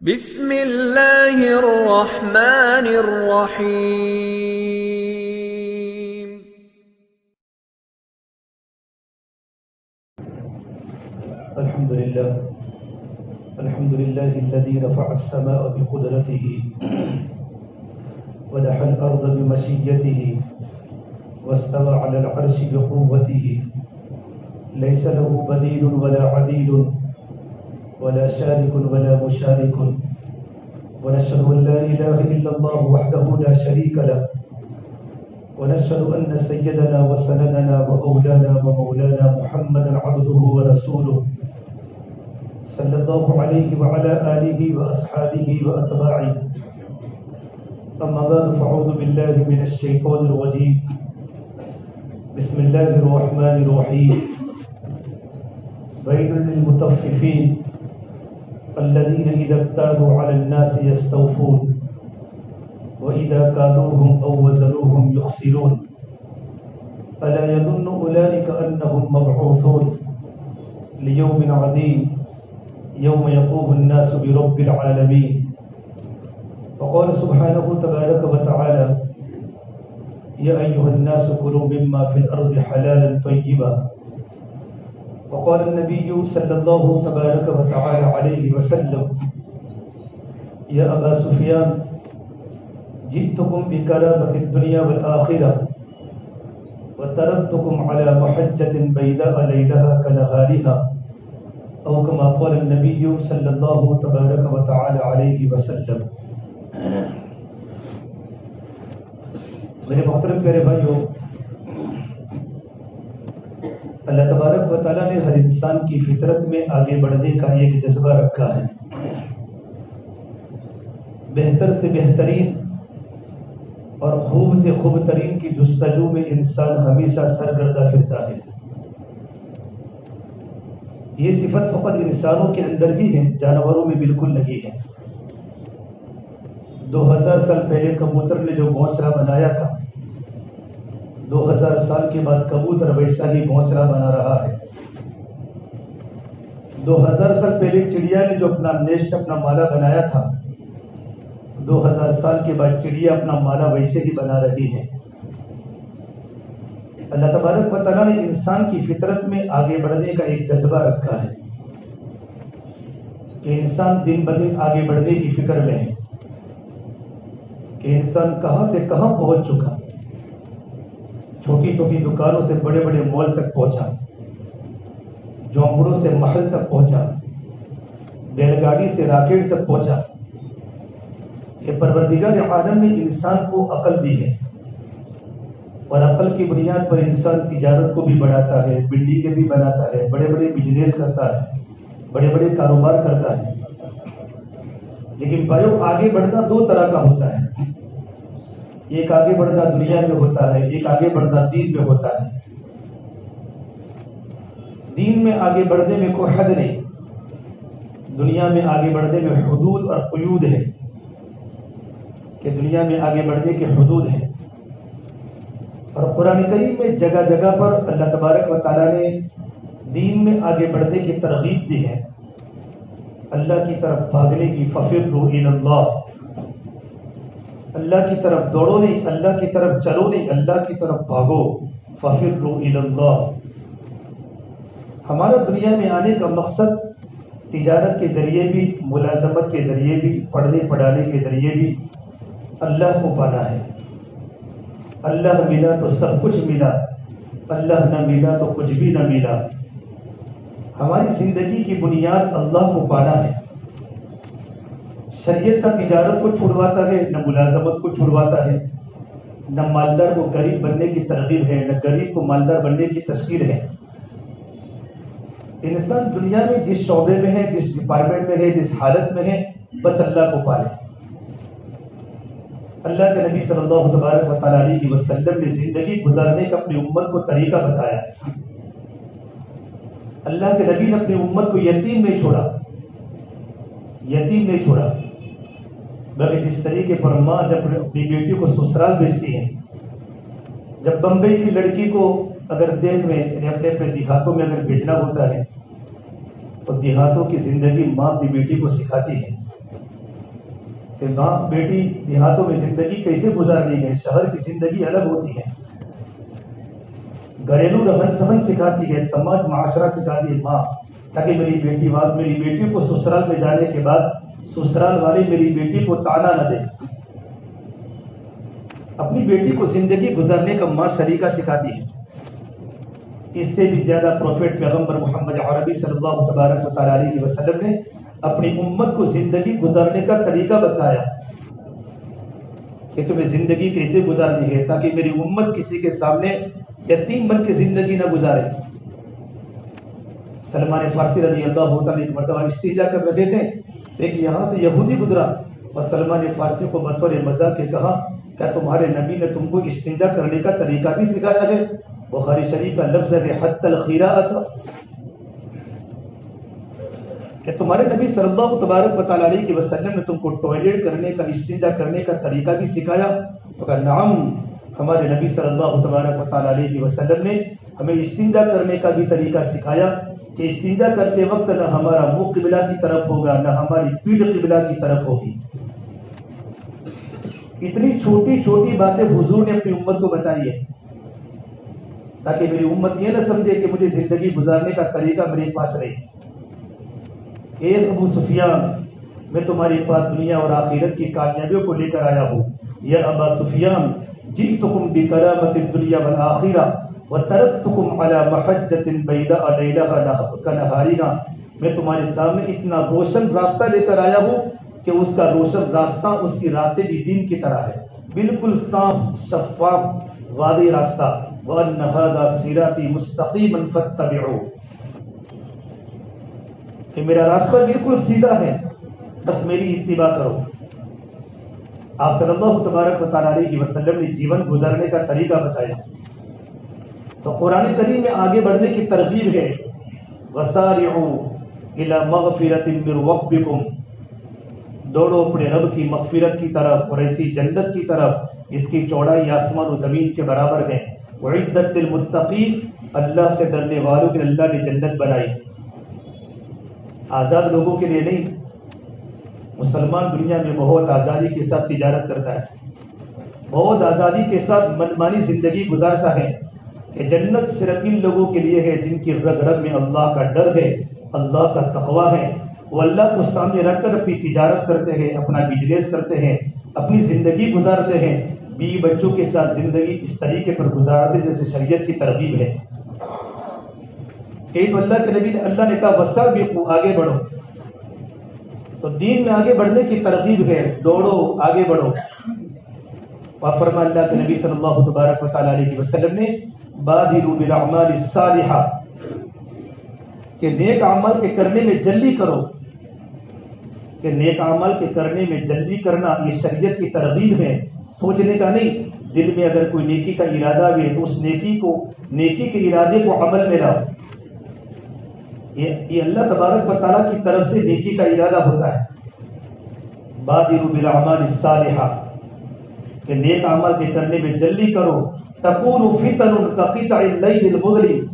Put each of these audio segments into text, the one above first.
بسم اللہ الرحمن الرحیم۔ الحمد لله الذي رفع السماء بقدرته ودح الأرض بمشيته واستوى على العرش بقوته ليس له بديل ولا عديل ولا شارك ولا مشارك، ونشهد أن لا إله إلا الله وحده لا شريك له، ونشهد أن سيدنا وسندنا وأولانا ومولانا محمدا عبده ورسوله صلى الله عليه وعلى آله وأصحابه وأتباعه. أما بعد فأعوذ بالله من الشيطان الرجيم. بسم الله الرحمن الرحيم. ويل للمطففين الذين إذا اكتالوا على الناس يستوفون وإذا كالوهم أو وزنوهم يخسرون ألا يظن أولئك أنهم مبعوثون ليوم عظيم يوم يقوم الناس برب العالمين. وقال سبحانه تبارك وتعالى يا أيها الناس كلوا مما في الأرض حلالا طيبا. وقال النبي صلى الله تبارك وتعالى عليه وسلم يا أبا سفيان جئتكم بكرامة الدنيا والآخرة وتركتكم على محجة بيداء ليلها كنهارها، أو كما قال النبي صلى الله تبارك وتعالى عليه وسلم. میرے محترم پیارے بھائیو، اللہ تبارک و تعالیٰ نے ہر انسان کی فطرت میں آگے بڑھنے کا ایک جذبہ رکھا ہے. بہتر سے بہترین اور خوب سے خوب ترین کی جستجو میں انسان ہمیشہ سرگردہ پھرتا ہے. یہ صفت فقط انسانوں کے اندر ہی ہے، جانوروں میں بالکل نہیں ہے. 2000 سال پہلے کبوتر نے جو گھونسلہ بنایا تھا، 2000 سال کے بعد کبوتر ویسا ہی گھونسلہ بنا رہا ہے. 2000 سال پہلے چڑیا نے جو اپنا نیسٹ، اپنا مالا بنایا تھا، 2000 سال کے بعد چڑیا اپنا مالا ویسے ہی بنا رہی ہے. اللہ تبارک و تعالیٰ نے انسان کی فطرت میں آگے بڑھنے کا ایک جذبہ رکھا ہے کہ انسان دن بدن آگے بڑھنے کی فکر میں ہے کہ انسان کہاں سے کہاں پہنچ چکا. چھوٹی چھوٹی دکانوں سے بڑے بڑے مال تک پہنچا، جھونپڑوں سے محل تک پہنچا، بیل گاڑی سے راکٹ تک پہنچا. یہ پروردگار عالم نے انسان کو عقل دی ہے، اور عقل کی بنیاد پر انسان تجارت کو بھی بڑھاتا ہے، بلڈنگیں بھی بناتا ہے، بڑے بڑے بزنس کرتا ہے، بڑے بڑے کاروبار کرتا ہے. لیکن بھائیو، آگے بڑھنا دو طرح کا ہوتا ہے. ایک آگے بڑھنا دنیا میں ہوتا ہے، ایک آگے بڑھنا دین میں ہوتا ہے. دین میں آگے بڑھنے میں کوئی حد نہیں، دنیا میں آگے بڑھنے میں حدود اور قیود ہے کہ دنیا میں آگے بڑھنے کے حدود ہیں. اور قرآن کریم میں جگہ جگہ پر اللہ تبارک و تعالیٰ نے دین میں آگے بڑھنے کی ترغیب دی ہے، اللہ کی طرف بھاگنے کی. ففروا الی اللہ، اللہ کی طرف دوڑو نہیں، اللہ کی طرف چلو نہیں، اللہ کی طرف بھاگو. ففروا الی اللہ. ہمارا دنیا میں آنے کا مقصد تجارت کے ذریعے بھی، ملازمت کے ذریعے بھی، پڑھنے پڑھانے کے ذریعے بھی اللہ کو پانا ہے. اللہ ملا تو سب کچھ ملا، اللہ نہ ملا تو کچھ بھی نہ ملا. ہماری زندگی کی بنیاد اللہ کو پانا ہے. شریعت کا تجارت کو چھڑواتا ہے، نہ ملازمت کو چھڑواتا ہے، نہ مالدار کو غریب بننے کی ترغیب ہے، نہ غریب کو مالدار بننے کی تشکیل ہے. انسان دنیا میں جس شعبے میں ہے، جس ڈپارٹمنٹ میں ہے، جس حالت میں ہے، بس اللہ کو پالے. اللہ کے نبی صلی اللہ تبارک و تعالیٰ علیہ وسلم نے زندگی گزارنے کا اپنی امت کو طریقہ بتایا. اللہ کے نبی نے اپنی امت کو یتیم نہیں چھوڑا، یتیم نہیں چھوڑا. بلکہ جس طریقے پر ماں جب اپنی بیٹی کو سسرال بھیجتی ہے، جب بمبئی کی لڑکی کو اگر دیکھ میں اپنے اپنے دیہاتوں میں اگر بھیجنا ہوتا ہے تو دیہاتوں کی زندگی ماں اپنی بیٹی کو سکھاتی ہے. کہ ماں بیٹی دیہاتوں میں زندگی کیسے گزارنی ہے، شہر کی زندگی الگ ہوتی ہے، گھریلو رہن سہن سکھاتی ہے، سماج معاشرہ سکھاتی ہے ماں، تاکہ میری بیٹی کو سسرال میں جانے کے بعد سسرال والے میری بیٹی کو تانا نہ دے۔ اپنی بیٹی کو زندگی گزارنے کا ماں سلیقہ سکھاتی ہے۔ اس سے بھی زیادہ پروفیٹ پیغمبر محمد عربی صلی اللہ تبارک و تعالی علیہ وسلم نے اپنی امت کو زندگی گزارنے کا طریقہ بتایا کہ تمہیں زندگی کیسے گزارنی ہے، تاکہ میری امت کسی کے سامنے یتیم بن کے زندگی نہ گزارے۔ سلمان فارسی رضی اللہ عنہ ایک مرتبہ استنجا کر رہے تھے، ایک یہاں سے یہودی گزرا اور سلمان فارسی کو بطور مزاح کے کہا، کیا تمہارے نبی نے تم کو استنجا کرنے کا طریقہ بھی سکھایا ہے؟ بخاری شریف کا لفظ ہے حتی الخراءۃ، کہ تمہارے نبی صلی اللہ تبارک و تعالی علیہ وسلم نے تم کو ٹوائلٹ کرنے کا، استنجا کرنے کا طریقہ بھی سکھایا؟ تو کہا نعم، ہمارے نبی صلی اللہ تبارک و تعالی علیہ وسلم نے ہمیں استنجا کرنے کا بھی طریقہ سکھایا کہ استنجا کرتے وقت نہ ہمارا منہ قبلہ کی طرف ہوگا، نہ ہماری پیٹھ قبلہ کی طرف ہوگی۔ اتنی چھوٹی چھوٹی باتیں حضور نے اپنی امت کو بتائی ہے، تاکہ میری امت یہ نہ سمجھے کہ مجھے زندگی گزارنے کا طریقہ میرے پاس رہے۔ اے ابو سفیان، میں تمہاری پاس دنیا اور آخرت کی کامیابیوں کو لے کر آیا ہوں۔ یا ابا سفیان، جئتکم بکرامۃ الدنیا والآخرہ وترکتکم علی محجۃ بیضاء لیلھا کنہارھا، میں تمہارے سامنے اتنا روشن راستہ لے کر آیا ہوں کہ اس کا روشن راستہ اس کی راتیں بھی دن کی طرح ہے، بالکل صاف شفاف واضح راستہ۔ وَأَنَّ هَذَا صِرَاطِي مُسْتَقِيمًا فَاتَّبِعُوهُ، کہ میرا راستہ بالکل سیدھا ہے، بس میری اتباع کرو۔ آپ صلی اللہ تبارک و تعالی علیہ وسلم نے جیون گزارنے کا طریقہ بتایا، تو قرآن کریم میں آگے بڑھنے کی ترغیب ہے، وَسَارِعُوا إِلَى مَغْفِرَةٍ مِّن رَبِّكُمْ، دوڑو اپنے رب کی مغفرت کی طرف اور ایسی جنت کی طرف اس کی چوڑائی آسمان و زمین کے برابر ہے۔ وعدت للمتقین، اللہ سے ڈرنے والوں کے اللہ نے جنت بنائی، آزاد لوگوں کے لیے نہیں۔ مسلمان دنیا میں بہت آزادی کے ساتھ تجارت کرتا ہے، بہت آزادی کے ساتھ منمانی زندگی گزارتا ہے، کہ جنت صرف ان لوگوں کے لیے ہے جن کی رگ رگ میں اللہ کا ڈر ہے، اللہ کا تقویٰ ہے، وہ اللہ کو سامنے رکھ کر اپنی تجارت کرتے ہیں، اپنا بزنس کرتے ہیں، اپنی زندگی گزارتے ہیں، بیوی بچوں کے ساتھ زندگی اس طریقے پر گزارتے جیسے شریعت کی ترغیب ہے۔ ایک اللہ کے نبی نے، اللہ نے کہا وَسَابِقُوا، آگے بڑھو، تو دین میں آگے بڑھنے کی ترغیب ہے، دوڑو آگے بڑھو۔ اور فرما اللہ کے نبی صلی اللہ تبارک و تعالی علیہ وسلم نے بادروا بالاعمال الصالحہ، کہ نیک اعمال کے کرنے میں جلدی کرو، کہ نیک اعمال کے کرنے میں جلدی کرنا یہ شریعت کی ترغیب ہے، سوچنے کا نہیں۔ دل میں اگر کوئی نیکی کا ارادہ بھی ہے تو اس نیکی کے ارادے کو عمل میں لاؤ۔ یہ اللہ تبارک و تعالیٰ کی طرف سے نیکی کا ارادہ ہوتا ہے۔ بادروا بالاعمال الصالحہ، کہ نیک اعمال کے کرنے میں جلدی کرو۔ تکون فتن کقطع اللیل المظلم،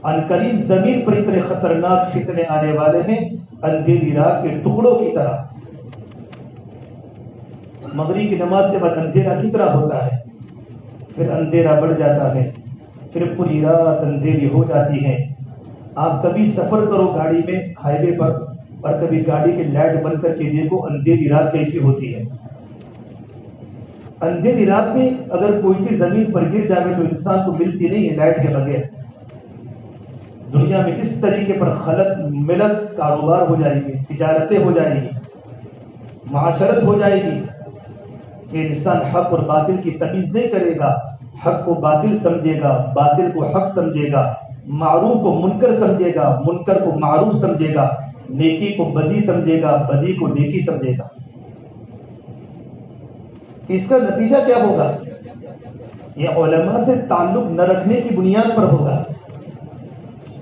ان قریب زمین پر اتنے خطرناک فتنے آنے والے ہیں اندھیری رات کے ٹکڑوں کی طرح۔ مغرب کی نماز کے بعد اندھیرا کتنا ہوتا ہے، پھر اندھیرا بڑھ جاتا ہے، پھر پوری رات اندھیری ہو جاتی ہے۔ آپ کبھی سفر کرو گاڑی میں ہائی وے پر، اور کبھی گاڑی کی لائٹ بند کر کے دیکھو اندھیری رات کیسی ہوتی ہے۔ اندھیری رات میں اگر کوئی چیز زمین پر گر جائے تو انسان کو ملتی نہیں ہے لائٹ کے بغیر۔ دنیا میں اس طریقے پر خلق ملت کاروبار ہو جائے گی، تجارتیں ہو جائیں گی، معاشرت ہو جائے گی، کہ انسان حق اور باطل کی تمیز نہیں کرے گا، حق کو باطل سمجھے گا، باطل کو حق سمجھے گا، معروف کو منکر سمجھے گا، منکر کو معروف سمجھے گا، نیکی کو بدی سمجھے گا، بدی کو نیکی سمجھے گا۔ اس کا نتیجہ کیا ہوگا؟ یہ علماء سے تعلق نہ رکھنے کی بنیاد پر ہوگا۔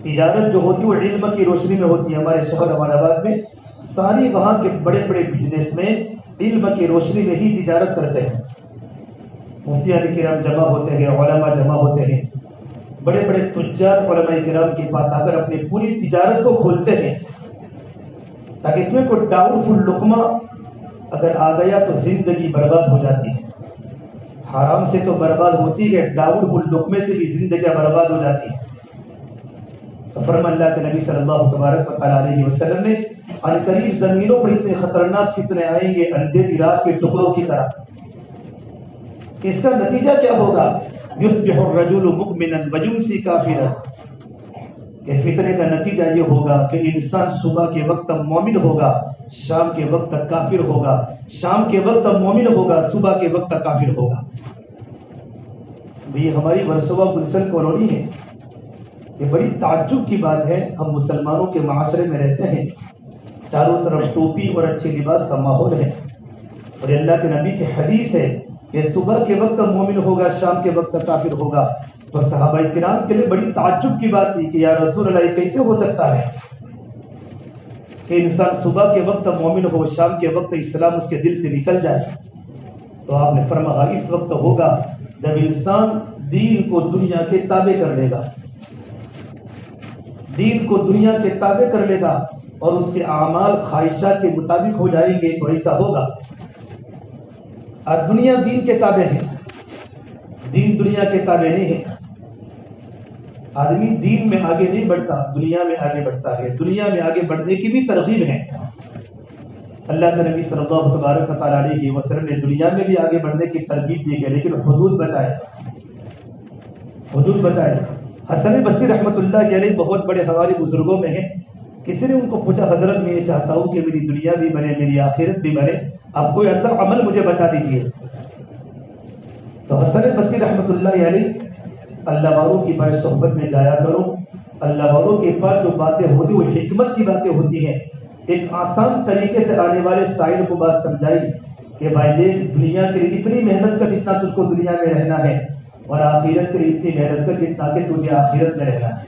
تجارت جو ہوتی ہے وہ علم کی روشنی میں ہوتی ہے۔ ہمارے شہر ہمارے آباد میں ساری وہاں کے بڑے بڑے بزنس میں علم کی روشنی میں ہی تجارت کرتے ہیں۔ مفتیان کرام جمع ہوتے ہیں، علماء جمع ہوتے ہیں، بڑے بڑے تجار علماء کرام کے پاس آ کر اپنی پوری تجارت کو کھولتے ہیں، تاکہ اس میں کوئی ڈاؤٹ فل لقمہ اگر آ گیا تو زندگی برباد ہو جاتی ہے. حرام سے تو برباد ہوتی ہے، داؤد اللقمے سے بھی زندگیاں برباد ہو جاتی ہیں. تو فرمان اللہ کے نبی صلی اللہ تبارک و تعالیٰ علیہ وسلم نے ان قریب زمینوں پر اتنے خطرناک فتنے آئیں گے اندھیری رات کے ٹکڑوں کی طرح. اس کا نتیجہ کیا ہوگا؟ یصبح الرجل مؤمنا ویمسی کافرا. کہ فتنے کا نتیجہ یہ ہوگا کہ انسان صبح کے وقت مومن ہوگا، شام کے وقت کافر ہوگا، شام کے وقت مومن ہوگا، صبح کے وقت کافر ہوگا. یہ ہماری ورسوہ گلشن کالونی ہے. یہ بڑی تعجب کی بات ہے. ہم مسلمانوں کے معاشرے میں رہتے ہیں، چاروں طرف ٹوپی اور اچھے لباس کا ماحول ہے، اور اللہ کے نبی کی حدیث ہے کہ صبح کے وقت مومن ہوگا، شام کے وقت کافر ہوگا. تو صحابہ کرام کے لیے بڑی تعجب کی بات تھی کہ یا رسول اللہ یہ کیسے ہو سکتا ہے کہ انسان صبح کے وقت مومن ہو، شام کے وقت اسلام اس کے دل سے نکل جائے. تو آپ نے فرمایا اس وقت ہوگا جب انسان دین کو دنیا کے تابع کر لے گا، دین کو دنیا کے تابع کر لے گا اور اس کے اعمال خواہشات کے مطابق ہو جائیں گے. تو ایسا ہوگا. آج دنیا دین کے تابع ہے، دین دنیا کے تابع نہیں ہے. آدمی دین میں آگے نہیں بڑھتا، دنیا میں آگے بڑھتا ہے. دنیا میں آگے بڑھنے کی بھی ترغیب ہے. اللہ کے نبی صلی اللہ تبارک و تعالیٰ علیہ وسلم نے دنیا میں بھی آگے بڑھنے کی ترغیب دی ہے، لیکن حدود بتائے، حدود بتائے. حسن بصری رحمۃ اللہ علیہ بہت بڑے ہمارے بزرگوں میں ہیں. کسی نے ان کو پوچھا حضرت میں یہ چاہتا ہوں کہ میری دنیا بھی بنے، میری آخرت بھی بنے، آپ کوئی ایسا عمل مجھے بتا دیجیے. تو حسن بصری رحمۃ اللہ علیہ اللہ والوں کی بڑے صحبت میں جایا کرو. اللہ والوں کے پاس جو باتیں ہوتی وہ حکمت کی باتیں ہوتی ہیں. ایک آسان طریقے سے آنے والے سائل کو بات سمجھائی کہ بھائی دیکھ، دنیا کے لیے اتنی محنت کر جتنا تجھ کو دنیا میں رہنا ہے، اور آخرت کے لیے اتنی محنت کر جتنا کہ تجھے آخرت میں رہنا ہے.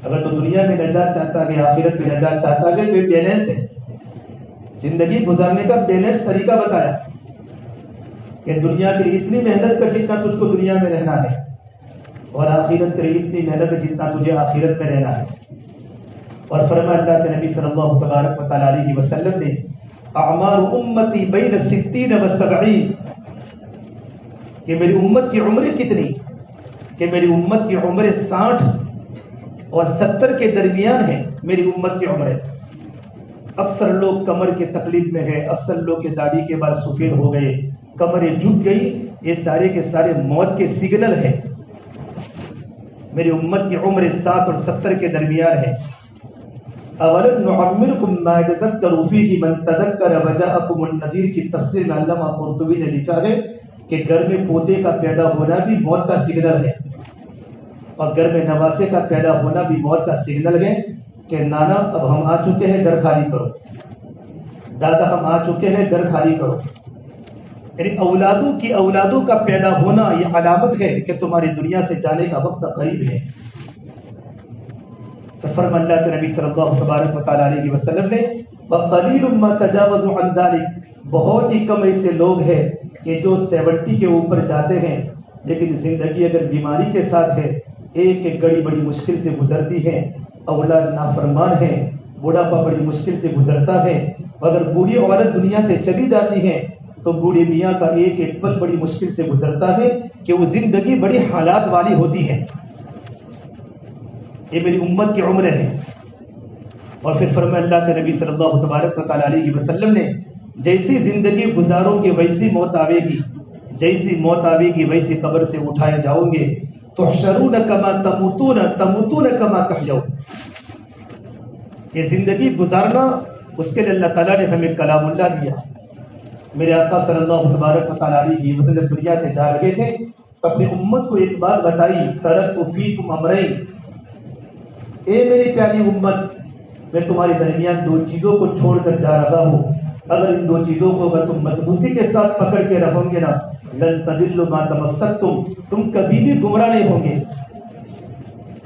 اگر تو دنیا میں نجات چاہتا ہے، آخرت میں نجات چاہتا ہے، تو بیلنس ہے. زندگی گزارنے کا بیلنس طریقہ بتایا کہ دنیا کے لیے اتنی محنت کر جتنا تجھ کو دنیا میں رہنا ہے، اور آخرت کے لیے اتنی محنت کر جتنا تجھے آخرت میں رہنا ہے. اور فرمایا اللہ کے نبی صلی اللہ تبارک و تعالیٰ علیہ وسلم نے اعمار امتی بین 60 و 70، کہ میری امت کی عمریں کتنی، کہ میری امت کی عمریں 60 اور 70 کے درمیان ہیں. میری امت کی عمریں، اکثر لوگ کمر کے تکلیف میں ہے، اکثر لوگ کے داڑھی کے بعد سفید ہو گئے، کمریں جھک گئی. یہ سارے کے سارے موت کے سگنل ہیں. میری امت کی عمر 60 اور 70 کے درمیان ہے. اولم نعمرکم ما یتذکر فیہ من تذکر وجاءکم النذیر کی تفسیر میں علامہ قرطبی نے لکھا ہے کہ گھر میں پوتے کا پیدا ہونا بھی موت کا سگنل ہے، اور گھر میں نواسے کا پیدا ہونا بھی موت کا سگنل ہے کہ نانا اب ہم آ چکے ہیں، گھر خالی کرو، دادا ہم آ چکے ہیں، گھر خالی کرو. یعنی اولادوں کا پیدا ہونا یہ علامت ہے کہ تمہاری دنیا سے جانے کا وقت قریب ہے. تو فرمان اللہ کے نبی صلی اللہ تبارک و تعالیٰ علیہ وسلم نے وَقَلِيلٌ مَا تَجَاوَزُ عَنْ ذَلِكَ، بہت ہی کم ایسے لوگ ہیں کہ جو 70 کے اوپر جاتے ہیں، لیکن زندگی اگر بیماری کے ساتھ ہے، ایک ایک گھڑی بڑی مشکل سے گزرتی ہے، اولاد نافرمان ہے، بڑھاپا بڑی مشکل سے گزرتا ہے. اگر بوڑھی عورت دنیا سے چلی جاتی ہے تو بوڑھے میاں کا ایک ایک پل بڑی مشکل سے گزرتا ہے کہ وہ زندگی بڑی حالات والی ہوتی ہے. یہ میری امت کی عمر ہے. اور پھر فرمایا اللہ کے نبی صلی اللہ تبارک و تعالیٰ علیہ وسلم نے جیسی زندگی گزارو گے ویسی موت آوے گی، جیسی موت آوے گی ویسی قبر سے اٹھائے جاؤ گے. تحشرون کما تموتون تموتون کما تحیون. یہ زندگی گزارنا، اس کے لیے اللہ تعالیٰ نے ہمیں کلام اللہ دیا. میرے آقا صلی اللہ تبارک و تعالیٰ علیہ وسلم دنیا سے جا رہے تھے تو اپنی امت کو ایک بات بتائی، ترکت فیکم امرین، اے میری پیاری امت، میں تمہارے درمیان 2 چیزوں کو چھوڑ کر جا رہا ہوں. اگر ان 2 چیزوں کو اگر تم مضبوطی کے ساتھ پکڑ کے رہو گے نا، لن تضلوا ما تمسکتم، تم کبھی بھی گمراہ نہیں ہوں گے.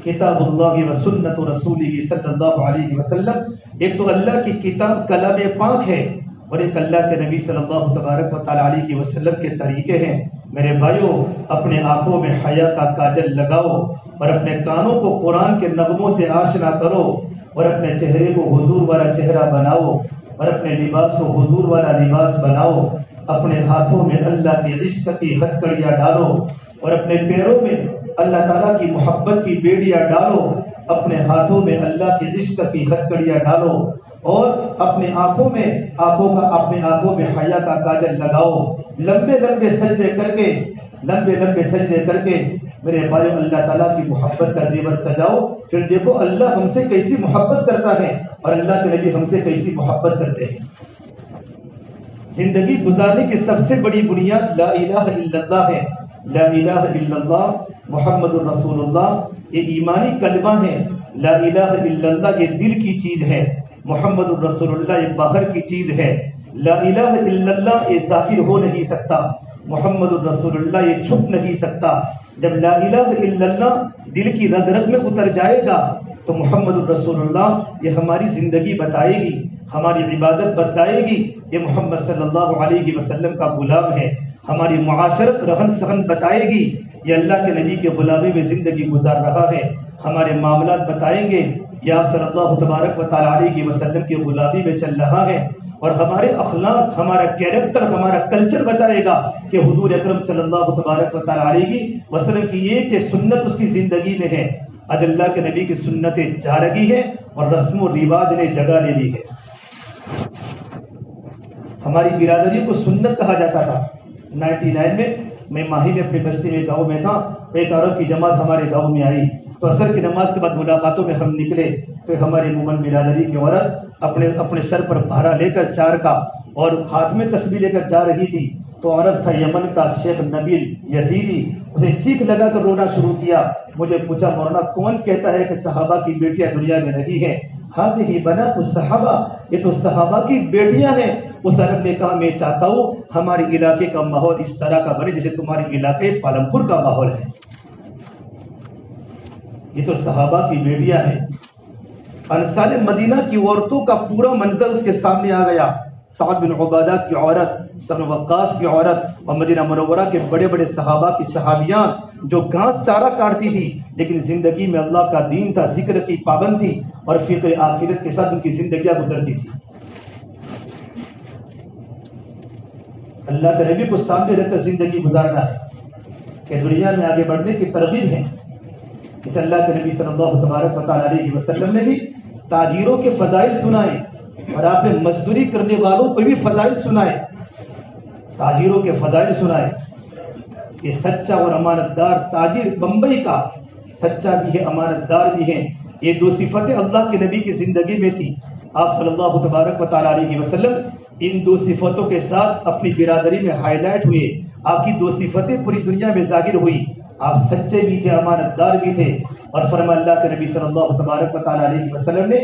کتاب اللہ و سنت رسولہ صلی اللہ علیہ وسلم، ایک تو اللہ کی کتاب کلام پاک ہے، اور ایک اللہ کے نبی صلی اللہ تبارک و تعالیٰ علیہ وسلم کے طریقے ہیں. میرے بھائیوں، اپنے آنکھوں میں حیا کا کاجل لگاؤ، اور اپنے کانوں کو قرآن کے نغموں سے آشنا کرو، اور اپنے چہرے کو حضور والا چہرہ بناؤ. اور اپنے لباس کو حضور والا لباس بناؤ، اپنے ہاتھوں میں اللہ کے عشق کی ہتھکڑیاں ڈالو اور اپنے پیروں میں اللہ تعالیٰ کی محبت کی بیڑیاں ڈالو، اپنے ہاتھوں میں اللہ کے عشق کی ہتھکڑیاں ڈالو اور اپنے آنکھوں میں حیا کا کاجل لگاؤ، لمبے لمبے سجدے کر کے میرے بھائیو اللہ تعالیٰ کی محبت کا زیور سجاؤ۔ پھر دیکھو اللہ ہم سے کیسی محبت کرتا ہے اور اللہ کے نبی ہم سے کیسی محبت کرتے ہیں۔ زندگی گزارنے کی سب سے بڑی بنیاد لا الہ الا اللہ ہے۔ لا الہ الا اللہ محمد الرسول اللہ یہ ایمانی کلمہ ہے۔ لا الہ الا اللہ یہ دل کی چیز ہے، محمد الرسول اللہ یہ باہر کی چیز ہے۔ لا الہ الا اللہ یہ ظاہر ہو نہیں سکتا، محمد الرسول اللہ یہ چھپ نہیں سکتا۔ جب لا الہ الا اللہ دل کی رگ رگ میں اتر جائے گا تو محمد الرسول اللہ یہ ہماری زندگی بتائے گی، ہماری عبادت بتائے گی، یہ محمد صلی اللہ علیہ وسلم کا غلام ہے، ہماری معاشرت رہن سہن بتائے گی، یہ اللہ کے نبی کے غلامی میں زندگی گزار رہا ہے، ہمارے معاملات بتائیں گے یا صلی اللہ تبارک و تعالی علیہ وسلم کی غلامی میں چل رہا ہے، اور ہمارے اخلاق، ہمارا کیریکٹر، ہمارا کلچر بتائے گا کہ حضور اکرم صلی اللہ تبارک و تعالی علیہ وسلم کی یہ کہ سنت اس کی زندگی میں ہے، آج اللہ کے نبی کی سنتیں جا رہی ہیں اور رسم و رواج نے جگہ لے لی ہے۔ ہماری برادری کو سنت کہا جاتا تھا۔ 99 میں ماہی میں اپنی بستی میں گاؤں میں تھا، ایک عرب کی جماعت ہمارے گاؤں میں آئی تو عصر کی نماز کے بعد ملاقاتوں میں ہم نکلے، پھر ہماری مومن برادری کی عورت اپنے سر پر بھارا لے کر چار کا اور ہاتھ میں تسبیح لے کر جا رہی تھی، تو عورت تھا یمن کا شیخ نبیل یزیدی، اسے چیخ لگا کر رونا شروع کیا۔ مجھے پوچھا مولانا کون کہتا ہے کہ صحابہ کی بیٹیاں دنیا میں نہیں ہیں؟ ہی بنات الصحابہ، یہ تو صحابہ کی بیٹیاں ہیں۔ اس عرب نے کہا میں چاہتا ہوں ہمارے علاقے کا ماحول اس طرح کا بنے جیسے تمہارے علاقے پالمپور کا ماحول ہے، یہ تو صحابہ کی بیٹیاں ہیں۔ انصار مدینہ کی عورتوں کا پورا منظر اس کے سامنے آ گیا، سعد بن عبادہ کی عورت، سعد بن وقاص کی عورت اور مدینہ منورہ کے بڑے بڑے صحابہ کی صحابیاں جو گھاس چارہ کاٹتی تھی لیکن زندگی میں اللہ کا دین تھا، ذکر کی پابند تھی اور فکر آخرت کے ساتھ ان کی زندگیاں گزرتی تھی۔ اللہ کے نبی کو سامنے رکھ کر زندگی گزارنا ہے کہ دنیا میں آگے بڑھنے کی ترغیب ہے۔ اس اللہ کے نبی صلی اللہ تبارک و تعالی علیہ وسلم نے بھی تاجروں کے فضائل سنائے اور آپ نے مزدوری کرنے والوں کو بھی فضائل سنائے، تاجروں کے فضائل سنائے۔ یہ سچا اور امانت دار تاجر بمبئی کا سچا بھی ہے، امانت دار بھی ہے، یہ دو صفتیں اللہ کے نبی کی زندگی میں تھی۔ آپ صلی اللہ تبارک و تعالی علیہ وسلم ان دو صفتوں کے ساتھ اپنی برادری میں ہائی لائٹ ہوئے، آپ کی دو صفتیں پوری دنیا میں ظاہر ہوئی، آپ سچے بھی تھے، امانت دار بھی تھے۔ اور فرما اللہ کے نبی صلی اللہ تبارک و تعالی علیہ وسلم نے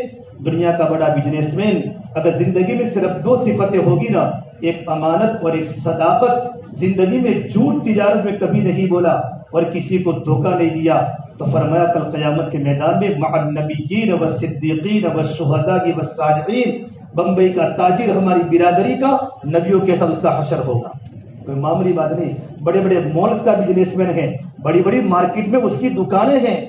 دنیا کا بڑا بزنس مین اگر زندگی میں صرف دو صفتیں ہوگی نا، ایک امانت اور ایک صداقت، زندگی میں جھوٹ تجارت میں کبھی نہیں بولا اور کسی کو دھوکہ نہیں دیا، تو فرمایا کل قیامت کے میدان میں مع النبیین والصدیقین والشہداء والصالحین، بمبئی کا تاجر ہماری برادری کا نبیوں کے ساتھ اس کا حشر ہوگا۔ کوئی معمولی بات نہیں، بڑے بڑے مالز کا بزنس مین ہے، بڑی بڑی مارکیٹ میں اس کی دکانیں ہیں،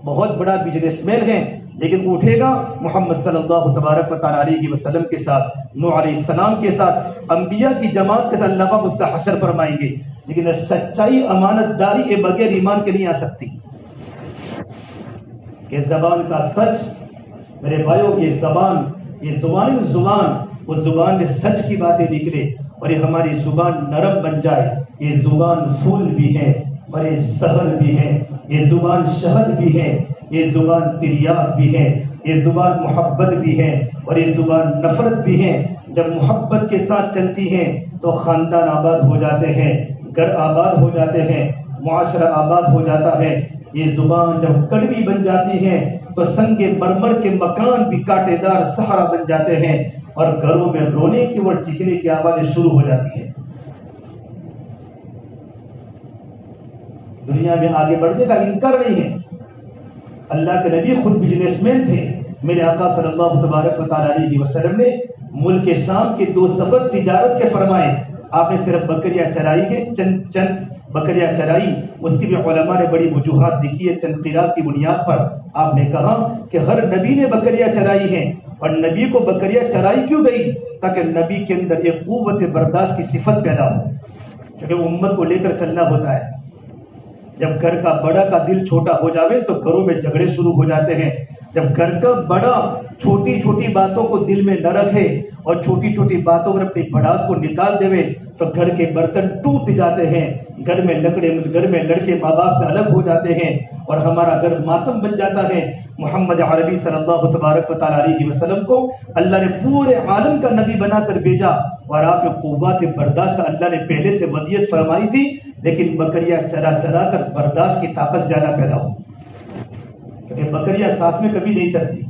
بہت بڑا بزنس مین ہے، لیکن اٹھے گا محمد صلی اللہ تبارک و تعالی علیہ وسلم کے ساتھ، نوح علیہ السلام کے ساتھ، انبیاء کی جماعت کے ساتھ، اللہ پاک اس کا حشر فرمائیں گے۔ لیکن سچائی، امانت داری کے بغیر ایمان کے نہیں آ سکتی۔ کہ زبان کا سچ، میرے بھائیوں یہ زبان اس زبان میں سچ کی باتیں نکلے اور یہ ہماری زبان نرم بن جائے، یہ زبان پھول بھی ہے اور یہ زہر بھی ہے، یہ زبان شہد بھی ہے، یہ زبان تریاق بھی ہے، یہ زبان محبت بھی ہے اور یہ زبان نفرت بھی ہے۔ جب محبت کے ساتھ چلتی ہے تو خاندان آباد ہو جاتے ہیں، گھر آباد ہو جاتے ہیں، معاشرہ آباد ہو جاتا ہے۔ یہ زبان جب کڑوی بن جاتی ہے تو سنگ مرمر کے مکان بھی کانٹے دار سہارا بن جاتے ہیں اور گھروں میں رونے کی اور چیخنے کی آوازیں شروع ہو جاتی ہیں۔ دنیا میں آگے بڑھنے کا انکار نہیں ہے۔ اللہ کے نبی خود بزنس مین تھے، میرے آقا صلی اللہ تبارک و تعالی علیہ وسلم نے ملک شام کے 2 سفر تجارت کے فرمائے، آپ نے صرف بکریاں چرائی ہیں، چند بکریاں چرائی، اس کی بھی علماء نے بڑی وجوہات لکھی ہے چند قرات کی بنیاد پر۔ آپ نے کہا کہ ہر نبی نے بکریاں چرائی ہیں، اور نبی کو بکریاں چرائی کیوں گئی؟ تاکہ نبی کے اندر ایک قوت برداشت کی صفت پیدا ہو، کیونکہ امت کو لے کر چلنا ہوتا ہے۔ جب گھر کا بڑا کا دل چھوٹا ہو جاوے تو گھروں میں جھگڑے شروع ہو جاتے ہیں۔ جب گھر کا بڑا چھوٹی چھوٹی باتوں کو دل میں نہ رکھے اور چھوٹی چھوٹی باتوں پر اپنی بڑاس کو نکال دے تو گھر کے برتن ٹوٹ جاتے ہیں، گھر میں لڑکے ماں باپ سے الگ ہو جاتے ہیں، اور ہمارا گھر ماتم بن جاتا ہے۔ محمد عربی صلی اللہ تبارک و تعالیٰ علیہ وسلم کو اللہ نے پورے عالم کا نبی بنا کر بھیجا، اور آپ میں قوت برداشت اللہ نے پہلے سے ودیت فرمائی تھی، لیکن بکریاں چرا چرا کر برداشت کی طاقت زیادہ پیدا ہو، کیونکہ بکریاں ساتھ میں کبھی نہیں چلتی،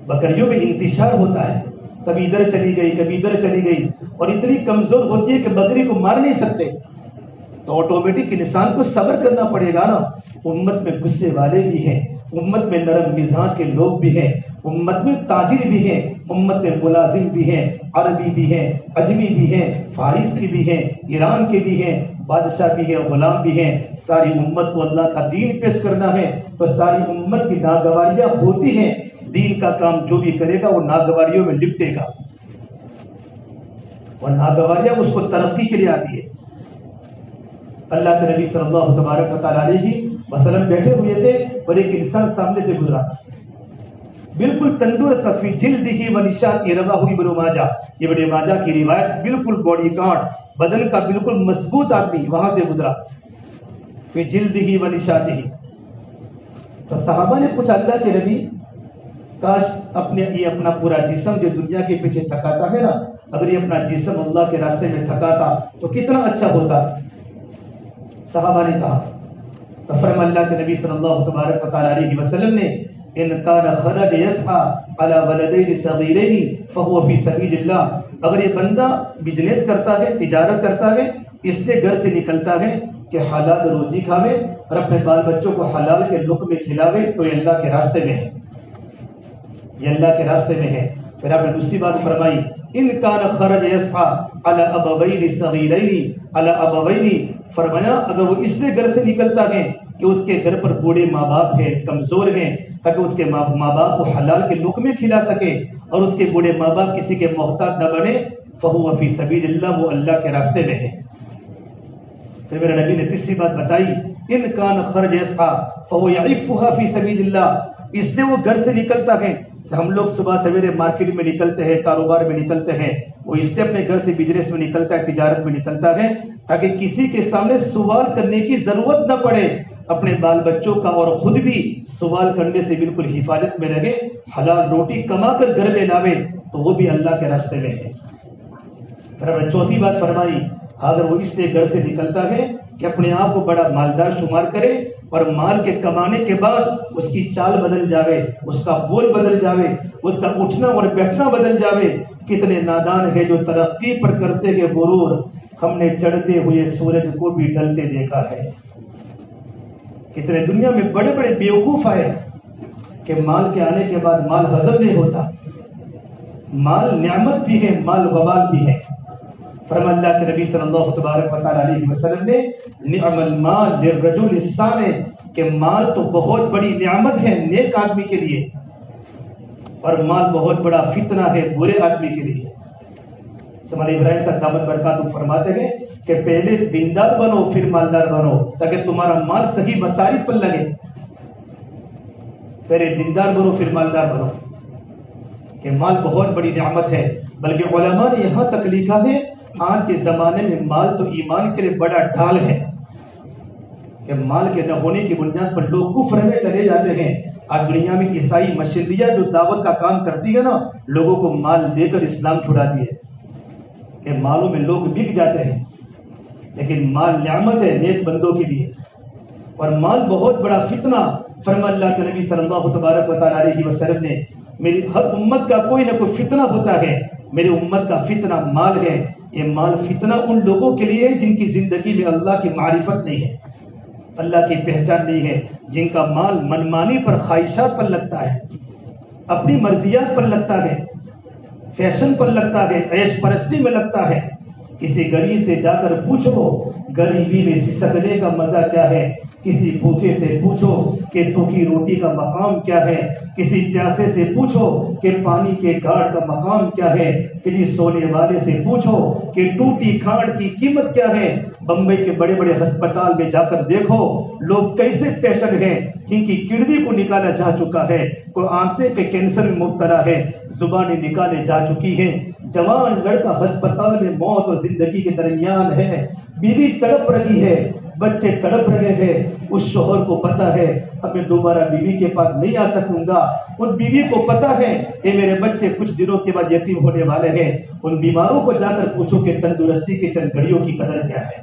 بکریوں میں انتشار ہوتا ہے، کبھی ادھر چلی گئی کبھی ادھر چلی گئی، اور اتنی کمزور ہوتی ہے کہ بکری کو مار نہیں سکتے، تو آٹومیٹک انسان کو صبر کرنا پڑے گا نا۔ امت میں غصے والے بھی ہیں، امت میں نرم مزاج کے لوگ بھی ہیں، امت میں تاجر بھی ہیں، امت میں ملازم بھی ہیں، عربی بھی ہیں، اجمی بھی ہیں، فارس کی بھی ہیں، ایران کے بھی ہیں، بادشاہ بھی ہیں، غلام بھی ہیں۔ ساری امت کو اللہ کا دین پیش کرنا ہے تو ساری امت کی ناگواریاں ہوتی ہیں، دین کا کام جو بھی کرے گا وہ ناگواریوں میں لپٹے گا، اور ناگواریاں اس کو ترقی کے لیے آتی ہے۔ اللہ کے نبی صلی اللہ تبارک و تعالیٰ علیہ وسلم بیٹھے ہوئے تھے اور ایک انسان سامنے سے گزرا، بالکل تندرست، فی جلدہ ونشاطہ، رواہ ابن ماجہ، یہ ابن ماجہ کی روایت، بالکل باڈی کارڈ، بدن کا بالکل مضبوط آدمی وہاں سے گزرا، فی جلدہ ونشاطہ۔ تو صحابہ نے پوچھا اللہ کے نبی، کاش یہ اپنا پورا جسم جو دنیا کے پیچھے تھکاتا ہے نا، اگر یہ اپنا جسم اللہ کے راستے میں تھکاتا تو کتنا اچھا ہوتا۔ صحابہ نے کہا، تو فرمایا اللہ کے نبی صلی اللہ تبارک و تعالیٰ علیہ وسلم نے، ان کان خرج یسعى علی ولدین صغیرین فهو فی سبیل اللہ، اگر یہ بندہ بزنس کرتا ہے، تجارت کرتا ہے، اس لیے گھر سے نکلتا ہے کہ حلال روزی کھاوے اور اپنے بال بچوں کو حلال کے لقمے کھلاوے، تو یہ اللہ کے راستے میں ہے، یہ اللہ کے راستے میں ہے۔ پھر آپ نے دوسری بات فرمائی، ان کان خرج یسعى علی ابوین صغیرین علی ابوین، فرمایا اگر وہ اس لیے گھر سے نکلتا ہے کہ اس کے گھر پر بوڑھے ماں باپ ہیں، کمزور ہیں، تاکہ اس کے ماں باپ کو حلال کے لقمے کھلا سکے اور اس کے بوڑھے ماں باپ کسی کے محتاج نہ بنے، فہو فی سبیل اللہ، وہ اللہ کے راستے میں ہے۔ پھر میرے نبی نے تیسری بات بتائی، ان کان خرج یسعى فهو يعفها فی سبیل اللہ، اس لیے وہ گھر سے نکلتا ہے۔ ہم لوگ صبح سویرے مارکیٹ میں نکلتے ہیں، کاروبار میں نکلتے ہیں، وہ اس لیے اپنے گھر سے بزنس میں نکلتا ہے، تجارت میں نکلتا ہے، تاکہ کسی کے سامنے سوال کرنے کی ضرورت نہ پڑے، اپنے بال بچوں کا اور خود بھی سوال کرنے سے بالکل حفاظت میں رہے، حلال روٹی کما کر گھر میں لاوے، تو وہ بھی اللہ کے راستے میں ہے۔ پھر چوتھی بات فرمائی، اگر وہ اس لیے گھر سے نکلتا ہے کہ اپنے آپ کو بڑا مالدار شمار کرے، اور مال کے کمانے کے بعد اس کی چال بدل جاوے، اس کا بول بدل جاوے، اس کا اٹھنا اور بیٹھنا بدل جاوے۔ کتنے نادان ہیں جو ترقی پر کرتے ہیں غرور، ہم نے چڑھتے ہوئے سورج کو بھی ڈھلتے دیکھا ہے۔ کتنے دنیا میں بڑے بڑے بیوقوف آئے کہ مال کے آنے کے بعد مال ہضم نہیں ہوتا، مال نعمت بھی ہے، مال وبال بھی ہے۔ فرمان اللہ کے نبی صلی اللہ تبارک و تعالیٰ علیہ وسلم نے، نعم المال للرجل الصالح، کہ مال تو بہت بڑی نعمت ہے نیک آدمی کے لیے، اور مال بہت بڑا فتنہ ہے برے آدمی کے لیے۔ ہمارے ابراہیم صاحب دامت برکاتہ فرماتے ہیں کہ پہلے دیندار بنو پھر مالدار بنو، تاکہ تمہارا مال صحیح مصارف پر لگے۔ پہلے دیندار بنو پھر مالدار بنو، کہ مال بہت بڑی نعمت ہے۔ بلکہ علماء نے یہاں تک لکھا ہے، آج کے زمانے میں مال تو ایمان کے لیے بڑا ڈھال ہے، کہ مال کے نہ ہونے کی بنیاد پر لوگ کفر میں چلے جاتے ہیں۔ آج دنیا میں عیسائی مشندیہ جو دعوت کا کام کرتی ہے نا، لوگوں کو مال دے کر اسلام چھڑاتی ہے، کہ مالوں میں لوگ بک جاتے ہیں، لیکن مال نعمت ہے نیک بندوں کے لیے، اور مال بہت بڑا فتنہ۔ فرما اللہ کے نبی صلی اللہ تبارک و تعالیٰ علیہ وسلم نے، میری ہر امت کا کوئی نہ کوئی فتنہ ہوتا ہے، میری امت کا فتنہ مال ہے۔ یہ مال فتنہ ان لوگوں کے لیے ہے جن کی زندگی میں اللہ کی معرفت نہیں ہے، اللہ کی پہچان نہیں ہے، جن کا مال منمانی پر، خواہشات پر لگتا ہے، اپنی مرضیات پر لگتا ہے، فیشن پر لگتا ہے، عیش پرستی میں لگتا ہے، کسی غریب سے جا کر پوچھو غریبی میں سسکنے کا مزہ کیا ہے، کسی بھوکے سے پوچھو کہ سوکھی روٹی کا مقام کیا ہے، کسی پیاسے سے پوچھو کہ پانی کے گھاڑ کا مقام کیا ہے، کسی سونے والے سے پوچھو کہ ٹوٹی کھاڑ کی قیمت کیا ہے۔ بمبئی کے بڑے بڑے ہسپتال میں جا کر دیکھو لوگ کیسے پیشنٹ ہیں جن کی کڈنی کو نکالا جا چکا ہے، کوئی آنتے کے کینسر میں مبتلا ہے، زبانیں نکالے جا چکی ہیں، جوان لڑکا ہسپتال میں موت اور زندگی کے درمیان ہے، بیوی تڑپ رہی ہے، بچے تڑپ رہے ہیں، اس شوہر کو پتا ہے اب میں دوبارہ بیوی کے پاس نہیں آ سکوں گا، ان بیوی کو پتا ہے کہ میرے بچے کچھ دنوں کے بعد یتیم ہونے والے ہیں۔ ان بیماروں کو جا کر پوچھو کہ تندرستی کی چند گھڑیوں کی قدر کیا ہے۔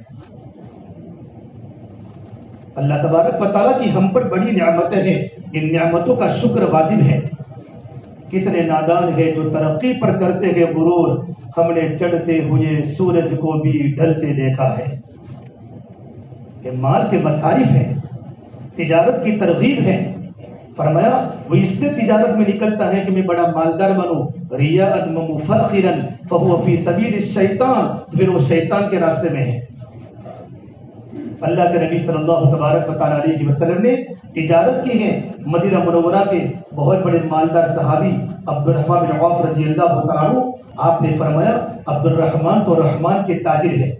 اللہ تبارک و تعالیٰ کی ہم پر بڑی نعمتیں ہیں، ان نعمتوں کا شکر واجب ہے۔ کتنے نادان ہیں جو ترقی پر کرتے ہیں غرور، ہم نے چڑھتے ہوئے سورج کو بھی ڈھلتے دیکھا ہے۔ کہ مال کے مصارف ہیں، تجارت کی ترغیب ہے، فرمایا وہ اس لیے تجارت میں نکلتا ہے کہ میں بڑا مالدار بنوں، ریاء مفخرا فهو فی سبیل الشیطان، پھر وہ شیطان کے راستے میں ہے۔ اللہ کے نبی صلی اللہ تبارک و تعالیٰ علیہ وسلم نے تجارت کی ہے۔ مدینہ منورہ کے بہت بڑے مالدار صحابی عبد الرحمن بن عوف رضی اللہ تعالیٰ عنہ، آپ نے فرمایا عبد الرحمن تو رحمان کے تاجر ہے،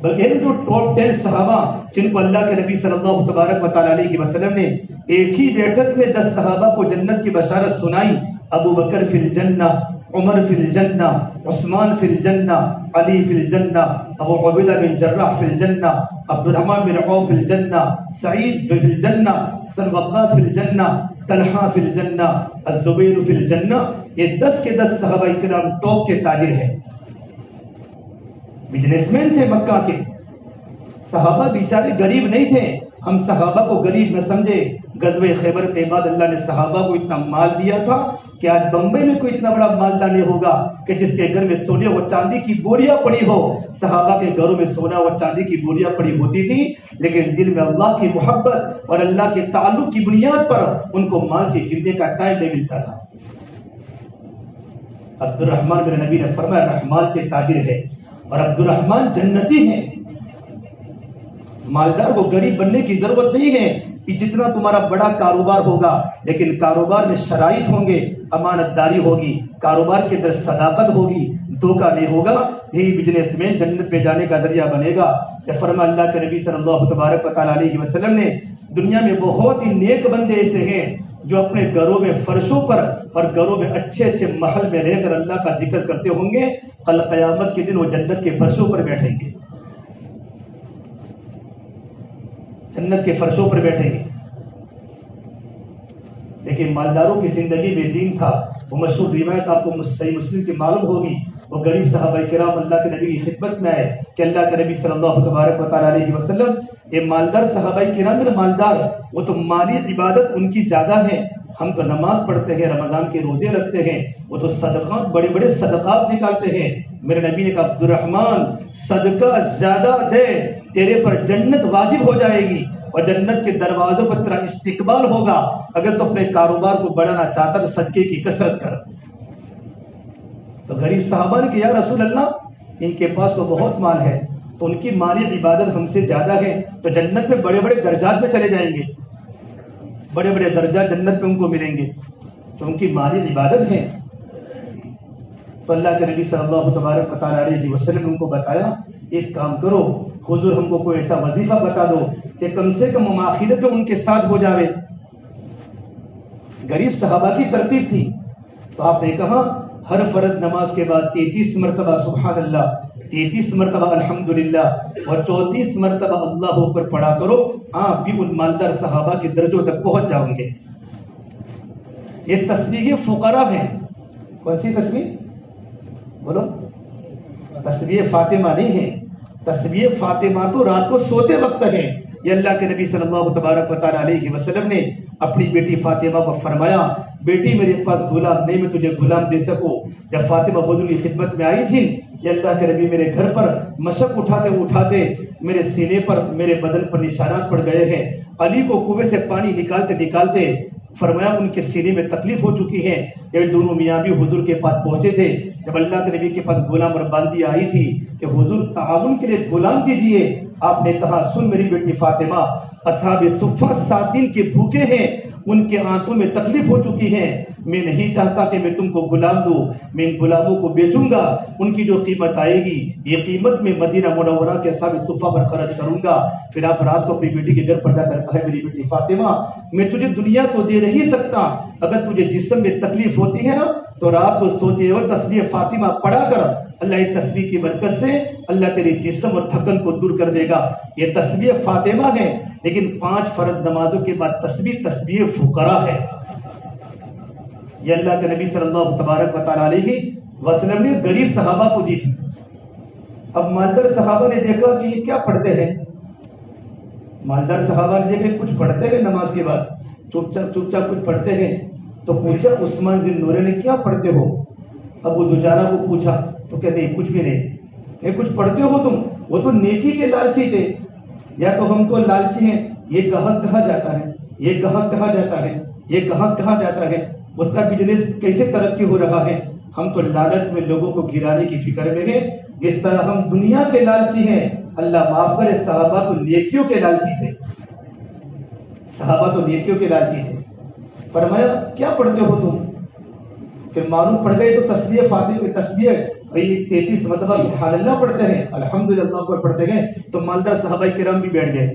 بلکہ جو ٹاپ 10 صحابہ جن کو اللہ کے نبی صلی اللہ تبارک و تعالیٰ علیہ وسلم نے ایک ہی بیٹھک میں 10 صحابہ کو جنت کی بشارت سنائی، ابو بکر فی الجنہ، عمر فی الجنہ، عثمان فی الجنہ، علی فی الجنہ، ابو عبیدہ بن جراح فی الجنہ، عبد الرحمن بن عوف فی الجنہ، سعید فی الجنہ، سن وقاص فی الجنہ، طلحہ فی الجنہ، الزبیر فی الجنہ۔ یہ 10 کے 10 صحابہ کرام ٹاپ کے تاجر ہیں، بزنس مین تھے مکہ کے۔ صحابہ بیچارے غریب نہیں تھے، ہم صحابہ کو غریب نہ سمجھے۔ غزوہ خیبر کے بعد اللہ نے صحابہ کو اتنا مال دیا تھا کہ آج بمبئی میں کوئی اتنا بڑا مالدار نہیں ہوگا کہ جس کے گھر میں سونے و چاندی کی بوریاں پڑی ہو۔ صحابہ کے گھروں میں سونا و چاندی کی بوریاں پڑی ہوتی تھی، لیکن دل میں اللہ کی محبت اور اللہ کے تعلق کی بنیاد پر ان کو مال کے گرنے کا ٹائم نہیں ملتا تھا۔ عبد الرحمن بن نبی نے فرمایا رحمان کے تاجر ہے، اور عبد الرحمن جنتی ہیں۔ مالدار کو غریب بننے کی ضرورت نہیں ہے کہ جتنا تمہارا بڑا کاروبار ہوگا، لیکن کاروبار میں شرائط ہوں گے، امانت داری ہوگی، کاروبار کے اندر صداقت ہوگی، دھوکہ نہیں ہوگا، یہی بزنس مین جنت پہ جانے کا ذریعہ بنے گا۔ کہ فرما اللہ کے نبی صلی اللہ تبارک و تعالیٰ علیہ وسلم نے دنیا میں بہت ہی نیک بندے ایسے ہیں جو اپنے گھروں میں فرشوں پر اور گھروں میں اچھے اچھے محل میں رہ کر اللہ کا ذکر کرتے ہوں گے، کل قیامت کے دن وہ جنت کے فرشوں پر بیٹھیں گے، جنت کے فرشوں پر بیٹھیں گے۔ لیکن مالداروں کی زندگی میں دین تھا۔ وہ مشہور روایت آپ کو صحیح مسلم کی معلوم ہوگی، وہ غریب صحابہ کرام اللہ کے نبی کی خدمت میں آئے کہ اللہ کے نبی صلی اللہ تبارک و تعالیٰ علیہ وسلم، یہ مالدار صحابہ کرام میرے مالدار، وہ تو مالی عبادت ان کی زیادہ ہے، ہم تو نماز پڑھتے ہیں، رمضان کے روزے رکھتے ہیں، وہ تو صدقات بڑے بڑے صدقات نکالتے ہیں۔ میرے نبی نے کہا عبد الرحمن صدقہ زیادہ دے، تیرے پر جنت واجب ہو جائے گی اور جنت کے دروازوں پر تیرا استقبال ہوگا۔ اگر تو اپنے کاروبار کو بڑھانا چاہتا تو صدقے کی کثرت کر۔ تو غریب صحابہ نے کہ یا رسول اللہ ان کے پاس تو بہت مال ہے، تو ان کی مالی عبادت ہم سے زیادہ ہے، تو جنت میں بڑے بڑے درجات میں چلے جائیں گے، بڑے بڑے درجات جنت میں ان کو ملیں گے، تو ان کی مالی عبادت ہے۔ تو اللہ کے نبی صلی اللہ تبارک و تعالیٰ علیہ وسلم نے ان کو بتایا ایک کام کرو حضور، ہم کو کوئی ایسا وظیفہ بتا دو کہ کم سے کم مماثلت میں ان کے ساتھ ہو جاوے۔ غریب صحابہ کی ترتیب تھی، تو آپ نے کہا ہر فرض نماز کے بعد 33 مرتبہ سبحان اللہ، 33 مرتبہ الحمدللہ اور 34 مرتبہ اللہ اکبر پڑھا کرو، آپ بھی ان مالدار صحابہ کے درجوں تک پہنچ جاؤ گے۔ یہ تسبیح فقراء ہیں۔ کون سی تسبیح؟ بولو، تسبیح فاطمہ نہیں ہے، تسبیح فاطمہ تو رات کو سوتے وقت ہے۔ یہ اللہ کے نبی صلی اللہ تبارک و تعالیٰ علیہ وسلم نے اپنی بیٹی فاطمہ کو فرمایا بیٹی میرے پاس غلام نہیں، میں تجھے غلام دے سکوں۔ جب فاطمہ حضور کی خدمت میں آئی تھی، یہ اللہ کے نبی میرے گھر پر مشق اٹھاتے اٹھاتے میرے سینے پر، میرے بدن پر نشانات پڑ گئے ہیں۔ علی کو کنویں سے پانی نکالتے نکالتے فرمایا ان کے سینے میں تکلیف ہو چکی ہے. جب دونوں میاں بھی حضور کے پاس پہنچے تھے, جب اللہ کے نبی کے پاس غلام اور باندی آئی تھی کہ حضور تعاون کے لیے غلام دیجیے, آپ نے کہا سن میری بیٹی فاطمہ, اصحاب صفہ 7 دن کے بھوکے ہیں, ان کے آنتوں میں تکلیف ہو چکی ہے, میں نہیں چاہتا کہ میں تم کو غلام دوں, میں ان غلاموں کو بیچوں گا, ان کی جو قیمت آئے گی یہ قیمت میں مدینہ منورہ کے اصحاب صفہ پر خرچ کروں گا. پھر آپ رات کو اپنی بیٹی کے گھر پر جا کر کہا میری بیٹی فاطمہ میں تجھے دنیا تو دے نہیں سکتا, اگر تجھے جسم میں تکلیف ہوتی ہے نا تو رات کو سوتے وقت تسبیح فاطمہ پڑھا کر, اللہ اس تسبیح کی برکت سے اللہ تیرے جسم اور تھکن کو دور کر دے گا. یہ تسبیح فاطمہ ہے, لیکن 5 فرض نمازوں کے بعد تسبیح فقراء ہے. یہ اللہ کے نبی صلی اللہ تبارک و تعالی علیہ وسلم نے غریب صحابہ کو دی تھی. اب مالدار صحابہ نے دیکھا کہ یہ کیا پڑھتے ہیں, مالدار صحابہ نے دیکھا کچھ پڑھتے ہیں نماز کے بعد, چپ چاپ کچھ پڑھتے ہیں, تو پوچھا عثمان ذی النورین نے کیا پڑھتے ہو. ابو دجانہ کو پوچھا تو کہتے ہیں کچھ بھی نہیں. یہ کچھ پڑھتے ہو تم, وہ تو نیکی کے لالچی تھے, یا تو ہم تو لالچی ہیں, یہ گاہک کہا جاتا ہے, یہ گاہک کہا جاتا ہے, یہ گاہک کہا جاتا ہے, اس کا بزنس کیسے ترقی ہو رہا ہے. ہم تو لالچ میں لوگوں کو گرانے کی فکر میں ہیں, جس طرح ہم دنیا کے لالچی ہیں. اللہ معاف کرے, صحابہ تو نیکیوں کے لالچی تھے, صحابہ تو نیکیوں کے لالچی تھے. فرمایا کیا پڑھتے ہو تم, پھر معلوم پڑ گئے تو تسبیح فاطمہ تسبیح 33 مرتبہ سبحان اللہ پڑھتے ہیں, الحمدللہ پر پڑھتے گئے. تو مالدار صحابہ کرام بھی بیٹھ گئے.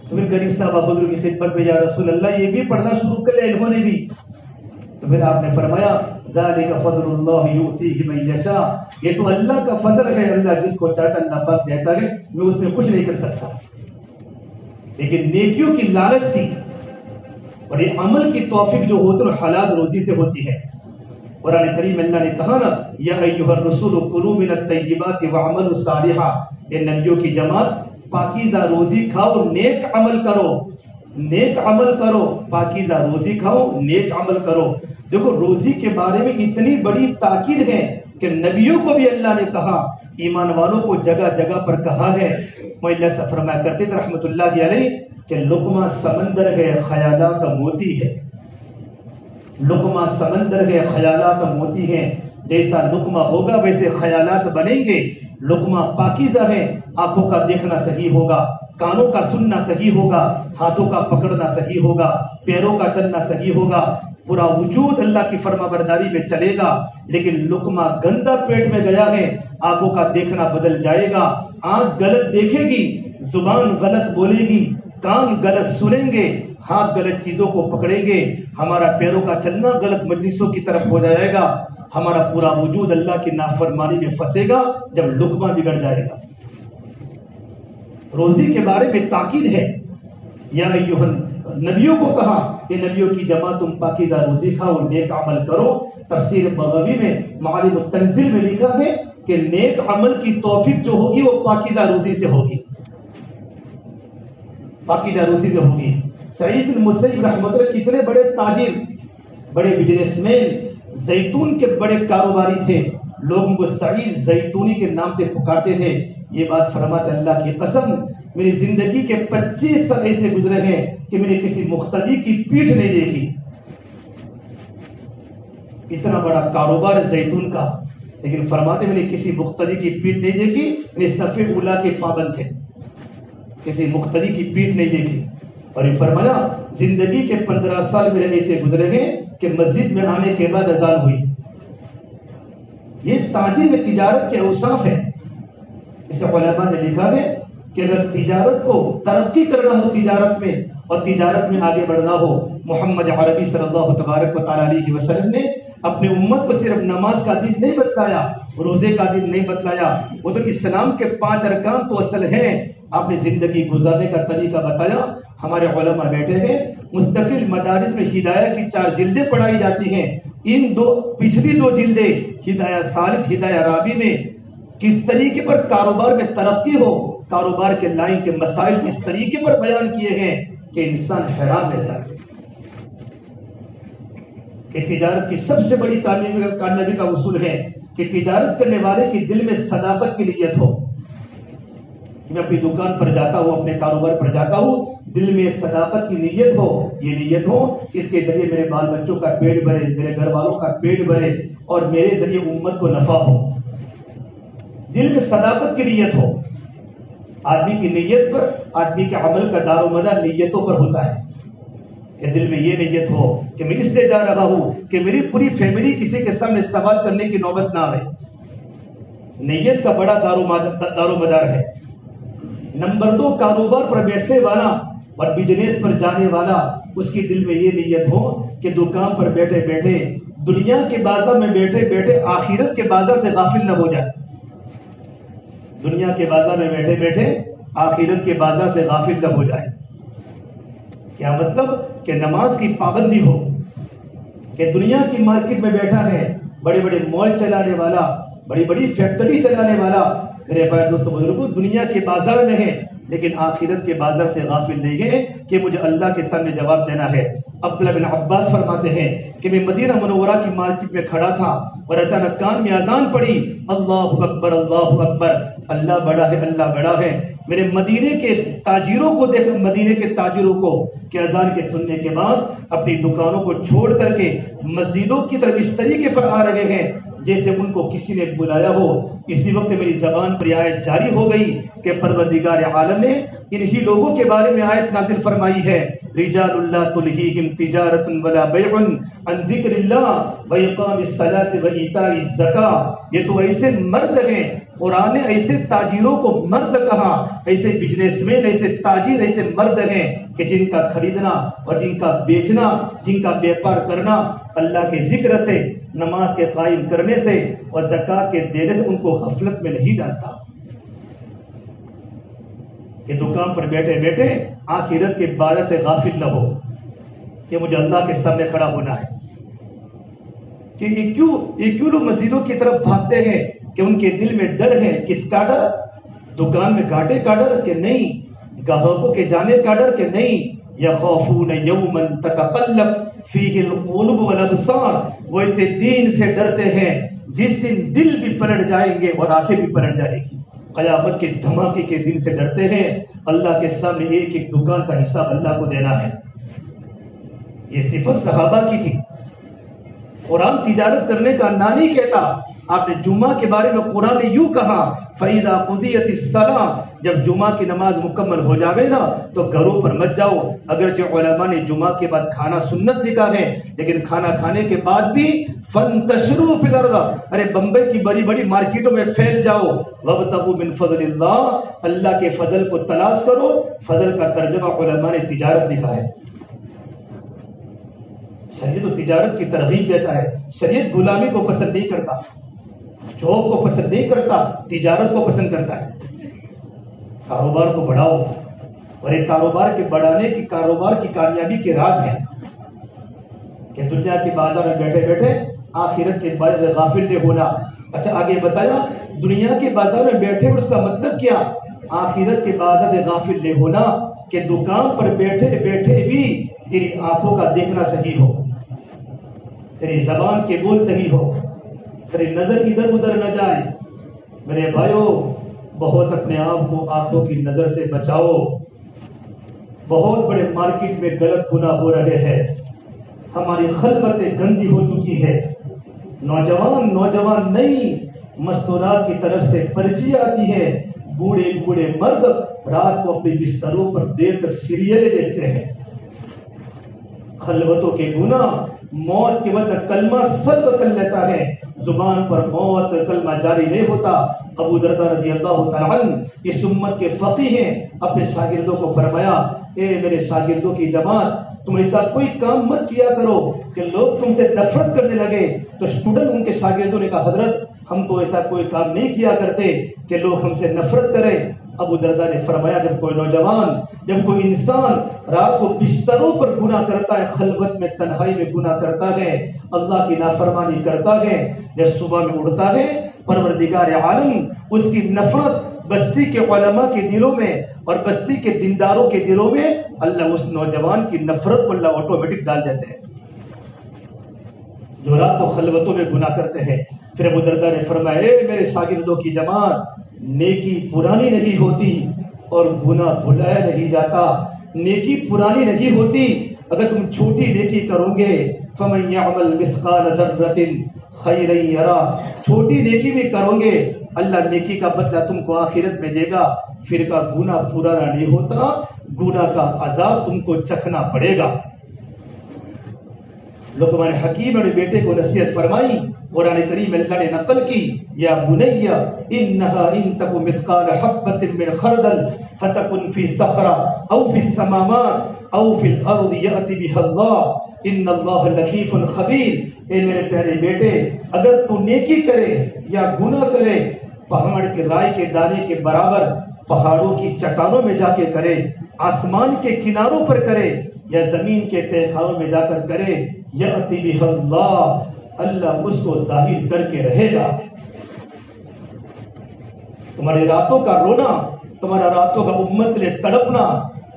تو پھر غریب صحابہ حضور کی خدمت میں یا رسول اللہ یہ بھی پڑھنا شروع کر لیا انہوں نے بھی. تو پھر آپ نے فرمایا ذالک فضل اللہ یؤتیہ من یشاء, یہ تو اللہ کا فضل ہے, اللہ جس کو چاہتا اللہ پاک دیتا ہے, میں اس میں کچھ نہیں کر سکتا. لیکن نیکیوں کی لالچ تھی, اور یہ عمل کی توفیق جو ہوتی ہے حلال روزی سے ہوتی ہے. قرآن کریم اللہ نے کہا نا یا ایھا الرسول کلوا من الطیبات واعملوا صالحا, اے نبیوں کی جماعت پاکیزہ روزی کھاؤ, نیک عمل کرو, نیک عمل کرو, پاکیزہ روزی کھاؤ, نیک عمل کرو. دیکھو روزی کے بارے میں اتنی بڑی تاکید ہے کہ نبیوں کو بھی اللہ نے کہا, ایمان والوں کو جگہ جگہ پر کہا ہے. وہ اللہ سے فرمایا کرتے تھے رحمت اللہ علیہ کہ لقمہ سمندر ہے خیالات موتی ہے, لقمہ سمندر ہے خیالات موتی ہے. جیسا لقمہ ہوگا ویسے خیالات بنیں گے. لقمہ پاکیزہ ہے, آنکھوں کا دیکھنا صحیح ہوگا, کانوں کا سننا صحیح ہوگا, ہاتھوں کا پکڑنا صحیح ہوگا, پیروں کا چلنا صحیح ہوگا, پورا وجود اللہ کی فرما برداری میں چلے گا. لیکن لقمہ گندا پیٹ میں گیا ہے, آنکھوں کا دیکھنا بدل جائے گا, آنکھ غلط دیکھے گی, زبان غلط بولے گی, کان غلط سنیں گے, ہاتھ غلط چیزوں کو پکڑیں گے, ہمارا پیروں کا چلنا غلط مجلسوں کی طرف ہو جائے گا, ہمارا پورا وجود اللہ کی نافرمانی میں پھنسے گا جب لقمہ بگڑ جائے گا. روزی کے بارے میں تاکید ہے. یا ایھا نبیوں کو کہا کہ نبیوں کی جماعت تم پاکیزہ روزی کھاؤ, نیک عمل کرو. تفسیر بغوی میں معالم التنزیل میں لکھا ہے کہ نیک عمل کی توفیق جو ہوگی وہ پاکیزہ روزی سے ہوگی, پاکیزہ روزی سے ہوگی. سعید بن مسیب رحمۃ اللہ کتنے بڑے تاجر, بڑے بزنس مین, زیتون کے بڑے کاروباری تھے, لوگوں کو سعید زیتونی کے نام سے پکارتے تھے. یہ بات فرماتے اللہ کی قسم میری زندگی کے 25 سال ایسے گزرے ہیں کہ میں نے کسی مقتدی کی پیٹھ نہیں دیکھی. اتنا بڑا کاروبار زیتون کا, لیکن فرماتے میں نے کسی مقتدی کی پیٹھ نہیں دیکھی. میں صف اولیٰ کے پابند تھے, کسی مقتدی کی پیٹھ نہیں دیکھی. اور یہ فرمایا زندگی کے 15 سال میرے ایسے گزرے ہیں کہ مسجد میں آنے کے بعد اذان ہوئی. یہ تاجر میں تجارت کے اوصاف ہیں. اس علماء نے لکھا ہے کہ اگر تجارت کو ترقی کرنا ہو تجارت میں, اور تجارت میں آگے بڑھنا ہو, محمد عربی صلی اللہ تبارک و تعالی علیہ وسلم نے اپنی امت کو صرف نماز کا دن نہیں بتلایا, روزے کا دن نہیں بتلایا, وہ تو اسلام کے 5 ارکان تو اصل ہیں. آپ نے زندگی گزارنے کا طریقہ بتایا. ہمارے علماء بیٹھے ہیں, مستقل مدارس میں ہدایہ کی 4 جلدیں پڑھائی جاتی ہیں. ان پچھلی 2 جلدیں ہدایہ ثالث, ہدایہ رابع میں کس طریقے پر کاروبار میں ترقی ہو, کاروبار کے لائن کے مسائل اس طریقے پر بیان کیے ہیں کہ انسان حیران رہ جاتا ہے. کہ تجارت کی سب سے بڑی کامیابی کا اصول ہے کہ تجارت کرنے والے کے دل میں صداقت کی نیت ہو. میں اپنی دکان پر جاتا ہوں, اپنے کاروبار پر جاتا ہوں, دل میں صداقت کی نیت ہو، یہ نیت ہو اس کے ذریعے میرے بال بچوں کا پیٹ بھرے، میرے گھر والوں کا پیٹ بھرے اور میرے ذریعے امت کو نفع ہو، دل میں صداقت کی نیت ہو۔ آدمی کی نیت پر، آدمی کے عمل کا دار و مدار نیتوں پر ہوتا ہے کہ دل میں یہ نیت ہو کہ میں اس لیے جا رہا ہوں کہ میری پوری فیملی کسی کے سامنے سوال کرنے کی نوبت نہ آئے۔ نیت کا بڑا دار و مدار ہے۔ نمبر 2، کاروبار پر بیٹھنے والا اور بزنس پر جانے والا، اس کی دل میں یہ نیت ہو کہ دکان پر بیٹھے بیٹھے، دنیا کے بازار میں بیٹھے بیٹھے آخرت کے بازار سے غافل نہ ہو جائے۔ دنیا کے بازار میں بیٹھے بیٹھے آخرت کے بازار سے غافل نہ ہو جائے۔ کیا مطلب؟ کہ نماز کی پابندی ہو، کہ دنیا کی مارکیٹ میں بیٹھا ہے، بڑے بڑے مال چلانے والا، بڑی بڑی فیکٹری چلانے والا، میرے بھائی دوستو بزرگوں، دنیا کے بازار میں ہے لیکن آخرت کے بازار سے غافل نہیں ہے کہ مجھے اللہ کے سامنے جواب دینا ہے۔ عبداللہ بن عباس فرماتے ہیں کہ میں مدینہ منورہ کی مارکیٹ میں کھڑا تھا اور اچانک کان میں اذان پڑی، اللہ اکبر اللہ اکبر، اللہ بڑا ہے اللہ بڑا ہے۔ میرے مدینے کے تاجروں کو دیکھ، مدینے کے تاجروں کو کہ اذان کے سننے کے بعد اپنی دکانوں کو چھوڑ کر کے مسجدوں کی طرف اس طریقے پر آ رہے ہیں جیسے ان کو کسی نے بلایا ہو۔ اسی وقت میری زبان پر آیت جاری ہو گئی کہ پروردگار عالم نے انہی لوگوں کے بارے میں آیت نازل فرمائی ہے، رجال لا تلہیہم تجارۃ ولا بیع عن ذکر اللہ واقام الصلاۃ وایتاء الزکاۃ۔ یہ تو ایسے مرد ہیں، قرآن نے ایسے تاجروں کو مرد کہا، ایسے بزنس مین، ایسے تاجر، ایسے مرد ہیں کہ جن کا خریدنا اور جن کا بیچنا، جن کا بیپار کرنا اللہ کے ذکر سے، نماز کے قائم کرنے سے اور زکوٰۃ کے دینے سے ان کو غفلت میں نہیں ڈالتا۔ کہ دکان پر بیٹھے بیٹھے آخرت کے بارے سے غافل نہ ہو کہ مجھے اللہ کے سامنے کھڑا ہونا ہے۔ کہ یہ کیوں لوگ مسجدوں کی طرف بھاگتے ہیں؟ کہ ان کے دل میں ڈر ہے۔ کس کا ڈر؟ دکان میں گھاٹے کا ڈر کہ نہیں، گاہکوں کے جانے کا ڈر کہ نہیں، یخافون یوما تتقلب فیہ القلوب والابصار، وہ ایسے دین سے ڈرتے ہیں جس دن دل بھی پلٹ جائیں گے اور آنکھیں بھی پلٹ جائیں گی۔ قیامت کے دھماکے کے دن سے ڈرتے ہیں۔ اللہ کے سامنے ایک ایک دکان کا حساب اللہ کو دینا ہے۔ یہ صفت صحابہ کی تھی۔ قرآن تجارت کرنے کا نہ نہیں کہتا۔ آپ نے جمعہ کے بارے میں قرآن نے یوں کہا، فَإِذَا قُضِيَتِ الصَّلَاةُ، جب جمعہ کی نماز مکمل ہو جاوے نا تو گھروں پر مت جاؤ۔ اگرچہ علماء نے جمعہ کے بعد کھانا سنت لکھا ہے، لیکن کھانا کھانے کے بعد بھی فَانْتَشِرُوا فِي الْأَرْضِ، ارے بمبئی کی بڑی بڑی مارکیٹوں میں پھیل جاؤ۔ وَابْتَغُوا مِنْ فَضْلِ اللَّهِ، اللہ کے فضل کو تلاش کرو۔ فضل کا ترجمہ علماء نے تجارت لکھا ہے۔ شریعت تو تجارت کی ترغیب دیتا ہے۔ شریعت غلامی کو پسند نہیں کرتا، جاب کو پسند نہیں کرتا، تجارت کو پسند کرتا ہے۔ کاروبار کو بڑھاؤ، اور ایک کاروبار کے بڑھانے کی، کاروبار کی کامیابی کے راز ہے کہ دنیا کے بازار میں بیٹھے بیٹھے آخرت کے بارے سے غافل نہیں ہونا۔ اچھا آگے بتایا دنیا کے بازار میں بیٹھے، اور اس کا مطلب کیا؟ آخرت کے بازار سے غافل نہیں ہونا کہ دکان پر بیٹھے بیٹھے بھی تیری آنکھوں کا دیکھنا صحیح ہو، تیری زبان کے بول صحیح ہو، تیری نظر ادھر ادھر نہ جائے۔ میرے بھائیو، بہت اپنے آپ کو آنکھوں کی نظر سے بچاؤ۔ بہت بڑے مارکیٹ میں غلط گناہ ہو رہے ہیں، ہماری خلوتیں گندی ہو چکی ہے۔ نوجوان نئی مستورات کی طرف سے پرچی آتی ہے، بوڑھے بوڑھے مرد رات کو اپنے بستروں پر دیر تک سیریلیں دیکھتے ہیں۔ خلوتوں کے گناہ، موت کے وقت کلمہ سلب کر لیتا ہے، زبان پر موت کلمہ جاری نہیں ہوتا۔ ابو درداء رضی اللہ تعالیٰ عنہ اس امت کے فقیہ ہیں، اپنے شاگردوں کو فرمایا، اے میرے شاگردوں کی جماعت، تم ایسا کوئی کام مت کیا کرو کہ لوگ تم سے نفرت کرنے لگے۔ تو اسٹوڈنٹ ان کے شاگردوں نے کہا، حضرت ہم تو ایسا کوئی کام نہیں کیا کرتے کہ لوگ ہم سے نفرت کریں۔ ابو درداء نے فرمایا، جب کوئی نوجوان، جب کوئی انسان رات کو بستروں پر گناہ کرتا ہے، خلوت میں تنہائی میں گناہ کرتا ہے، اللہ کی نافرمانی کرتا ہے، جب صبح میں اٹھتا ہے، پروردگار عالم اس کی نفرت بستی کے علماء کے دلوں میں اور بستی کے دینداروں کے دلوں میں، اللہ اس نوجوان کی نفرت کو اللہ آٹومیٹک ڈال دیتے ہیں جو رات کو خلوتوں میں گناہ کرتے ہیں۔ پھر ابو درداء نے فرمایا، اے میرے شاگردوں کی جماعت، نیکی پرانی نہیں ہوتی اور گناہ بھلایا نہیں جاتا۔ نیکی پرانی نہیں ہوتی. اگر تم چھوٹی نیکی کرو گے فَمَن يَعْمَلْ مِثْقَالَ ذَرَّةٍ خَيْرًا يَرَهُ، چھوٹی نیکی بھی کرو گے اللہ نیکی کا بدلہ تم کو آخرت میں دے گا. پھر کا گناہ پرانا نہیں ہوتا، گناہ کا عذاب تم کو چکھنا پڑے گا. لقمان حکیم نے بیٹے کو نصیحت فرمائی. قرآن کریم اللہ نے نقل کی، یا بنی انہا ان تک مثقال حبۃ من خردل فتکن فی صخرہ او فی السماوات او فی الارض یأتی بها اللہ ان اللہ لطیف خبیر. اے میرے پیارے بیٹے، اگر تو نیکی کرے یا گناہ کرے پہاڑ کے رائے کے دانے کے برابر، پہاڑوں کی چٹانوں میں جا کے کرے، آسمان کے کناروں پر کرے یا زمین کے تہہ خانوں میں جا کر کرے، یأتی بها اللہ، اللہ اس کو ظاہر کر کے رہے گا. تمہارے راتوں کا رونا، تمہارا راتوں کا امت کے لیے تڑپنا،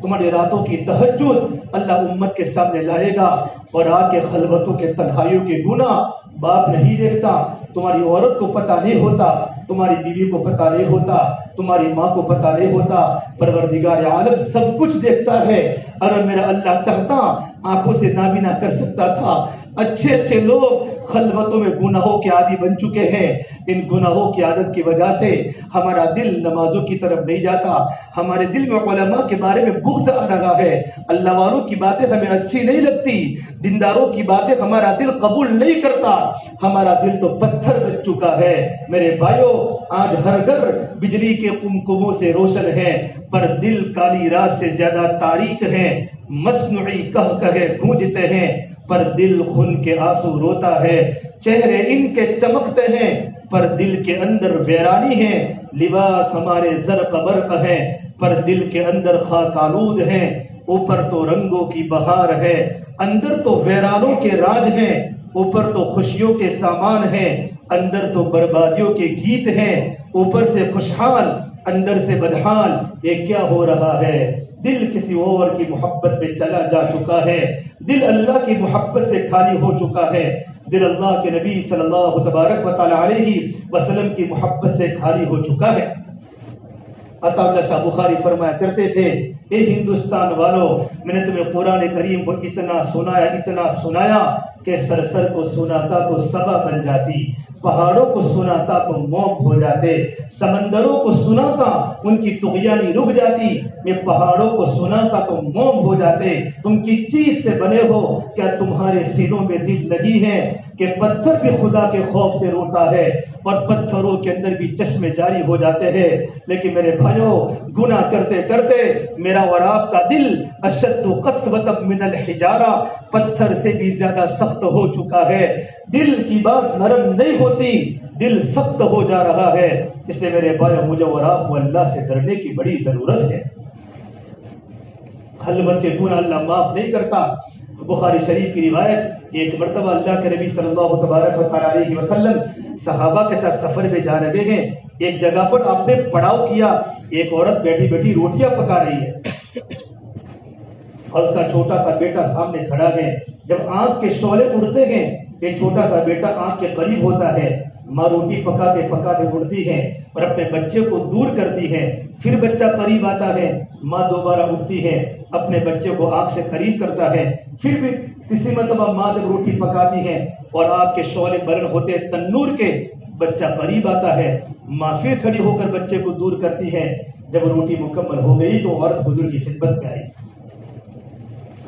تمہارے راتوں کی تہجد اللہ امت کے سامنے لائے گا. اور آگ کے خلوتوں کے تنہائیوں کے گناہ باپ نہیں دیکھتا، تمہاری عورت کو پتہ نہیں ہوتا، تمہاری بیوی کو پتہ نہیں ہوتا، تمہاری ماں کو پتہ نہیں ہوتا، پروردگار عالم سب کچھ دیکھتا ہے. اگر میرا اللہ چاہتا آنکھوں سے نابینا کر سکتا تھا. اچھے اچھے لوگ خلوتوں میں گناہوں کے عادی بن چکے ہیں. ان گناہوں کی عادت کی وجہ سے ہمارا دل نمازوں کی طرف نہیں جاتا، ہمارے دل میں علماء کے بارے میں بغض آ رہا ہے، اللہ والوں کی باتیں ہمیں اچھی نہیں لگتی، دینداروں کی باتیں ہمارا دل قبول نہیں کرتا، ہمارا دل تو پتھر بن چکا ہے. میرے بھائیوں، آج ہر گھر بجلی کے قمقموں سے روشن ہے، پر دل کالی رات سے زیادہ تاریک ہے. مصنوعی کہے گونجتے ہیں، پر دل خون کے آنسو روتا ہے. چہرے ان کے چمکتے ہیں، پر دل کے اندر ویرانی ہے. لباس ہمارے زرق برق ہے، پر دل کے اندر خاک آلود ہیں. اوپر تو رنگوں کی بہار ہے، اندر تو ویرانوں کے راج ہیں. اوپر تو خوشیوں کے سامان ہیں، اندر تو بربادیوں کے گیت ہیں. اوپر سے خوشحال، اندر سے بدحال. یہ کیا ہو رہا ہے؟ دل کسی اور کی محبت میں چلا جا چکا ہے، دل اللہ کی محبت سے خالی ہو چکا ہے، دل اللہ کے نبی صلی اللہ تبارک و تعالی علیہ وسلم کی محبت سے خالی ہو چکا ہے. عطا اللہ شاہ بخاری فرمایا کرتے تھے، اے ہندوستان والو، میں نے تمہیں قرآن کریم کو اتنا سنایا کہ سر کو سناتا تو صبا بن جاتی، پہاڑوں کو سناتا تو موم ہو جاتے، سمندروں کو سناتا ان کی طغیانی رک جاتی، میں پہاڑوں کو سناتا تو موم ہو جاتے. تم کس چیز سے بنے ہو؟ کیا تمہارے سینوں میں دل نہیں ہے کہ پتھر بھی خدا کے خوف سے روتا ہے اور پتھروں کے اندر بھی چشمے جاری ہو جاتے ہیں؟ لیکن میرے بھائیوں، گناہ کرتے کرتے میرا اور آپ کا دل اشد قسوۃ من الحجارہ، پتھر سے بھی زیادہ سخت ہو چکا ہے. دل کی بات نرم نہیں ہوتی، دل سخت ہو جا رہا ہے. اس لیے میرے بھائیوں، مجھے اور آپ کو اللہ سے ڈرنے کی بڑی ضرورت ہے. خلوت کے گناہ اللہ معاف نہیں کرتا. بخاری شریف کی روایت، ایک مرتبہ اللہ کے نبی صلی اللہ تبارک و تعالی علیہ وسلم صحابہ کے ساتھ سفر میں جا رہے ہیں. ایک جگہ پر آپ نے پڑاؤ کیا، ایک عورت بیٹھی بیٹھی روٹیاں پکا رہی ہے اور اس کا چھوٹا سا بیٹا سامنے کھڑا ہے. جب آنکھ کے شعلے اڑتے ہیں، یہ چھوٹا سا بیٹا آنکھ کے قریب ہوتا ہے. ماں روٹی پکاتے پکاتے اڑتی ہے اور اپنے بچے کو دور کرتی ہے. پھر بچہ قریب آتا ہے، ماں دوبارہ اٹھتی ہے، اپنے بچے کو آنکھ سے قریب کرتا ہے. پھر بھی تیسری مرتبہ ماں جب روٹی پکاتی ہے اور آگ کے شعلے بلند ہوتے تنور کے، بچہ قریب آتا ہے، ماں پھر کھڑی ہو کر بچے کو دور کرتی ہے. جب روٹی مکمل ہو گئی تو عورت حضور کی خدمت میں آئی.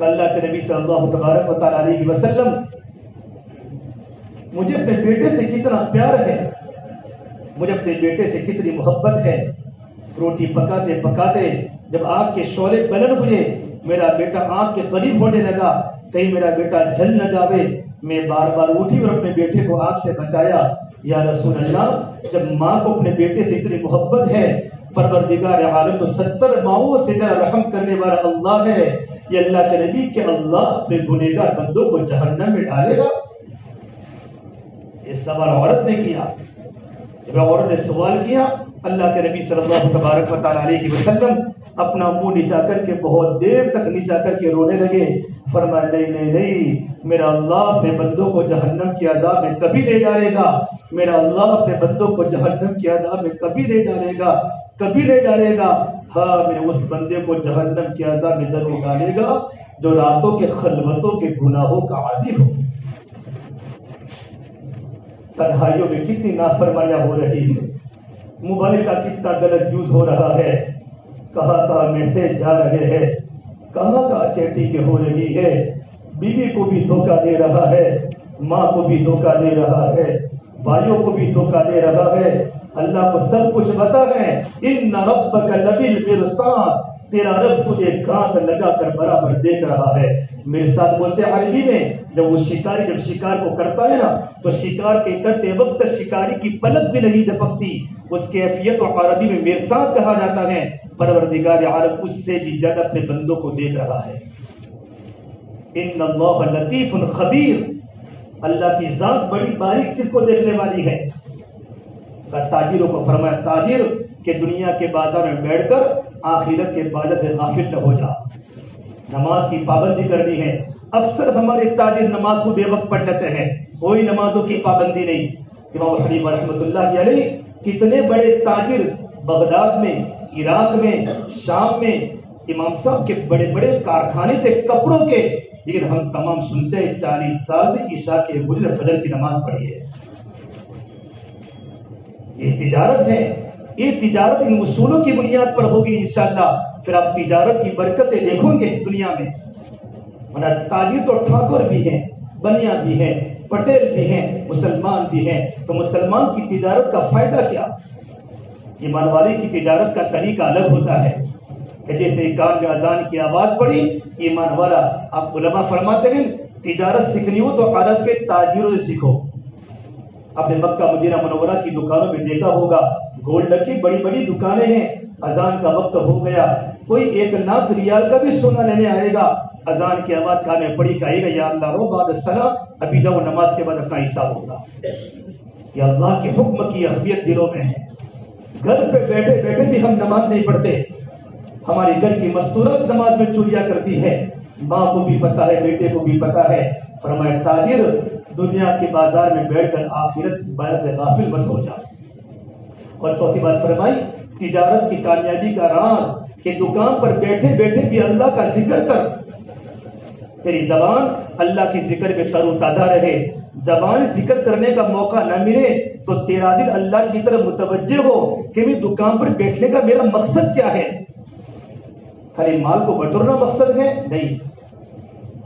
اللہ کے نبی صلی اللہ تبارک و تعالی علیہ وسلم، مجھے اپنے بیٹے سے کتنا پیار ہے، مجھے اپنے بیٹے سے کتنی محبت ہے. روٹی پکاتے پکاتے جب آگ کے شعلے بلند ہوئے، میرا بیٹا آگ کے قریب ہونے لگا، کہیں میرا بیٹا جل نہ جاوے. میں بار بار اٹھی اور اپنے بیٹے کو آگ سے بچایا. یا رسول اللہ، جب ماں کو اپنے بیٹے سے اتنی محبت ہے، پروردگار عالم تو 70 ماؤں سے زیادہ رحم کرنے والا اللہ ہے. یہ اللہ کے نبی کہ اللہ اپنے گنہگار بندوں کو جہنم میں ڈالے گا؟ یہ سوال عورت نے کیا. جب عورت نے سوال کیا، اللہ کے نبی صلی اللہ تبارک و تعالی علیہ وسلم اپنا منہ نیچا کر کے بہت دیر تک نیچا کر کے رونے لگے. فرمایا نہیں، میرا اللہ اپنے بندوں کو جہنم کی عذاب میں کبھی نہیں ڈالے گا، میرا اللہ اپنے بندوں کو جہنم کی عذاب میں کبھی نہیں ڈالے گا. کبھی نہیں ڈالے گا. ہاں میرے اس بندے کو جہنم کے عذاب میں ضرور ڈالے گا جو راتوں کے خلوتوں کے گناہوں کا عادی ہو. تنہائیوں میں کتنی نافرمانیاں ہو رہی ہے, موبائل کا کتنا غلط یوز ہو رہا ہے, کہاں کہاں میسج جا رہے ہیں, کہاں کہاں چیٹنگ ہو رہی ہے, بیوی کو بھی دھوکہ دے رہا ہے, ماں کو بھی دھوکہ دے رہا ہے, بھائیوں کو بھی دھوکہ دے رہا ہے. اللہ کو سب کچھ پتا ہے. ان ربک لبالمرصاد, تیرا رب تجھے گانٹ لگا کر برابر دیکھ رہا ہے. میرے ساتھ بولتے عربی میں, جب وہ شکاری جب شکار کو کرتا ہے نا تو شکار کے کرتے وقت شکاری کی پلک بھی نہیں جھپکتی. اس کیفیت کو عربی میں مرصاد کہا جاتا ہے. پروردگار عالم اس سے بھی زیادہ اپنے بندوں کو دیکھ رہا ہے. ان اللہ لطیف خبیر, اللہ کی ذات بڑی باریک چیز کو دیکھنے والی ہے. تاجروں کو فرمایا تاجر کہ دنیا کے بازار میں بیٹھ کر آخرت کے بازار سے غافل نہ ہو جا. نماز کی پابندی کرنی ہے. اکثر ہمارے تاجر نماز کو بے وقت پڑھ لیتے ہیں, کوئی نمازوں کی پابندی نہیں. امام حنیفہ رحمۃ اللہ علیہ کتنے بڑے تاجر بغداد میں, عراق میں, شام میں, امام صاحب کے بڑے بڑے کارخانے تھے کپڑوں کے, لیکن ہم تمام سنتے ہیں 40 سال سے عشاء کے وجود فجر کی نماز پڑھی ہے. یہ تجارت ہے, یہ تجارت ان اصولوں کی بنیاد پر ہوگی انشاءاللہ. پھر آپ تجارت کی برکتیں دیکھو گے دنیا میں. ورنہ تاجر تو ٹھاکر بھی ہیں, بنیا بھی ہیں, پٹیل بھی ہیں, مسلمان بھی ہیں. تو مسلمان کی تجارت کا فائدہ کیا؟ ایمان والے کی تجارت کا طریقہ الگ ہوتا ہے. کہ جیسے کان میں اذان کی آواز پڑی, ایمان والا آپ علماء فرماتے ہیں تجارت سیکھنی ہو تو عرب کے تاجروں سے سیکھو. آپ نے مکہ مدینہ منورہ کی دکانوں میں دیکھا ہوگا, گولڈ کی بڑی بڑی دکانیں ہیں. اذان کا وقت ہو گیا, کوئی 1 لاکھ ریال کا بھی سونا لینے آئے گا, اذان کی آواز کان میں پڑی کہے گا یا اللہ رو بعد الصلاۃ, ابھی جاؤ نماز کے بعد اپنا حساب ہوگا. یہ اللہ کے حکم کی اہمیت دلوں میں ہے. گھر پہ بیٹھے بیٹھے بھی ہم نماز نہیں پڑھتے. ہمارے گھر کی مستورات نماز میں چوریاں کرتی ہے, ماں کو بھی پتا ہے, بیٹے کو بھی پتا ہے. فرمایا تاجر دنیا کے بازار میں بیٹھ کر آخرت بازار سے غافل مت ہو جا. اور چوتھی بات فرمائی تجارت کی کامیابی کا راز کہ دکان پر بیٹھے بیٹھے بھی اللہ کا ذکر کر. تیری زبان اللہ کے ذکر میں تر و تازہ رہے. زبان ذکر کرنے کا موقع نہ ملے تو تیرا دل اللہ کی طرف متوجہ ہو کہ میں دکان پر بیٹھنے کا میرا مقصد کیا ہے. خالی مال کو بٹورنا مقصد ہے نہیں,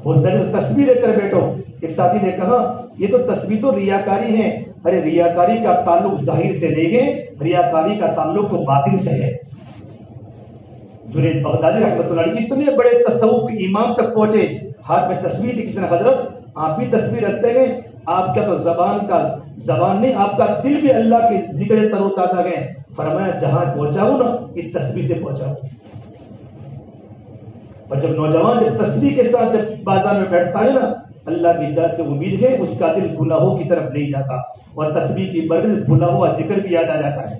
وہ تصویر لے کر بیٹھو. ایک ساتھی نے کہا یہ تو تصویر تو ریاکاری ہے. ارے ریاکاری کا تعلق ظاہر سے نہیں ہے, ریاکاری کا تعلق تو باطن سے ہے. جنید بغدادی رحمۃ اللہ علیہ اتنے بڑے تصوف کے امام تک پہنچے, ہاتھ میں تصویر تھی. کسی نے حضرت آپ بھی تصویر رکھتے ہیں, آپ کا تو زبان نہیں, آپ کا دل بھی اللہ کے ذکر تر و تازہ ہے. فرمایا جہاں پہنچاؤں نا اس تصویر سے پہنچاؤں. اور جب نوجوان جب تصویر کے ساتھ جب بازار میں بیٹھتا ہے نا, اللہ کی اجازت سے امید ہے اس کا دل گناہوں کی طرف نہیں جاتا, اور تصویر کی برکت بھولا ہوا ذکر بھی یاد آ جاتا ہے.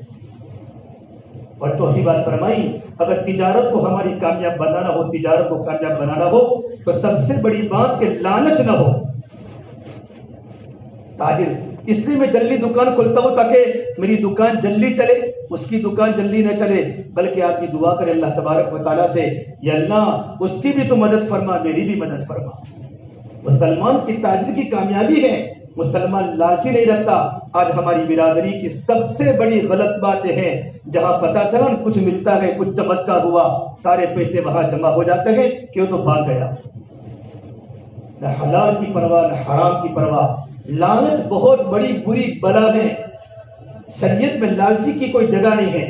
اور چوتھی بات فرمائی اگر تجارت کو ہماری کامیاب بنانا ہو, تجارت کو کامیاب بنانا ہو تو سب سے بڑی بات کہ لالچ نہ ہو. تاجر اس لیے میں جلدی دکان کھولتا ہوں تاکہ میری دکان جلدی چلے, اس کی دکان جلدی نہ چلے, بلکہ آپ کی دعا کرے اللہ تبارک و تعالیٰ سے, یا اللہ اس کی بھی تو مدد فرما, میری بھی مدد فرما. مسلمان کی تاجر کی کامیابی ہے, مسلمان لالچی نہیں رکھتا. آج ہماری برادری کی سب سے بڑی غلط بات یہ ہے جہاں پتہ چلا کچھ ملتا ہے, کچھ چمتکار ہوا, سارے پیسے وہاں جمع ہو جاتے ہیں کہ وہ تو بھاگ گیا. نہ حلال کی پرواہ نہ حرام کی پرواہ. لالچ بہت بڑی بری بلا ہے. شریعت میں لالچی کی کوئی جگہ نہیں ہے.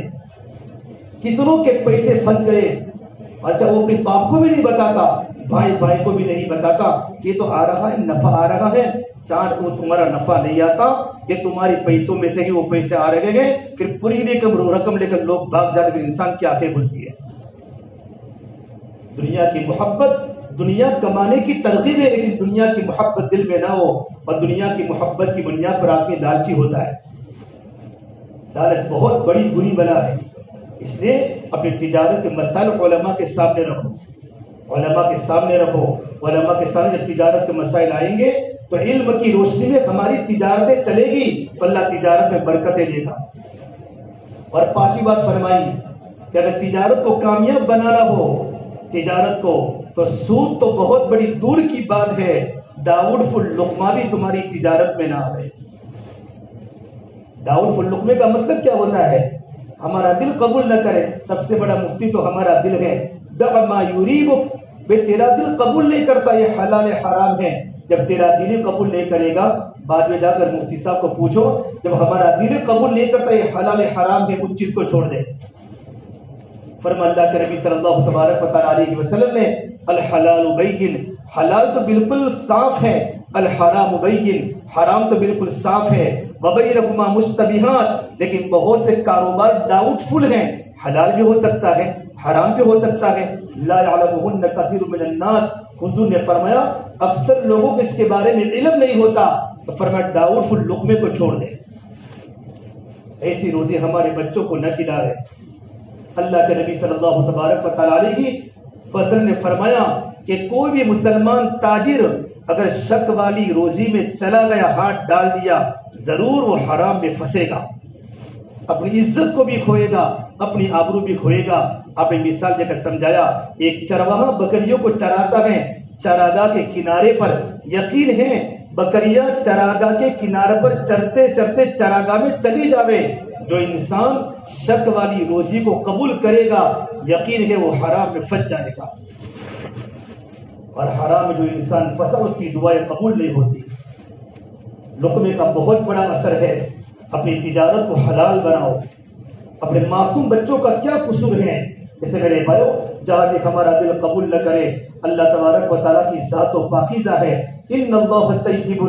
کتنوں کے پیسے پھنس گئے. اچھا وہ اپنے باپ کو بھی نہیں بتاتا, بھائی کو بھی نہیں بتاتا کہ یہ تو آ رہا ہے, نفع آ رہا ہے. چاند کو تمہارا نفع نہیں آتا, یہ تمہارے پیسوں میں سے ہی وہ پیسے آ رہے ہیں. پھر پوری رقم لے کر لوگ بھاگ جاتے, پھر انسان کی آنکھیں کھلتی ہے. دنیا کی محبت, دنیا کمانے کی ترغیب ہے, لیکن دنیا کی محبت دل میں نہ ہو, اور دنیا کی محبت کی بنیاد پر آدمی لالچی ہوتا ہے. لالچ بہت بڑی بری بلا ہے. اس لیے اپنی تجارت کے مسائل علماء کے سامنے رکھو, علماء کے سامنے رکھو. علماء کے سامنے جب تجارت کے مسائل آئیں گے تو علم کی روشنی میں ہماری تجارتیں چلے گی تو اللہ تجارت میں برکتیں دے گا. اور پانچویں بات فرمائی کہ اگر تجارت کو کامیاب بنانا ہو تجارت کو تو سود تو بہت بڑی دور کی بات ہے، داؤد فل لقمہ بھی تمہاری تجارت میں نہ آئے۔ داؤد فل لقمے کا مطلب کیا ہوتا ہے؟ ہمارا دل قبول نہ کرے، سب سے بڑا مفتی تو ہمارا دل ہے۔ دع ما یریبک، بے تیرا دل قبول نہیں کرتا یہ حلال حرام ہے، جب تیرا دل ہی قبول نہیں کرے گا، بعد میں جا کر مفتی صاحب کو پوچھو، جب ہمارا دل قبول نہیں کرتا یہ حلال حرام ہے، اس چیز کو چھوڑ دے۔ فرما اللہ کے نبی صلی اللہ تبارک و تعالیٰ علیہ وسلم نے الحلال بین، حلال تو بالکل صاف ہے، الحرام بین، حرام تو بالکل صاف ہے، وبینہما مشتبہات، لیکن بہت سے کاروبار ڈاؤٹ فل ہیں، حلال بھی ہو سکتا ہے حرام بھی ہو سکتا ہے، لا یعلمہن کثیر من الناس، حضور نے فرمایا اکثر لوگوں کو اس کے بارے میں علم نہیں ہوتا، تو فرمایا ڈاؤٹ فل لقمے کو چھوڑ دے، ایسی روزی ہمارے بچوں کو نہ کھلائے۔ اللہ کے نبی صلی اللہ تبارک و تعالیٰ علیہ وسلم نے فرمایا کہ کوئی بھی مسلمان تاجر اگر شک والی روزی میں چلا گیا، ہاتھ ڈال دیا، ضرور وہ حرام میں پھنسے گا، اپنی عزت کو بھی کھوئے گا، اپنی آبرو بھی کھوئے گا۔ آپ نے مثال دے کر سمجھایا، ایک چرواہا بکریوں کو چراتا ہے چراگاہ کے کنارے پر، یقین ہے بکریاں چراگاہ کے کنارے پر چرتے چرتے چراگاہ میں چلی جاوے، جو انسان شک والی روزی کو قبول کرے گا یقین ہے وہ حرام میں پھنس جائے گا، اور حرام میں جو انسان پھنسا اس کی دعائیں قبول نہیں ہوتی۔ لقمے کا بہت بڑا اثر ہے، اپنی تجارت کو حلال بناؤ۔ اپنے معصوم بچوں کا کیا قصور ہے؟ جیسے میرے بھائیو، جہاں بھی ہمارا دل قبول نہ کرے، اللہ تبارک و تعالیٰ کی ذات و پاکیزہ ہے، ان اللہ طیب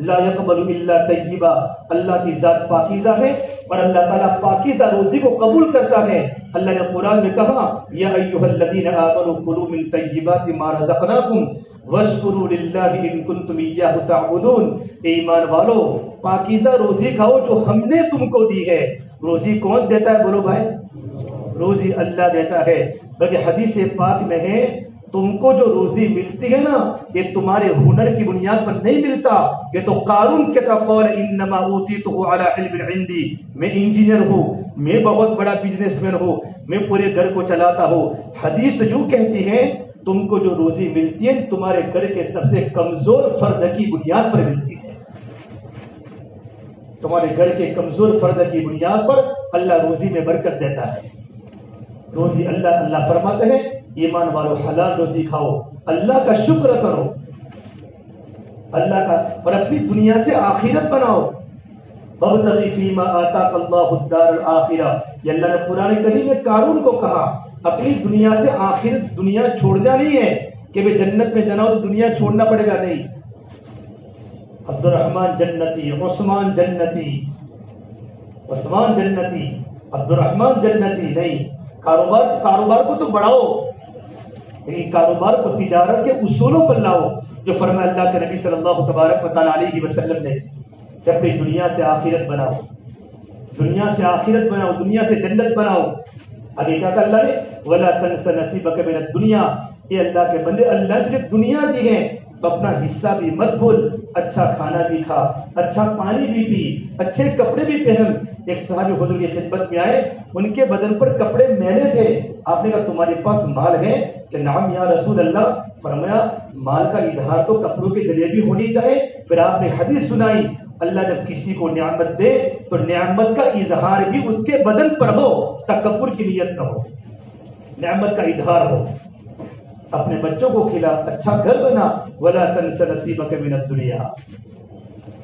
لا یقبل الا طیبا، اللہ کی ذات پاکیزہ ہے اور اللہ تعالیٰ پاکیزہ روزی کو قبول کرتا ہے۔ اللہ نے قرآن میں کہا یا ایھا الذین آمنوا کلوا من طیبات ما رزقناکم واشکروا للہ ان کنتم ایاہ تعبدون، ایمان والو پاکیزہ روزی کھاؤ جو ہم نے تم کو دی ہے۔ روزی کون دیتا ہے بولو بھائی؟ روزی اللہ دیتا ہے، بلکہ حدیث پاک میں ہے تم کو جو روزی ملتی ہے نا یہ تمہارے ہنر کی بنیاد پر نہیں ملتا، یہ تو قارون کہتا قول انما اوتیتہ علی علم عندی، میں انجینئر ہوں، میں بہت بڑا بزنس مین ہوں، میں پورے گھر کو چلاتا ہوں۔ حدیث تو یوں کہتی ہے تم کو جو روزی ملتی ہے تمہارے گھر کے سب سے کمزور فرد کی بنیاد پر ملتی ہے، تمہارے گھر کے کمزور فرد کی بنیاد پر اللہ روزی میں برکت دیتا ہے۔ روزی اللہ فرماتے ہیں ایمان والو حلال روزی کھاؤ، اللہ کا شکر کرو، اللہ کا، اور اپنی دنیا سے آخرت بناؤ۔ وابتغ فیما آتاک اللہ الدار الآخرہ، یہ اللہ نے قرآن کریم میں قارون کو کہا اپنی دنیا سے آخرت، دنیا چھوڑنا نہیں ہے کہ میں جنت میں جانا ہو تو دنیا چھوڑنا پڑے گا، نہیں۔ عبد الرحمن جنتی، عثمان جنتی، عثمان جنتی، عبد الرحمن جنتی، نہیں۔ کاروبار کو تو بڑھاؤ، لیکن کاروبار کو تجارت کے اصولوں پر لاؤ، جو فرمایا اللہ کے نبی صلی اللہ تبارک و تعالیٰ علیہ وسلم نے کہ اپنی دنیا سے آخرت بناؤ، دنیا سے آخرت بناؤ، دنیا سے جنت بناؤ۔ آگے کیا کہا اللہ نے وَلَا تَنْسَ نَصِيبَكَ مِنَ الدُّنْيَا، یہ اللہ کے بندے اللہ نے تجھے دنیا دی ہے تو اپنا حصہ بھی مت بھول، اچھا کھانا بھی کھا، اچھا پانی بھی پی، اچھے کپڑے بھی پہن۔ ایک صحابی حضور کی خدمت میں آئے، ان کے بدن پر کپڑے میلے تھے، آپ نے کہا تمہارے پاس مال ہے کہ نعم یا رسول اللہ، فرمایا مال کا اظہار تو کپڑوں کے ذریعے بھی ہونی چاہیے۔ پھر آپ نے حدیث سنائی اللہ جب کسی کو نعمت دے تو نعمت کا اظہار بھی اس کے بدن پر ہو، تکبر کی نیت نہ ہو، نعمت کا اظہار ہو۔ اپنے بچوں کو کھلا، اچھا گھر بنا، ولا تنس نصیبک من الدنیا۔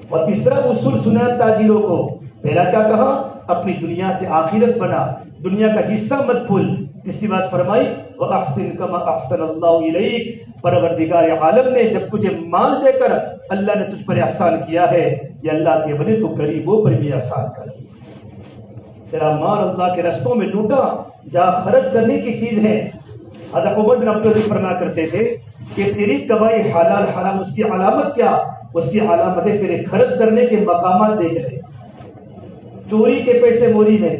اور تیسرا اصول سنا تاجروں کو، پہلا کیا کہا اپنی دنیا سے آخرت بنا، دنیا کا حصہ مت بھول۔ تیسری بات فرمائی وَأَحْسِنْ كَمَا أَحْسَنَ اللَّهُ إِلَيْكَ، پروردگار عالم نے جب تجھے مال دے کر اللہ نے تجھ پر احسان کیا ہے، یا اللہ کے بندے تو غریبوں پر بھی احسان کر، تیرا مال اللہ کے رستوں میں لوٹا، جہاں خرچ کرنے کی چیز ہے۔ حضرت عمر بن عبد العزیز فرمایا کرتے تھے کہ تیری کمائی حلال حرام، اس کی علامت کیا؟ اس کی علامت ہے تیرے خرچ کرنے کے مقامات دیکھ لے، چوری کے پیسے موری میں،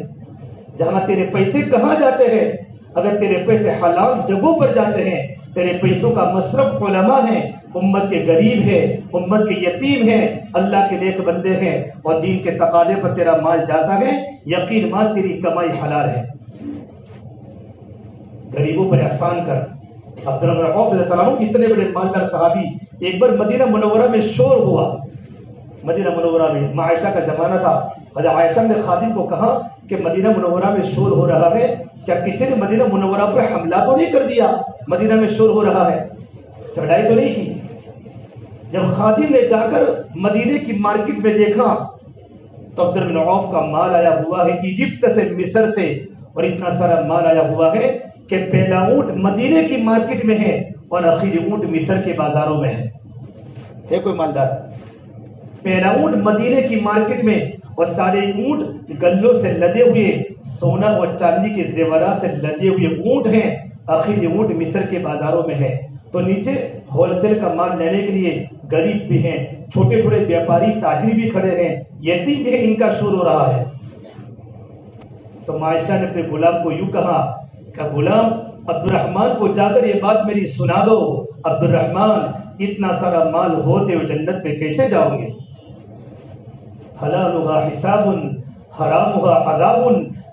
جہاں تیرے پیسے کہاں جاتے ہیں، اگر تیرے پیسے حلال جگہوں پر جاتے ہیں، تیرے پیسوں کا مصرف علماء ہیں، امت کے غریب ہیں، امت کے یتیم ہیں، اللہ کے نیک بندے ہیں، اور دین کے تقاضے پر تیرا مال جاتا ہے، یقین مان تیری کمائی حلال ہے۔ غریبوں پر احسان کر. عبدالرحمن بن عوف رضی اللہ عنہ اتنے بڑے مالدار صحابی, ایک بار مدینہ منورہ میں شور ہوا. مدینہ منورہ میں عائشہ کا زمانہ تھا. حضرت عائشہ نے خادم کو کہا کہ مدینہ منورہ میں شور ہو رہا ہے, کیا کسی نے مدینہ منورہ پر حملہ تو نہیں کر دیا؟ مدینہ میں شور ہو رہا ہے, چڑھائی تو نہیں کی؟ جب خادم نے جا کر مدینے کی مارکیٹ میں دیکھا تو عبدالرحمن بن عوف کا مال آیا ہوا ہے ایجپٹ سے, مصر سے, اور اتنا سارا مال آیا ہوا ہے کہ پہلا اونٹ مدینے کی مارکیٹ میں ہے اور آخری اونٹ مصر کے بازاروں میں ہے کوئی مالدار؟ پہلا اونٹ مدینے کی مارکیٹ میں اور سارے اونٹ گلوں سے لدے ہوئے, سونا اور چاندی کے زیورات سے لدے ہوئے اونٹ ہیں, آخری اونٹ مصر کے بازاروں میں ہے. تو نیچے ہول سیل کا مال لینے کے لیے غریب بھی ہیں, چھوٹے چھوٹے بیاپاری تاجر بھی کھڑے ہیں, یتیم بھی ہیں, ان کا شور ہو رہا ہے. تو عائشہ نے اپنے غلام کو یوں کہا کہ غلام, عبد الرحمن کو جا کر یہ بات میری سنا دو. عبد الرحمن, اتنا سارا مال ہوتے ہوئے جنت میں کیسے جاؤ گے؟ حلالها حساب حرامها عذاب.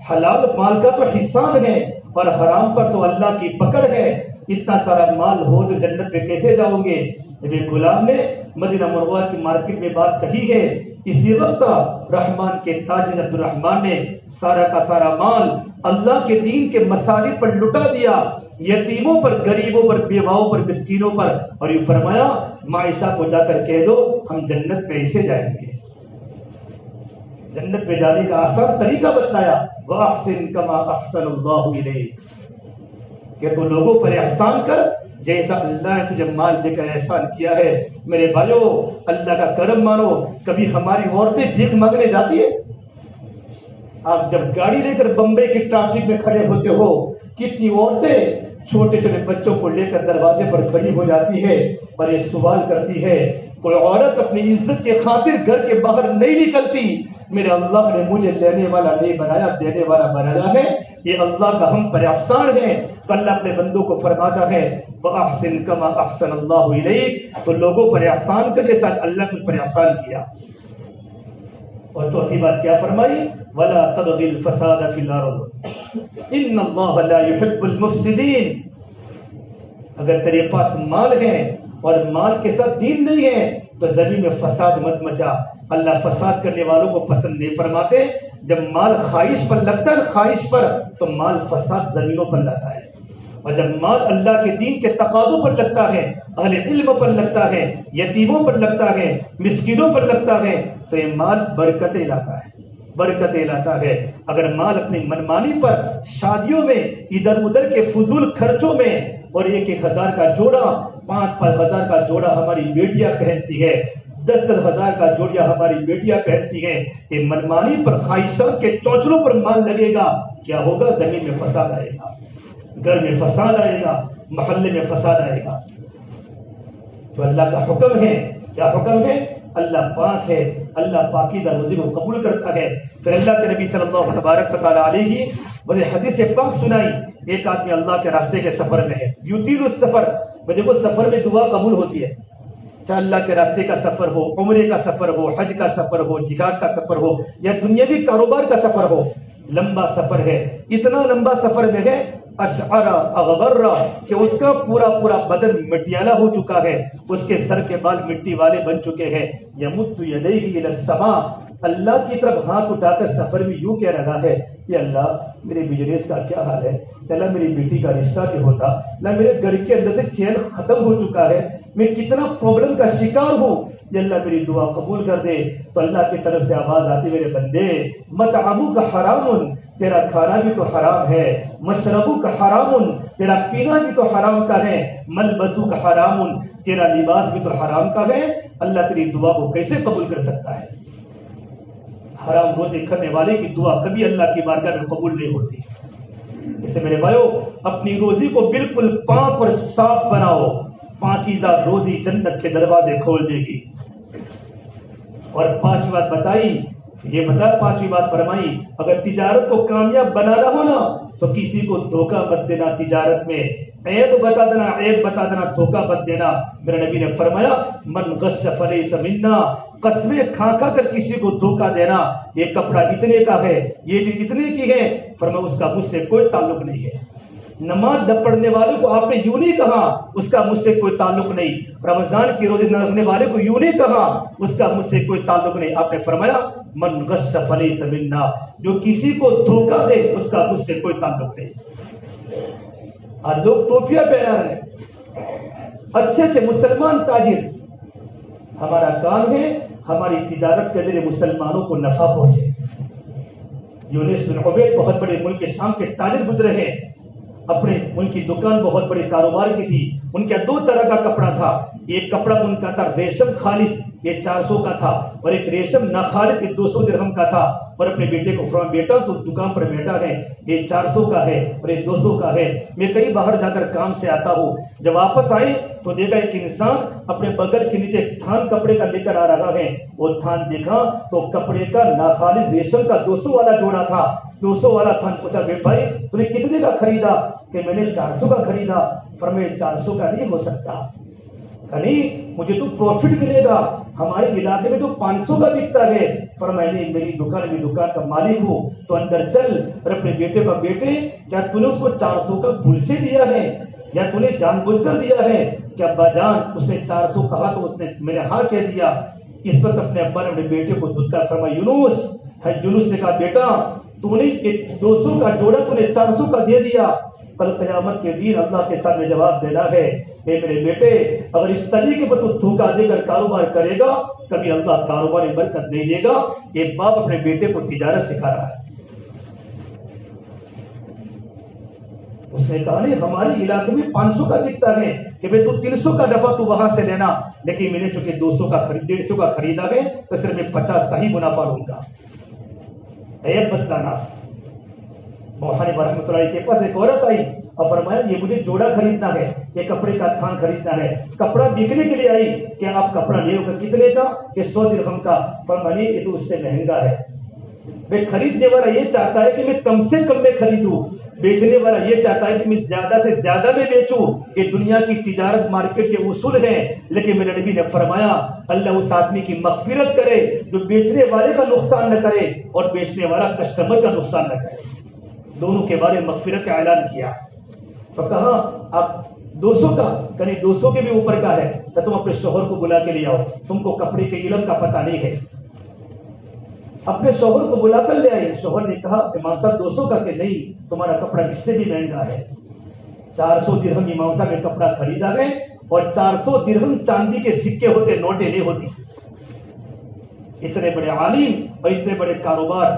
حلال مال کا تو حساب ہے اور حرام پر تو اللہ کی پکڑ ہے. اتنا سارا مال ہو تو جنت میں کیسے جاؤ گے؟ میرے غلام نے مدینہ منورہ کی مارکیٹ میں بات کہی ہے. اسی وقت رحمان کے تاجر عبد الرحمن نے سارا کا سارا مال اللہ کے دین کے مصالح پر لٹا دیا, یتیموں پر, غریبوں پر, بیواؤں پر, مسکینوں پر, اور یہ فرمایا عائشہ کو جا کر کہہ دو ہم جنت میں ایسے جائیں گے. جنت میں جانے کا آسان طریقہ بتایا, وَأَحْسِن كَمَا أَحْسَنَ اللَّهُ إِلَيْكَ, کہ تو لوگوں پر احسان کر جیسا اللہ نے تجھے مال دے کر احسان کیا ہے. میرے بھائیو, اللہ کا کرم مانو. کبھی ہماری عورتیں بھیک مانگنے جاتی ہے؟ آپ جب گاڑی لے کر بمبئی کی ٹریفک میں کھڑے ہوتے ہو, کتنی عورتیں چھوٹے چھوٹے بچوں کو لے کر دروازے پر کھڑی ہو جاتی ہے اور یہ سوال کرتی ہے, کوئی عورت اپنی عزت کی خاطر گھر کے باہر نہیں نکلتی. میرے اللہ نے مجھے لینے والا نہیں بنایا, دینے والا بنایا ہے. یہ اللہ کا ہم پر احسان ہے. تو اللہ اپنے بندوں کو فرماتا ہے وَأَحْسِن كَمَا أَحْسَنَ اللَّهُ إِلَيْكَ, تو لوگوں پر احسان کر جیسا اللہ تجھ پر احسان کیا. اور چوتھی بات کیا فرمائی؟ وَلَا تَبْغِ الْفَسَادَ فِي الْأَرْضِ إِنَّ اللَّهَ لَا يُحِبُّ الْمُفْسِدِينَ. اگر تیرے پاس مال ہے اور مال کے ساتھ دین نہیں ہے تو زمین میں فساد مت مچا. اللہ فساد کرنے والوں کو پسند نہیں فرماتے. جب مال خواہش پر لگتا ہے, خواہش پر, تو مال فساد زمینوں پر لگتا ہے. اور جب مال اللہ کے دین کے تقاضوں پر لگتا ہے, اہل علم پر لگتا ہے, یتیموں پر لگتا ہے, مسکینوں پر لگتا ہے, تو یہ مال برکتیں لاتا ہے, برکتیں لاتا ہے. اگر مال اپنی منمانی پر, شادیوں میں, ادھر ادھر کے فضول خرچوں میں, اور 1,000 کا جوڑا, 5,000 کا جوڑا ہماری بیٹیاں پہنتی ہے, 10,000 کا جوڑیا ہماری بیٹیاں پہنتی ہیں, یہ منمانی پر, خواہشات کے چوچلوں پر مال لگے گا, کیا ہوگا؟ زمین میں فساد آئے گا, گھر میں فساد آئے گا, محلے میں فساد آئے گا. تو اللہ کا حکم ہے, کیا حکم ہے؟ اللہ پاک ہے, اللہ پاکیزہ روزی کو قبول کرتا ہے. پھر اللہ کے نبی صلی اللہ تبارک تعالیٰ علیہ مجھے حدیث پاک سنائی. ایک آدمی اللہ کے راستے کے سفر میں ہے, یطیل السفر, مجھے وہ سفر میں دعا قبول ہوتی ہے. چاہے اللہ کے راستے کا سفر ہو, عمرے کا سفر ہو, حج کا سفر ہو, جہاد کا سفر ہو, یا دنیاوی کاروبار کا سفر ہو, لمبا سفر ہے. اتنا لمبا سفر میں ہے اشعر اغبر, کہ اس کا پورا پورا بدن مٹیالہ ہو چکا ہے, اس کے سر کے بال مٹی والے بن چکے ہیں. یمد یدیہ الی السماء, اللہ کی طرف ہاتھ اٹھا کر سفر میں یوں کہہ رہا ہے کہ اللہ میرے بزنس کا کیا حال ہے, اللہ میری بیٹی کا رشتہ نہیں ہوتا, اللہ میرے گھر کے اندر سے چین ختم ہو چکا ہے, میں کتنا پرابلم کا شکار ہوں, یہ اللہ میری دعا قبول کر دے. تو اللہ کی طرف سے آواز آتی, میرے بندے, مطعمک حرام, تیرا کھانا بھی تو حرام ہے, مشربک حرام, تیرا پینا بھی تو حرام کا ہے, ملبسک حرام, تیرا لباس بھی تو حرام کا ہے. اللہ تیری دعا کو کیسے قبول کر سکتا ہے؟ حرام روزی کرنے والے کی دعا کبھی اللہ کی بارگاہ میں قبول نہیں ہوتی. اس سے میرے بھائیو, اپنی روزی کو بالکل پاک اور صاف بناؤ. پاکیزہ روزی جنت کے دروازے کھول دے گی. اور پانچویں بات بتائی, یہ بتا, پانچویں بات فرمائی, اگر تجارت کو کامیاب بنانا ہو نا تو کسی کو دھوکہ مت دینا. تجارت میں عیب بتا دینا, عیب بتا دینا, دھوکہ مت دینا. میرے نبی نے فرمایا من غش فلیس منا, قسمیں کھا کھا کر کسی کو دھوکہ دینا, یہ کپڑا اتنے کا ہے, یہ چیز اتنے کی ہے, فرمایا اس کا مجھ سے کوئی تعلق نہیں ہے. نماز نہ پڑھنے والوں کو آپ نے یوں نہیں کہا اس کا مجھ سے کوئی تعلق نہیں، رمضان کی روزے نہ رکھنے والے کو یوں نہیں کہا اس کا مجھ سے کوئی تعلق نہیں، آپ نے فرمایا من غش فلیس منا، جو کسی کو دھوکہ دے اس کا مجھ سے کوئی تعلق نہیں۔ آج لوگ ٹوپیاں پہنا رہے ہیں، اچھے اچھے مسلمان تاجر، ہمارا کام ہے ہماری تجارت کے ذریعے مسلمانوں کو نفع پہنچے۔ یونس بن عبید بہت بڑے ملک کے شام کے تاجر گزرے ہیں، اپنے ان کی دکان بہت بڑے کاروبار کی تھی، ان کا دو طرح کا کپڑا تھا، ایک کپڑا ان کا تھا ریشم خالص، یہ 400 کا تھا، اور ایک ریشم ناخالص، یہ 200 درہم کا تھا، اور اپنے بیٹے کو فرمایا بیٹا تو دکان پر بیٹھا ہے، یہ 400 کا ہے اور یہ 200 کا ہے، میں کئی باہر جا کر کام سے آتا ہوں، جب واپس آئے تو دیکھا ایک انسان اپنے بغل کے نیچے تھان کپڑے کا لے کر آ رہا ہے، وہ تھان دیکھا تو کپڑے کا ناخالص ریشم کا 200 والا جوڑا تھا، 200 والا تھان۔ پوچھا بھائی تو نے کتنے کا خریدا؟ کہ میں نے 400 کا خریدا۔ فرمایا 400 کا نہیں ہو سکتا، نہیں مجھے تو پروفٹ ملے گا، ہمارے علاقے میں تو 500 کا بکتا ہے۔ فرمایا نہیں میری دکان میں دکان کا مالک ہوں تو اندر چل، اور اپنے بیٹے کا بیٹے کیا تو نے اس کو 400 کا بھول سے دیا ہے یا تو نے جان بوجھ کر دیا ہے؟ کہ ابا جان اس نے 400 کہا تو اس نے میرے ہاں کہہ دیا۔ اس وقت اپنے ابا نے اپنے بیٹے کو دھتکار فرمایا یونس ہے، یونس نے کہا بیٹا تو نے 200 کا جوڑا تو نے 400 کا دے دیا، کل قیامت کے دن اللہ کے سامنے جواب دینا ہے، اے میرے بیٹے اگر اس طریقے پر تو دھوکہ دے کر کاروبار کرے گا کبھی اللہ کاروبار میں برکت نہیں دے گا۔ ایک باپ اپنے بیٹے کو تجارت سکھا رہا ہے، اس نے کہا نہیں ہمارے علاقے میں 500 کا بکتا ہے کہ بھائی تو 300 کا نفع تو وہاں سے لینا، لیکن میں نے چونکہ 200 کا 150 کا خریدا ہے تو صرف میں 50 کا ہی منافع لوں گا۔ عیب بتلانا۔ موحانی رحمۃ اللہ کے پاس ایک عورت آئی اور فرمایا یہ مجھے جوڑا خریدنا ہے، یہ کپڑے کا تھان خریدنا ہے، کپڑا بکنے کے لیے آئی کہ آپ کپڑا لے گا کتنے کا؟ کہ 100 درہم کا۔ فرمایا یہ تو اس سے مہنگا ہے، بھائی خریدنے والا یہ چاہتا ہے کہ میں کم سے کم میں خریدوں، بیچنے والا یہ چاہتا ہے کہ میں زیادہ سے زیادہ میں بیچوں۔ یہ دنیا کی تجارت مارکیٹ کے اصول ہیں، لیکن میرے نبی نے فرمایا اللہ اس آدمی کی مغفرت کرے جو بیچنے والے کا نقصان نہ کرے اور بیچنے والا کسٹمر کا نقصان نہ کرے، دونوں کے بارے میں مغفرت کا اعلان کیا۔ تو کہا آپ 200 کا کہیں 200 کے بھی اوپر کا ہے تو تم اپنے شوہر کو بلا کے لے آؤ، تم کو کپڑے کے علم کا پتہ نہیں ہے۔ اپنے شوہر کو بلا کر لے آئے، شوہر نے کہا امام صاحب 200 کا کہ نہیں تمہارا کپڑا اس سے بھی مہنگا ہے، 400 درہم امام صاحب میں کپڑا خریدا ہے اور 400 درہم چاندی کے سکے ہوتے، نوٹیں نہیں ہوتی۔ اتنے بڑے عالم اور اتنے بڑے کاروبار،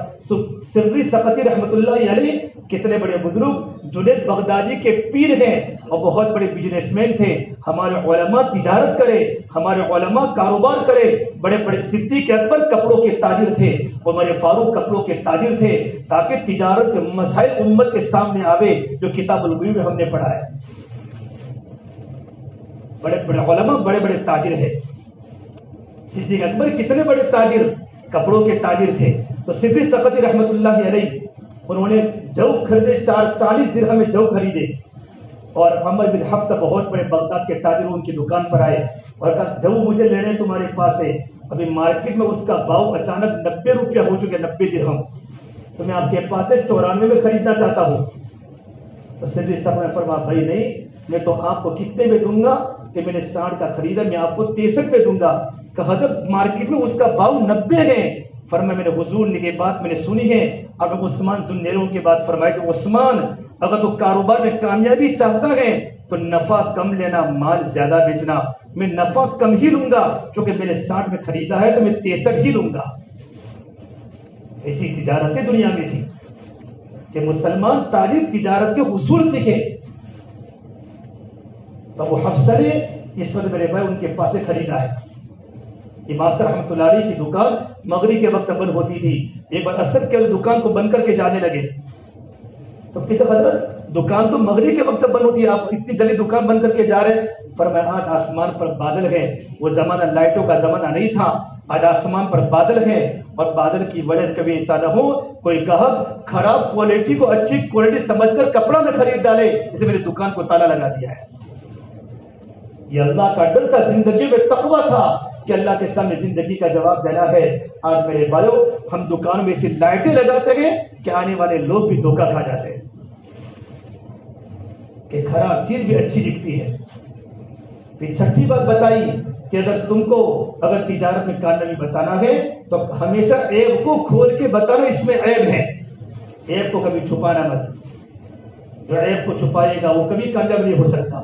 سری سقطی رحمۃ اللہ علیہ کتنے بڑے بزرگ جنید بغدادی کے پیر ہیں اور بہت بڑے بزنس مین تھے۔ ہمارے علماء تجارت کرے، ہمارے علماء کاروبار کرے، بڑے بڑے صدیق اکبر کپڑوں کے تاجر تھے، عمر فاروق کپڑوں کے تاجر تھے، تاکہ تجارت کے مسائل امت کے سامنے آوے جو کتاب البیوع میں ہم نے پڑھا ہے۔ بڑے بڑے علماء بڑے بڑے تاجر ہیں، صدیق اکبر کتنے بڑے تاجر کپڑوں کے تاجر تھے۔ تو سری سقطی رحمۃ اللہ علیہ انہوں نے جو خریدے 40 درہم میں جو خریدے، اور عمر بن حفص بہت بڑے بغداد کے تاجر ان کی دکان پر آئے اور کہا جو مجھے لینے تمہارے پاس ہے، ابھی مارکیٹ میں اس کا بھاؤ اچانک 90 روپیہ ہو چکے، 90 درہم، تو میں آپ کے پاس سے 94 میں خریدنا چاہتا ہوں۔ تو سری صاحب نے فرمایا بھائی نہیں، میں تو آپ کو کتنے میں دوں گا کہ میں نے 60 کا خریدا، میں آپ کو 63 میں دوں گا۔ کہ حضرت مارکیٹ میں اس کا بھاؤ 90 ہے۔ فرمایا میں نے حضور نے یہ بات میں نے سنی ہے، اگر عثمان ذوالنورین کی بات فرمائی تو عثمان اگر تو کاروبار میں کامیابی چاہتا ہے تو نفع کم لینا، مال زیادہ بیچنا، میں نفع کم ہی لوں گا کیونکہ میں نے 60 میں خریدا ہے تو میں 63 ہی لوں گا۔ ایسی تجارتیں دنیا میں تھی کہ مسلمان تاجر تجارت کے اصول سیکھے۔ تو وہ حفصہ نے اس وقت میرے بھائی ان کے پاس سے خریدا ہے۔ امام صاحب رحمۃ اللہ علیہ کی دکان مغرب کے وقت بند ہوتی تھی، ایک بار عصر کے دکان کو بند کر کے جانے لگے تو کسی حضرت دکان تو مغرب کے وقت بند ہوتی ہے، آپ اتنی جلدی دکان بند کر کے جا رہے ہیں؟ فرمایا آج آسمان پر بادل ہے، وہ زمانہ لائٹوں کا زمانہ نہیں تھا، آج آسمان پر بادل ہے اور بادل کی وجہ سے کبھی ایسا نہ ہو کوئی گاہک خراب کوالٹی کو اچھی کوالٹی سمجھ کر کپڑا نہ خرید ڈالے، اسے میری دکان کو تالا لگا دیا ہے۔ یہ اللہ کا ڈر تھا، زندگی میں تقویٰ تھا کہ اللہ کے سامنے زندگی کا جواب دینا ہے۔ آج میرے بھائیو ہم دکانوں میں ایسی لائٹیں لگاتے ہیں کہ آنے والے لوگ بھی دھوکہ کھا جاتے ہیں۔ کہ خراب چیز بھی اچھی دکھتی ہے. پھر چھٹی بات بتائی کہ اگر تجارت میں کامیابی بتانا ہے تو ہمیشہ عیب کو کھول کے بتانا، اس میں عیب ہے. عیب کو کبھی چھپانا مت. جو عیب کو چھپائے گا وہ کبھی کامیاب نہیں ہو سکتا.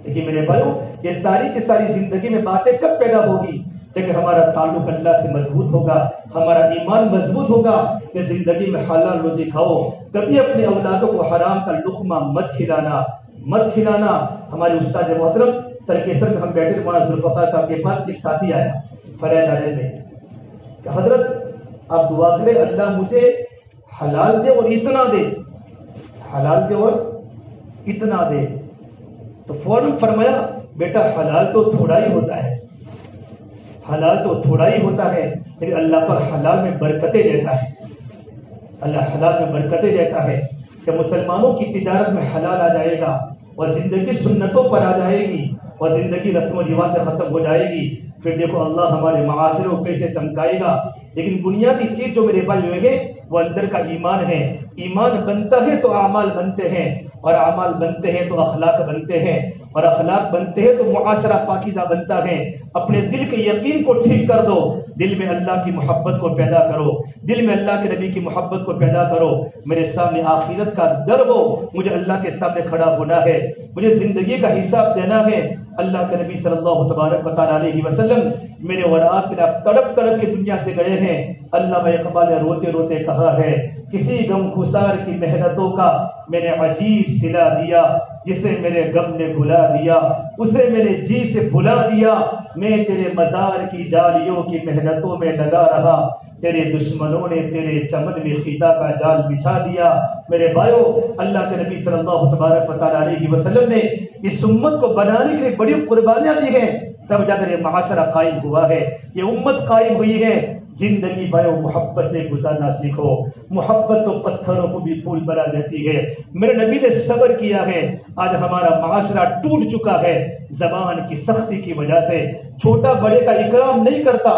لیکن میرے بھائیو، یہ ساری کی ساری زندگی میں باتیں کب پیدا ہوگی؟ کہ ہمارا تعلق اللہ سے مضبوط ہوگا، ہمارا ایمان مضبوط ہوگا کہ زندگی میں حلال روزی کھاؤ. کبھی اپنے اولادوں کو حرام کا لقمہ مت کھلانا. ہمارے استاد محترم ترکیسر میں ہم بیٹھے مولانا ذوالفقار صاحب کے پاس ایک ساتھی آیا فریض آنے میں کہ حضرت آپ دعا کریں اللہ مجھے حلال دے اور اتنا دے، حلال دے اور اتنا دے. تو فوراً فرمایا بیٹا حلال تو تھوڑا ہی ہوتا ہے، حلال تو تھوڑا ہی ہوتا ہے، لیکن اللہ پر حلال میں برکتیں دیتا ہے. اللہ حلال میں برکتیں دیتا ہے کہ مسلمانوں کی تجارت میں حلال آ جائے گا اور زندگی سنتوں پر آ جائے گی اور زندگی رسم و رواج سے ختم ہو جائے گی. پھر دیکھو اللہ ہمارے معاشرے کو کیسے چمکائے گا. لیکن بنیادی چیز جو میرے بھائی ہے وہ اندر کا ایمان ہے. ایمان بنتا ہے تو اعمال بنتے ہیں، اور اعمال بنتے ہیں تو اخلاق بنتے ہیں، اور اخلاق بنتے ہیں تو معاشرہ پاکیزہ بنتا ہے. اپنے دل کے یقین کو ٹھیک کر دو، دل میں اللہ کی محبت کو پیدا کرو، دل میں اللہ کے نبی کی محبت کو پیدا کرو. میرے سامنے آخرت کا ڈر ہو، مجھے اللہ کے سامنے کھڑا ہونا ہے، مجھے زندگی کا حساب دینا ہے. اللہ کے نبی صلی اللہ تبارک و تعالیٰ علیہ وسلم میرے اور آپ تڑپ تڑپ کے دنیا سے گئے ہیں. علامہ اقبال نے روتے روتے کہا ہے کسی غم خسار کی محنتوں کا میں نے عجیب صلہ دیا، جسے میرے غم نے بھلا دیا اسے میں نے جی سے بھلا دیا. میں تیرے مزار کی جالیوں کی محنتوں میں لگا رہا، تیرے دشمنوں نے تیرے چمن میں خزاں کا جال بچھا دیا. میرے بھائیو، اللہ کے نبی صلی اللہ تبارک و تعالیٰ علیہ وسلم نے اس امت کو بنانے کے لیے بڑی قربانیاں دی ہیں، تب جا کر یہ معاشرہ قائم ہوا ہے، یہ امت قائم ہوئی ہے. زندگی بھائیو محبت سے گزارنا سیکھو. محبت تو پتھروں کو بھی پھول بنا دیتی ہے. میرے نبی نے صبر کیا ہے. آج ہمارا معاشرہ ٹوٹ چکا ہے زبان کی سختی کی وجہ سے. چھوٹا بڑے کا اکرام نہیں کرتا،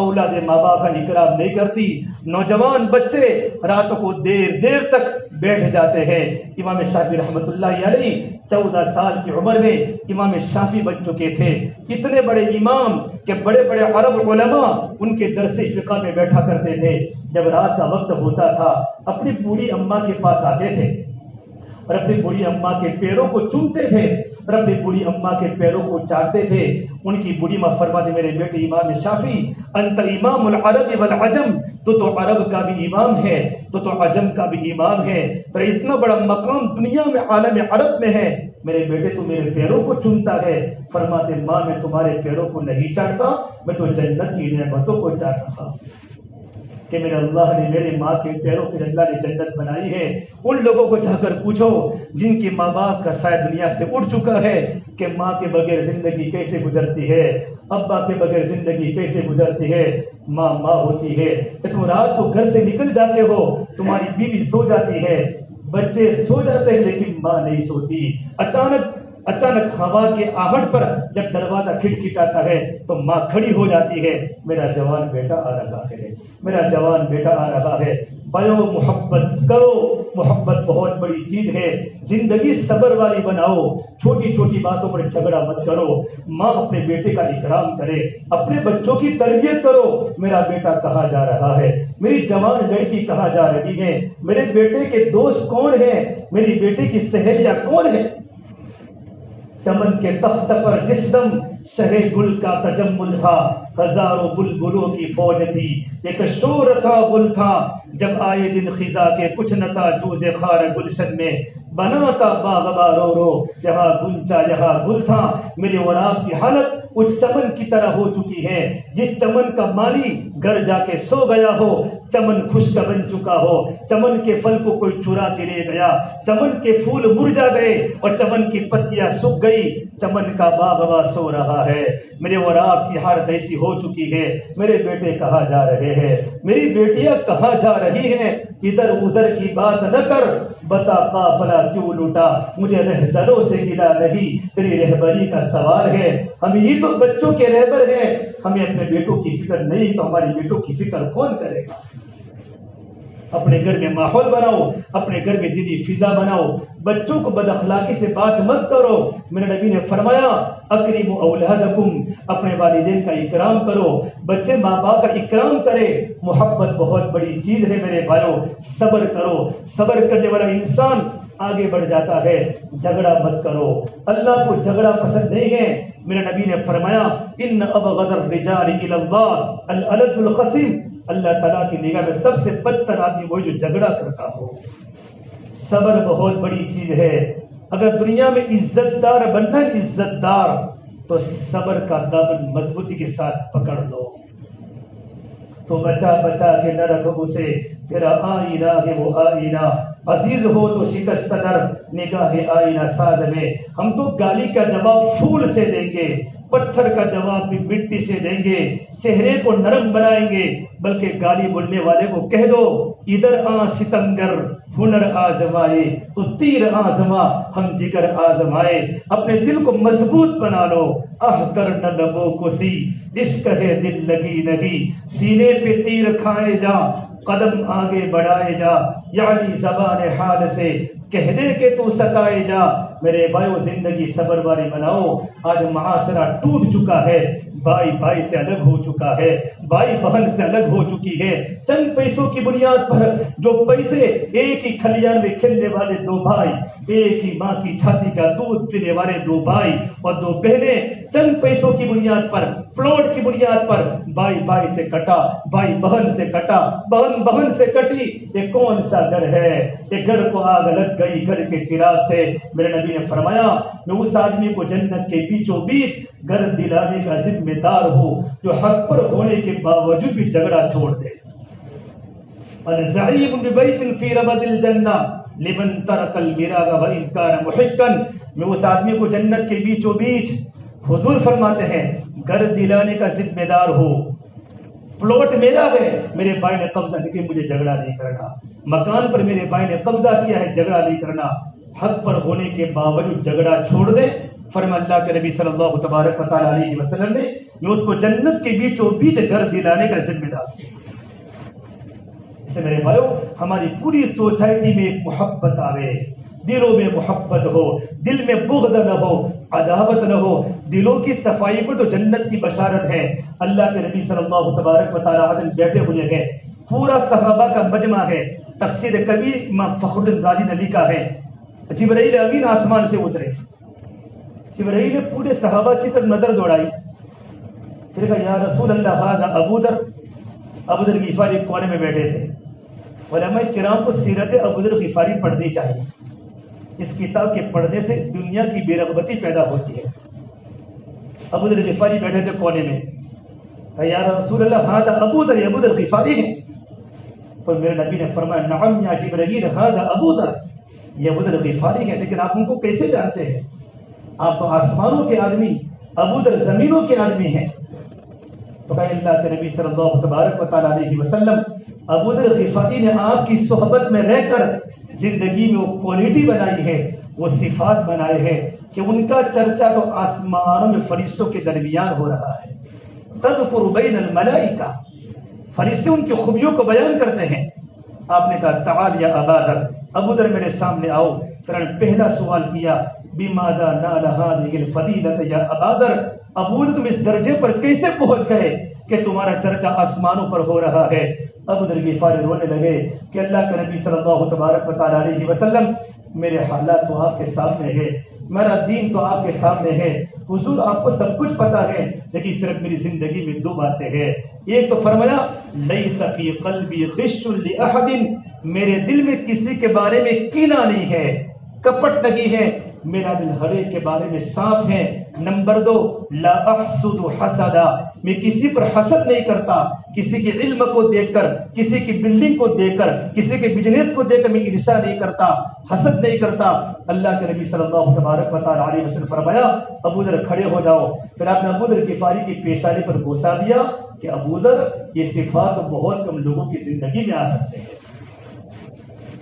اولاد ماں باپ کا اکرام نہیں کرتی. نوجوان بچے راتوں کو دیر تک بیٹھ جاتے ہیں. امام شافعی رحمۃ اللہ علیہ 14 سال کی عمر میں امام شافعی بن چکے تھے. اتنے بڑے امام کہ بڑے بڑے عرب علماء ان کے درس فقہ میں بیٹھا کرتے تھے. جب رات کا وقت ہوتا تھا اپنی بوڑھی اماں کے پاس آتے تھے اور اپنی بوڑھی اماں کے پیروں کو چومتے تھے اور اپنی بوڑھی اماں کے پیروں کو چاٹتے تھے. ان کی بوڑھی ماں فرماتے میرے بیٹے امام شافعی انت امام العرب والعجم، تو عرب کا بھی امام ہے، تو عجم کا بھی امام ہے، پر اتنا بڑا مقام دنیا میں عالم عرب میں ہے، میرے بیٹے تو میرے پیروں کو چومتا ہے. فرماتے ماں میں تمہارے پیروں کو نہیں چاٹتا، میں تو جنت کی نعمتوں کو چاٹ رہا ہوں کہ میرے اللہ نے میرے ماں کے پیروں کے اللہ نے جنت بنائی ہے. ان لوگوں کو جا کر پوچھو جن کے ماں باپ کا سایہ دنیا سے اٹھ چکا ہے کہ ماں کے بغیر زندگی کیسے گزرتی ہے، ابا کے بغیر زندگی کیسے گزرتی ہے. ماں ہوتی ہے. تم رات کو گھر سے نکل جاتے ہو، تمہاری بیوی سو جاتی ہے، بچے سو جاتے ہیں، لیکن ماں نہیں سوتی. اچانک ہوا کے آہٹ پر جب دروازہ کھٹکھٹاتا ہے تو ماں کھڑی ہو جاتی ہے، میرا جوان بیٹا آ رہا ہے، میرا جوان بیٹا آ رہا ہے. بھائیو محبت کرو، محبت بہت بڑی چیز ہے. زندگی صبر والی بناؤ، چھوٹی چھوٹی باتوں پر جھگڑا مت کرو. ماں اپنے بیٹے کا اکرام کرے، اپنے بچوں کی تربیت کرو. میرا بیٹا کہاں جا رہا ہے، میری جوان لڑکی کہاں جا رہی ہے، میرے بیٹے کے دوست کون ہیں، میری بیٹے کی سہیلیاں کون ہیں. چمن کے تخت پر جس دم شہ گل کا تجمل تھا، ہزاروں بلبلوں کی فوج تھی، ایک شور تھا گل تھا. جب آئے دن خزاں کے کچھ نہ تھا جوز خار گلشن میں، بنا تھا باغبا رو رو، یہاں گنچا یہاں گل تھا. میرے اور آپ کی حالت اس چمن کی طرح ہو چکی ہے جس چمن کا مالی گھر جا کے سو گیا ہو، چمن خشک بن چکا ہو، چمن کے پھل کو کوئی چرا کے لے گیا، چمن کے پھول مرجھا گئے اور چمن کی پتیاں سوکھ گئی، چمن کا باغبا سو رہا ہے. میرے اور آپ کی حالت ایسی ہو چکی ہے. میرے بیٹے کہاں جا رہے ہیں، میری بیٹیاں کہاں جا رہی ہیں. ادھر ادھر کی بات نہ کر، بتا قافلہ کیوں لوٹا، مجھے رہزنوں سے گلا نہیں، تیری رہبری کا سوال ہے. ہم ہی تو بچوں کے رہبر ہیں، ہمیں اپنے بیٹوں کی فکر نہیں تو ہماری بیٹوں کی فکر کون کرے گا. اپنے گھر میں ماحول بناؤ، اپنے گھر میں دینی فضا بناؤ. بچوں کو بد اخلاقی سے بات مت کرو. میرے نبی نے فرمایا اکرموا اولادکم، اپنے والدین کا اکرام کرو. بچے ماں باپ کا اکرام کرے. محبت بہت بڑی چیز ہے میرے بھائیو. صبر کرو. صبر کرنے والا انسان آگے بڑھ جاتا ہے. جھگڑا مت کرو. اللہ کو جھگڑا پسند نہیں ہے. میرے نبی نے فرمایا ان ابغض الرجال الی اللہ الالد الخصیم، اللہ تعالیٰ کی نگاہ میں سب سے بدتر آدمی وہی جو جھگڑا کرتا ہو. صبر بہت بڑی چیز ہے. اگر دنیا میں عزت دار بننا عزت دار تو صبر کا دامن مضبوطی کے ساتھ پکڑ لو. تو بچا بچا کے نہ رکھو اسے، تیرا آئینہ ہے وہ آئینہ. عزیز ہو تو شکست در نگاہ آئینہ ساز میں. ہم تو گالی کا جواب پھول سے دیں گے، پتھر کا جواب بھی مٹی سے دیں گے. چہرے کو نرم بنائیں گے، بلکہ گالی بولنے والے کو کہہ دو ادھر آ ستمگر ہنر آزمائے تو تیر آزما ہم جگر آزمائے. اپنے دل کو مضبوط بنا لو. کر نہ لبوں کو سی عشق ہے دل لگی نہیں، سینے پہ تیر کھائے جا قدم آگے بڑھائے جا. یعنی زبان حال سے کہہ دے کہ تو ستائے جا. میرے بھائیو زندگی صبر والی بناؤ. آج معاشرہ ٹوٹ چکا ہے. بھائی بھائی سے الگ ہو چکا ہے، بھائی بہن سے الگ ہو چکی ہے. چند پیسوں کی بنیاد پر جو پیسے ایک ہی کھلیان میں کھیلنے والے دو بھائی، ایک ہی ماں کی چھاتی کا دودھ پینے والے دو بھائی اور دو بہنیں، چند پیسوں کی بنیاد پر، پلاٹ کی بنیاد پر بھائی بھائی سے کٹا، بھائی بہن سے کٹا، بہن بہن سے کٹی. یہ کون سا گھر ہے؟ یہ گھر کو آگ لگ گئی گھر کے چراغ سے. میرے نبی نے فرمایا میں اس آدمی کو جنت کے بیچوں بیچ گھر دلانے کا ذمہ دار ہوں جو حق پر ہونے کے باوجود بھی جھگڑا چھوڑ دے. الزعیم ببیت فی ربد الجنہ لمن ترک المراء وان کان محقا. میں اس آدمی کو جنت کے بیچوں بیچ، حضور فرماتے ہیں، گھر دلانے کا ذمہ دار ہو. پلاٹ میرا ہے، میرے بھائی نے قبضہ کیا، مجھے جھگڑا نہیں کرنا. مکان پر میرے بھائی نے قبضہ کیا ہے، جھگڑا نہیں کرنا. حق پر ہونے کے باوجود جھگڑا چھوڑ دے. فرما اللہ کے نبی صلی اللہ تبارک و تعالی علیہ وسلم نے میں اس کو جنت کے بیچوں بیچ گھر دلانے کا ذمہ دار. اس سے میرے بھائیو ہماری پوری سوسائٹی میں ایک محبت آوے، دلوں میں محبت ہو، دل میں بغض نہ ہو، عداوت نہ ہو. دلوں کی صفائی پر تو جنت کی بشارت ہے. اللہ کے نبی صلی اللہ تبارک و تعالی علیہ بیٹھے ہوئے ہیں، پورا صحابہ کا مجمع ہے. تفسیر کبیر امام فخر الدین رازی نے لکھا ہے جبرائیل امین آسمان سے اترے. جبرائیل نے پورے صحابہ کی طرف نظر دوڑائی، پھر کہا یا رسول اللہ ھذا ابو ذر. ابو ذر غفاری کونے میں بیٹھے تھے. علماء کرام کو سیرت ابو ذر غفاری پڑھنی چاہیے. اس کتاب کے پڑھنے سے دنیا کی بے رغبتی پیدا ہوتی ہے. ابو ذر غفاری بیٹھے تھے کونے میں. کہا یا رسول اللہ ھذا ابو ذر، ابو ذر غفاری ہیں. تو میرے نبی نے فرمایا نعم یا جبرائیل ھذا ابو ذر، یہ ابو ذر غفاری ہیں. لیکن آپ ان کو کیسے جانتے ہیں؟ آپ تو آسمانوں کے آدمی، ابو ذر زمینوں کے آدمی ہیں. تو کہا اللہ کے نبی صلی اللہ تبارک و تعالی علیہ وسلم ابو ذر غفاری نے آپ کی صحبت میں رہ کر زندگی میں وہ کوالٹی بنائی ہے، وہ صفات بنائے ہیں کہ ان کا چرچا تو آسمانوں میں فرشتوں کے درمیان ہو رہا ہے. تذکر بین الملائکہ، فرشتے ان کی خوبیوں کو بیان کرتے ہیں. آپ نے کہا تعال یا ابا ذر، ابو ذر میرے سامنے آؤ. پھر پہلا سوال کیا بماذا نال هذه الفضیلۃ یا ابا ذر، ابو ذر تم اس درجے پر کیسے پہنچ گئے کہ تمہارا چرچا آسمانوں پر ہو رہا ہے؟ ابو ذر غفاری رونے لگے کہ اللہ کے نبی صلی اللہ تبارک و تعالی علیہ وسلم میرے حالات تو آپ کے سامنے ہے، میرا دین تو آپ کے سامنے ہے. حضور آپ کو سب کچھ پتا ہے، لیکن صرف میری زندگی میں دو باتیں ہیں. ایک تو فرمایا لیس فی قلبی غش لاحد، میرے دل میں کسی کے بارے میں کینہ نہیں ہے، کپٹ نہیں ہے، میرا دل ہر ایک کے بارے میں صاف ہے. نمبر دو لا احسد حسدا، میں کسی پر حسد نہیں کرتا. کسی کے علم کو دیکھ کر، کسی کی بلڈنگ کو دیکھ کر، کسی کے بزنس کو دیکھ کر میں عرشا نہیں کرتا، حسد نہیں کرتا. اللہ کے نبی صلی اللہ تبارک و تعالی علیہ وسلم فرمایا ابو ذر کھڑے ہو جاؤ. پھر آپ نے ابو ذر غفاری کی پیشانی پر بوسہ دیا کہ ابو ذر یہ صفات بہت کم لوگوں کی زندگی میں آ سکتے ہیں.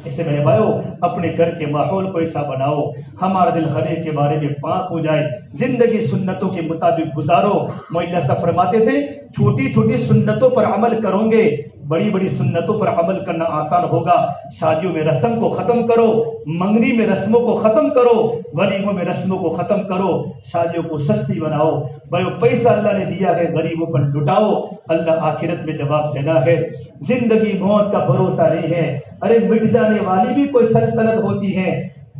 اس سے میرے بھائیو اپنے گھر کے ماحول کو ایسا بناؤ ہمارا دل ہر ایک کے بارے میں پاک ہو جائے، زندگی سنتوں کے مطابق گزارو. معلیٰ صاحب فرماتے تھے چھوٹی چھوٹی سنتوں پر عمل کرو گے بڑی بڑی سنتوں پر عمل کرنا آسان ہوگا. شادیوں میں رسم کو ختم کرو، منگنی میں رسموں کو ختم کرو، ولیموں میں رسموں کو ختم کرو، شادیوں کو سستی بناؤ. بھائی پیسہ اللہ نے دیا ہے غریبوں پر لٹاؤ، اللہ آخرت میں جواب دینا ہے. زندگی موت کا بھروسہ نہیں ہے. ارے مٹ جانے والی بھی کوئی سلطنت ہوتی ہے،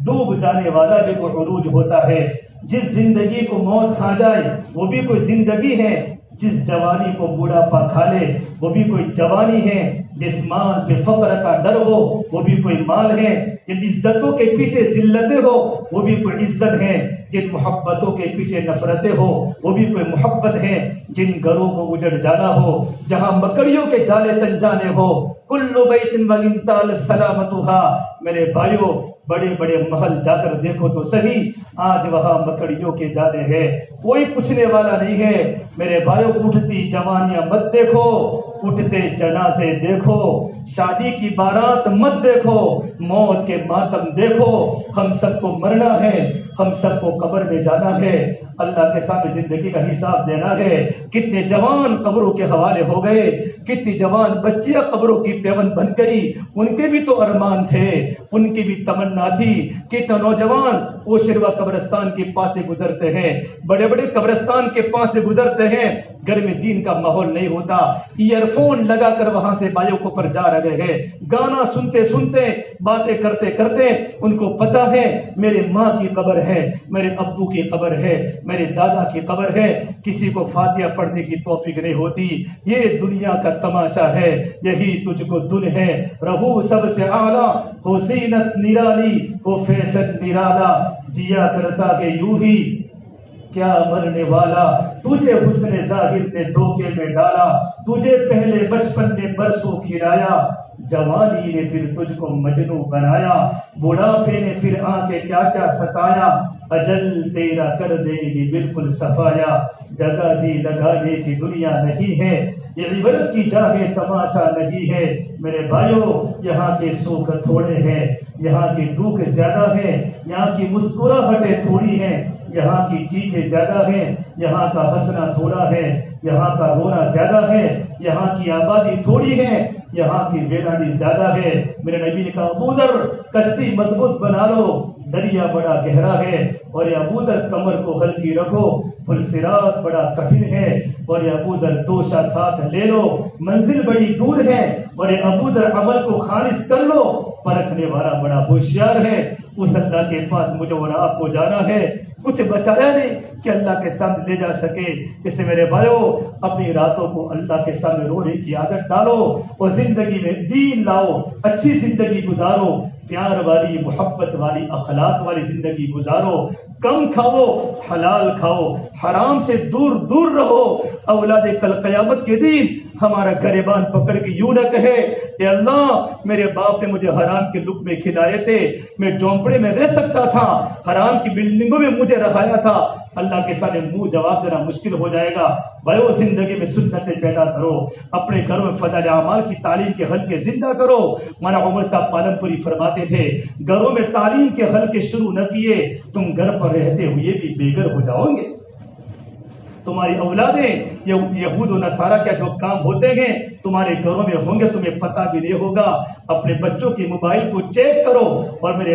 ڈوب جانے والا بھی کوئی عروج ہوتا ہے. جس زندگی کو موت کھا جائے وہ بھی کوئی زندگی ہے، جس جوانی کو بوڑھاپا کھا لے وہ بھی کوئی جوانی ہے. جس مال پہ فقر کا ڈر ہو وہ بھی کوئی مال ہے. جن عزتوں کے پیچھے ذلتیں ہو وہ بھی کوئی عزت ہے. جن محبتوں کے پیچھے نفرتیں ہو وہ بھی کوئی محبت ہے. جن گھروں کو اجڑ جانا ہو، جہاں مکڑیوں کے جالے تن جانے ہو، کل بیت وان طال سلامتها. میرے بھائیوں، بڑے بڑے محل جا کر دیکھو تو صحیح، آج وہاں مکڑیوں کے جالے ہیں، کوئی پوچھنے والا نہیں ہے. میرے بھائیوں، اٹھتی جوانیاں مت دیکھو، اٹھتے جنازے دیکھو، شادی کی بارات مت دیکھو، موت کے ماتم دیکھو. ہم سب کو مرنا ہے، ہم سب کو قبر میں جانا ہے، اللہ کے سامنے زندگی کا حساب دینا ہے. کتنے جوان قبروں کے حوالے ہو گئے، کتنی جوان بچیاں قبروں کی پیون بن گئی. ان کے بھی تو ارمان تھے، ان کی بھی تمنا تھی. کتنے نوجوان وہ شروا قبرستان کے پاس سے گزرتے ہیں، بڑے بڑے قبرستان کے پاس سے گزرتے ہیں، گھر میں دین کا ماحول نہیں ہوتا، ایئر فون لگا کر وہاں سے بایوں کو پر جا رہے ہیں، گانا سنتے سنتے باتیں کرتے کرتے. ان کو پتا ہے میرے ماں کی قبر ہے، میرے ابو کی قبر ہے، میرے دادا کی قبر ہے. کسی کو فاتحہ پڑھنے کی توفیق نہیں ہوتی. یہ دنیا کا تماشا ہے، یہی تجھ کو دن ہے. رہو سب سے اعلیٰ، ہو زینت نرالی، ہو فیشن نرالا، جیا کرتا کہ یوں ہی کیا مرنے والا. تجھے حسن ظاہر نے دھوکے میں ڈالا، تجھے پہلے بچپن نے برسوں کھلایا، جوانی نے پھر تجھ کو مجنوں بنایا، بڑھاپے نے پھر آنکھیں کیا کیا ستایا، اجل تیرا کر دے گی بالکل صفایا. جگہ جی لگانے کی دنیا نہیں ہے، یہ عبرت کی جا ہے تماشا نہیں ہے. میرے بھائیوں، یہاں کے سوکھ تھوڑے ہیں، یہاں کی دکھ زیادہ ہے، یہاں کی مسکراہٹیں تھوڑی ہیں، یہاں کی چیخیں زیادہ ہیں، یہاں کا ہنسنا تھوڑا ہے، یہاں کا رونا زیادہ ہے، یہاں کی آبادی تھوڑی ہے، یہاں کی ویرانی زیادہ ہے. میرے نبی نے کہا ابو ذر کشتی مضبوط بنا لو، دریا بڑا گہرا ہے، اور یہ ابو ذر کمر کو ہلکی رکھو، پل صراط بڑا کٹھن ہے، اور یہ ابو ذر توشہ ساتھ لے لو، منزل بڑی دور ہے، اور یہ ابو ذر عمل کو خالص کر لو، پرکھنے والا بڑا ہوشیار ہے. اس اللہ کے پاس مجھے اور آپ کو جانا ہے. کچھ بچایا نہیں کہ اللہ کے سامنے لے جا سکے. اس سے میرے بھائیوں، اپنی راتوں کو اللہ کے سامنے رونے کی عادت ڈالو، اور زندگی میں دین لاؤ، اچھی زندگی گزارو، پیار والی، محبت والی، اخلاق والی زندگی گزارو. کم کھاؤ، حلال کھاؤ، حرام سے دور دور رہو. اولاد کل قیامت کے دن ہمارا گریبان پکڑ کے یوں نہ کہے اے اللہ میرے باپ نے مجھے حرام کے لقمے کھلائے تھے، میں جھونپڑے میں رہ سکتا تھا، حرام کی بلڈنگوں میں مجھے رہایا تھا. اللہ کے سامنے منہ جواب دینا مشکل ہو جائے گا. بھائیو، زندگی میں سنتیں پیدا کرو، اپنے گھروں میں فضائل اعمال کی تعلیم کے حلقے زندہ کرو. مولانا عمر صاحب پالم پوری فرماتے تھے، گھروں میں تعلیم کے حلقے شروع نہ کیے تم گھر پر رہتے ہوئے بھی بے گھر ہو جاؤ گے. تمہاری اولادیں یہود و نصارہ کے جو کام ہوتے ہیں تمہارے گھروں میں ہوں گے، تمہیں پتہ بھی نہیں ہوگا. اپنے بچوں کی موبائل کو چیک کرو، اور میرے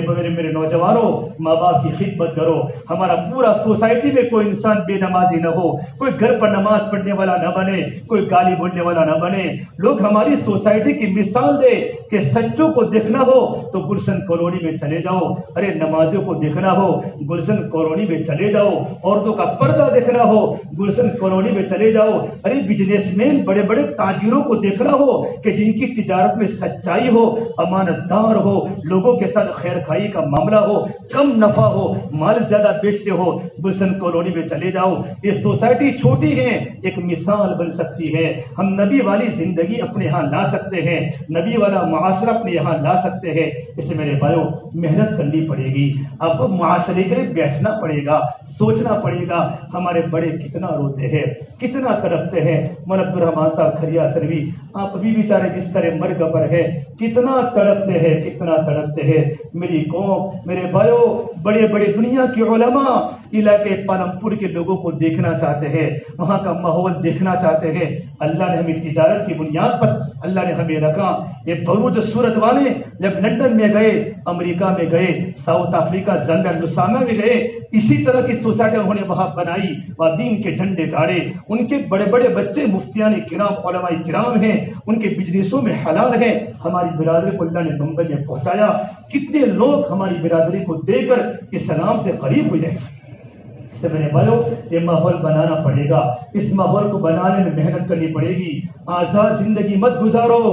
نوجوانوں، ماں باپ کی خدمت کرو. ہمارا پورا سوسائٹی میں کوئی انسان بے نمازی نہ ہو، کوئی گھر پر نماز پڑھنے والا نہ بنے، کوئی گالی بولنے والا نہ بنے. لوگ ہماری سوسائٹی کی مثال دے کہ سچوں کو دیکھنا ہو تو گلشن کالونی میں چلے جاؤ، ارے نمازیوں کو دیکھنا ہو گلشن کالونی میں چلے جاؤ، عورتوں کا پردہ دیکھنا ہو گلشن کالونی میں چلے جاؤ، ارے بزنس مین بڑے بڑے تاجروں کو دیکھنا ہو کہ جن کی تجارت میں سچائی ہو، امانت دار ہو، لوگوں کے ساتھ خیر خائی کا معاملہ ہو، کم نفع ہو، مال زیادہ بیچتے ہو، گلشن کالونی میں چلے جاؤ. یہ سوسائٹی چھوٹی ہے، ایک مثال بن سکتی ہے. ہم نبی والی زندگی اپنے یہاں لا سکتے ہیں، نبی والا معاشرہ اپنے یہاں لا سکتے ہیں. اس سے میرے بھائیوں محنت کرنی پڑے گی، آپ کو معاشرے کے لیے بیٹھنا پڑے گا، سوچنا پڑے گا. ہمارے بڑے کتنا روتے ہیں، کتنا تڑپتے ہیں. مولانا عبد الرحمان صاحب کھریا سروی آپ بھی بیچارے بستر مرگ پر ہے، کتنا تڑپتے ہیں، کتنا تڑپتے ہیں. میری قوم، میرے بھائیوں، بڑے بڑے دنیا کے علماء علاقے پالمپور کے لوگوں کو دیکھنا چاہتے ہیں، وہاں کا ماحول دیکھنا چاہتے ہیں۔ اللہ نے ہمیں تجارت کی بنیاد پر اللہ نے ہمیں رکھا۔ یہ بروج صورت والے جب لندن میں گئے، امریکہ میں گئے، ساؤتھ افریقہ زنڈا لسانہ میں گئے، اسی طرح کی سوسائٹی انہوں نے وہاں بنائی، وہاں دین کے جھنڈے گاڑے۔ ان کے بڑے بڑے بچے مفتیان کرام علماء کرام ہیں، ان کے بجنسوں میں حلال ہیں۔ ہماری برادری کو اللہ نے بمبئی میں پہنچایا۔ کتنے لوگ ہماری برادری کو دے کر اسلام سے قریب ہو جائیں۔ اس سے میرے بھائیو یہ ماحول بنانا پڑے گا، اس ماحول کو بنانے میں محنت کرنی پڑے گی۔ آزاد زندگی مت گزارو،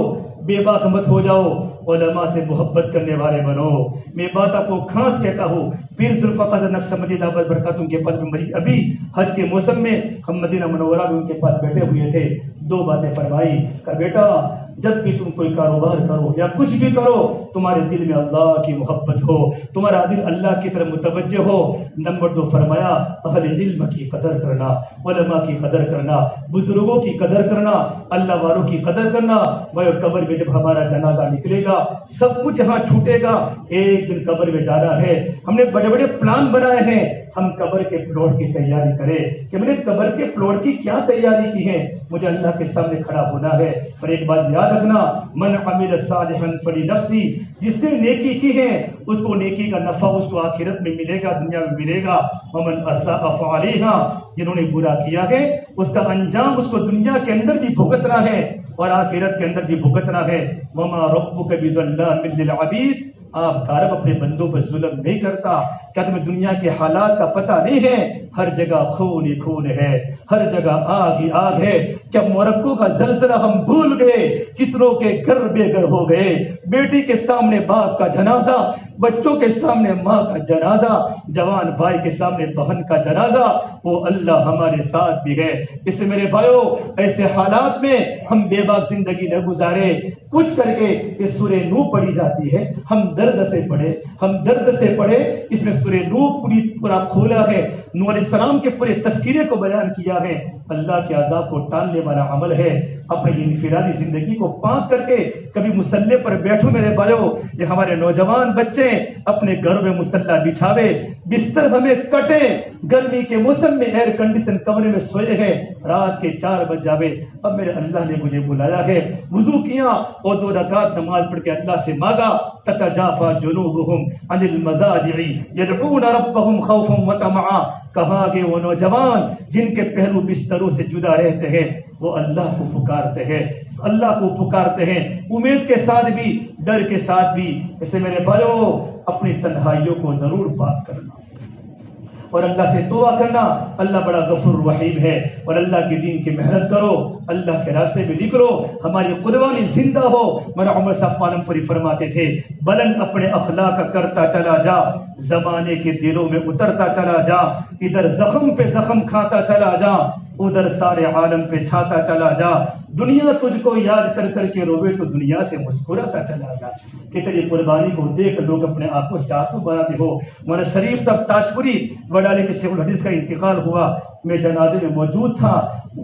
بے باک مت ہو جاؤ، علماء سے محبت کرنے والے بنو۔ میں بات آپ کو خاص کہتا ہوں، پیر ذوالفقار نقشبندی دعوت برکاتہ کے پاس ابھی حج کے موسم میں ہم مدینہ منورہ میں ان کے پاس بیٹھے ہوئے تھے۔ دو باتیں فرمائی کہ بیٹا جب بھی تم کوئی کاروبار کرو یا کچھ بھی کرو، تمہارے دل میں اللہ کی محبت ہو، تمہارا دل اللہ کی طرف متوجہ ہو۔ نمبر 2 فرمایا اہل علم کی قدر کرنا، علماء کی قدر کرنا، بزرگوں کی قدر کرنا، اللہ والوں کی قدر کرنا۔ وہ قبر میں جب ہمارا جنازہ نکلے گا، سب کچھ یہاں چھوٹے گا، ایک دن قبر میں جانا ہے۔ ہم نے بڑے بڑے پلان بنائے ہیں، ہم قبر کے پلاٹ کی تیاری کریں کہ میں نے قبر کے پلاٹ کی کیا تیاری کی ہے، مجھے اللہ کے سامنے کھڑا ہونا ہے۔ پر ایک بات یاد رکھنا، من عمل صالحا فلنفسی، جس نے نیکی کی ہے اس کو نیکی کا نفع اس کو آخرت میں ملے گا، دنیا میں ملے گا۔ ومن اساء فعلیہا، جنہوں نے برا کیا ہے اس کا انجام اس کو دنیا کے اندر بھی بھگتنا ہے اور آخرت کے اندر بھی بھگتنا ہے۔ وما ربک بظلام للعبید، آپ کا رب اپنے بندوں پر ظلم نہیں کرتا۔ کیا تمہیں دنیا کے حالات کا پتہ نہیں ہے؟ ہر جگہ خون ہی خون ہے، ہر جگہ آگ ہی آگ ہے۔ کیا مرکو کا زلزلہ ہم بھول گئے؟ کتنوں کے گھر بے گھر ہو گئے، بیٹی کے سامنے باپ کا جنازہ، بچوں کے سامنے ماں کا جنازہ، جوان بھائی کے سامنے بہن کا جنازہ۔ وہ اللہ ہمارے ساتھ بھی ہے۔ اس سے میرے بھائیو ایسے حالات میں ہم بے باک زندگی نہ گزارے۔ کچھ کر کے یہ سورہ نوح پڑھی جاتی ہے، ہم درد سے پڑھے۔ اس میں سورہ نوح پورا کھولا ہے، نوح علیہ السلام کے پورے تذکرے کو بیان کیا ہے۔ اللہ کے عذاب کو ٹالنے والا عمل ہے۔ اپنی انفرادی زندگی کو پاک کر کے کبھی مصلی پر بیٹھو میرے بھائیو۔ یہ ہمارے نوجوان بچے اپنے گھروں میں مصلی بچھاوے، بستر ہمیں کٹے، گرمی کے موسم میں ایئر کنڈیشن کمرے میں سوئے ہیں، رات کے 4 بج جاوے، اب میرے اللہ نے مجھے بلایا ہے، وضو کیا اور 2 رکعت نماز پڑھ کے اللہ سے مانگا، تتجافا جنوبہم عن المضاجع یدعون ربہم خوفا وطمعا۔ کہاں گئے وہ نوجوان جن کے پہلو بستروں سے جدا رہتے ہیں؟ وہ اللہ کو پکارتے ہیں، اللہ کو پکارتے ہیں، امید کے ساتھ بھی، ڈر کے ساتھ بھی۔ اسے میرے بھائیو اپنی تنہائیوں کو ضرور پاک کرنا اور اللہ سے توبہ کرنا۔ اللہ بڑا غفور رحیم ہے، اور اللہ کے دین کی محنت کرو، اللہ کے راستے میں نکلو، ہماری قربانی زندہ ہو۔ میرا عمر صاحب پالمپوری فرماتے تھے، بلند اپنے اخلاق کرتا چلا جا، زمانے کے دلوں میں اترتا چلا جا، ادھر زخم پہ زخم کھاتا چلا جا، ادھر سارے عالم پہ چھاتا چلا جا، دنیا تجھ کو یاد کر کر کے روے تو دنیا سے مسکراتا چلا جا۔ کہ تیری قربانی کو دیکھ لوگ اپنے آنکھوں سے آنسو بہاتے ہو۔ مولانا شریف صاحب تاجپوری وڈالے کے شیخ الحدیث کا انتقال ہوا، میں جنازے میں موجود تھا۔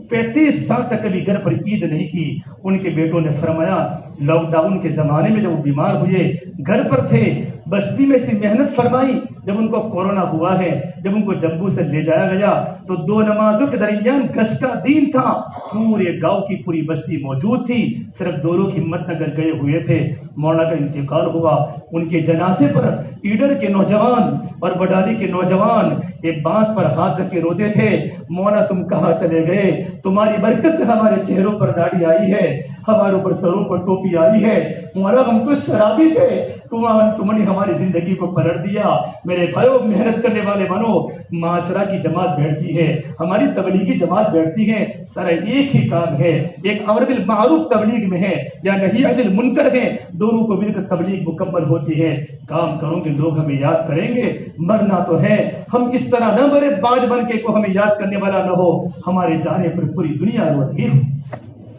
35 سال تک کبھی گھر پر عید نہیں کی۔ ان کے بیٹوں نے فرمایا لاک ڈاؤن کے زمانے میں جب وہ بیمار ہوئے، گھر پر تھے، بستی میں سے محنت فرمائی۔ جب ان کو کورونا ہوا ہے، جب ان کو جموں سے لے جایا گیا تو 2 نمازوں کے درمیان گشت کا دین تھا، پورے گاؤں کی پوری بستی موجود تھی، صرف 2 لوگ ہمت نگر گئے ہوئے تھے۔ مولانا کا انتقال ہوا، ان کے جنازے پر ایڈر کے نوجوان اور بڈالی کے نوجوان ایک بانس پر ہاتھ رکھ کے روتے تھے، مولانا تم کہاں چلے گئے؟ تمہاری برکت سے ہمارے چہروں پر داڑھی آئی ہے، ہمارے اوپر سروں پر ٹوپی آئی ہے، مولانا ہم تو شرابی تھے، تم نے ہماری زندگی کو پلٹ دیا۔ میرے بھائیو محنت کرنے والے بنو۔ معاشرہ کی جماعت بیٹھتی ہے، ہماری تبلیغی جماعت بیٹھتی ہے، سارا ایک ہی کام ہے، ایک امر بالمعروف تبلیغ میں ہے یا نہی عن المنکر ہے، دونوں کو مل کر تبلیغ مکمل ہوتی ہے۔ کام کروں گے لوگ ہمیں یاد کریں گے، مرنا تو ہے، ہم اس طرح نہ مرے باج بن کے کو ہمیں یاد کرنے والا نہ ہو، ہمارے جانے پر پوری دنیا رو رہی ہو۔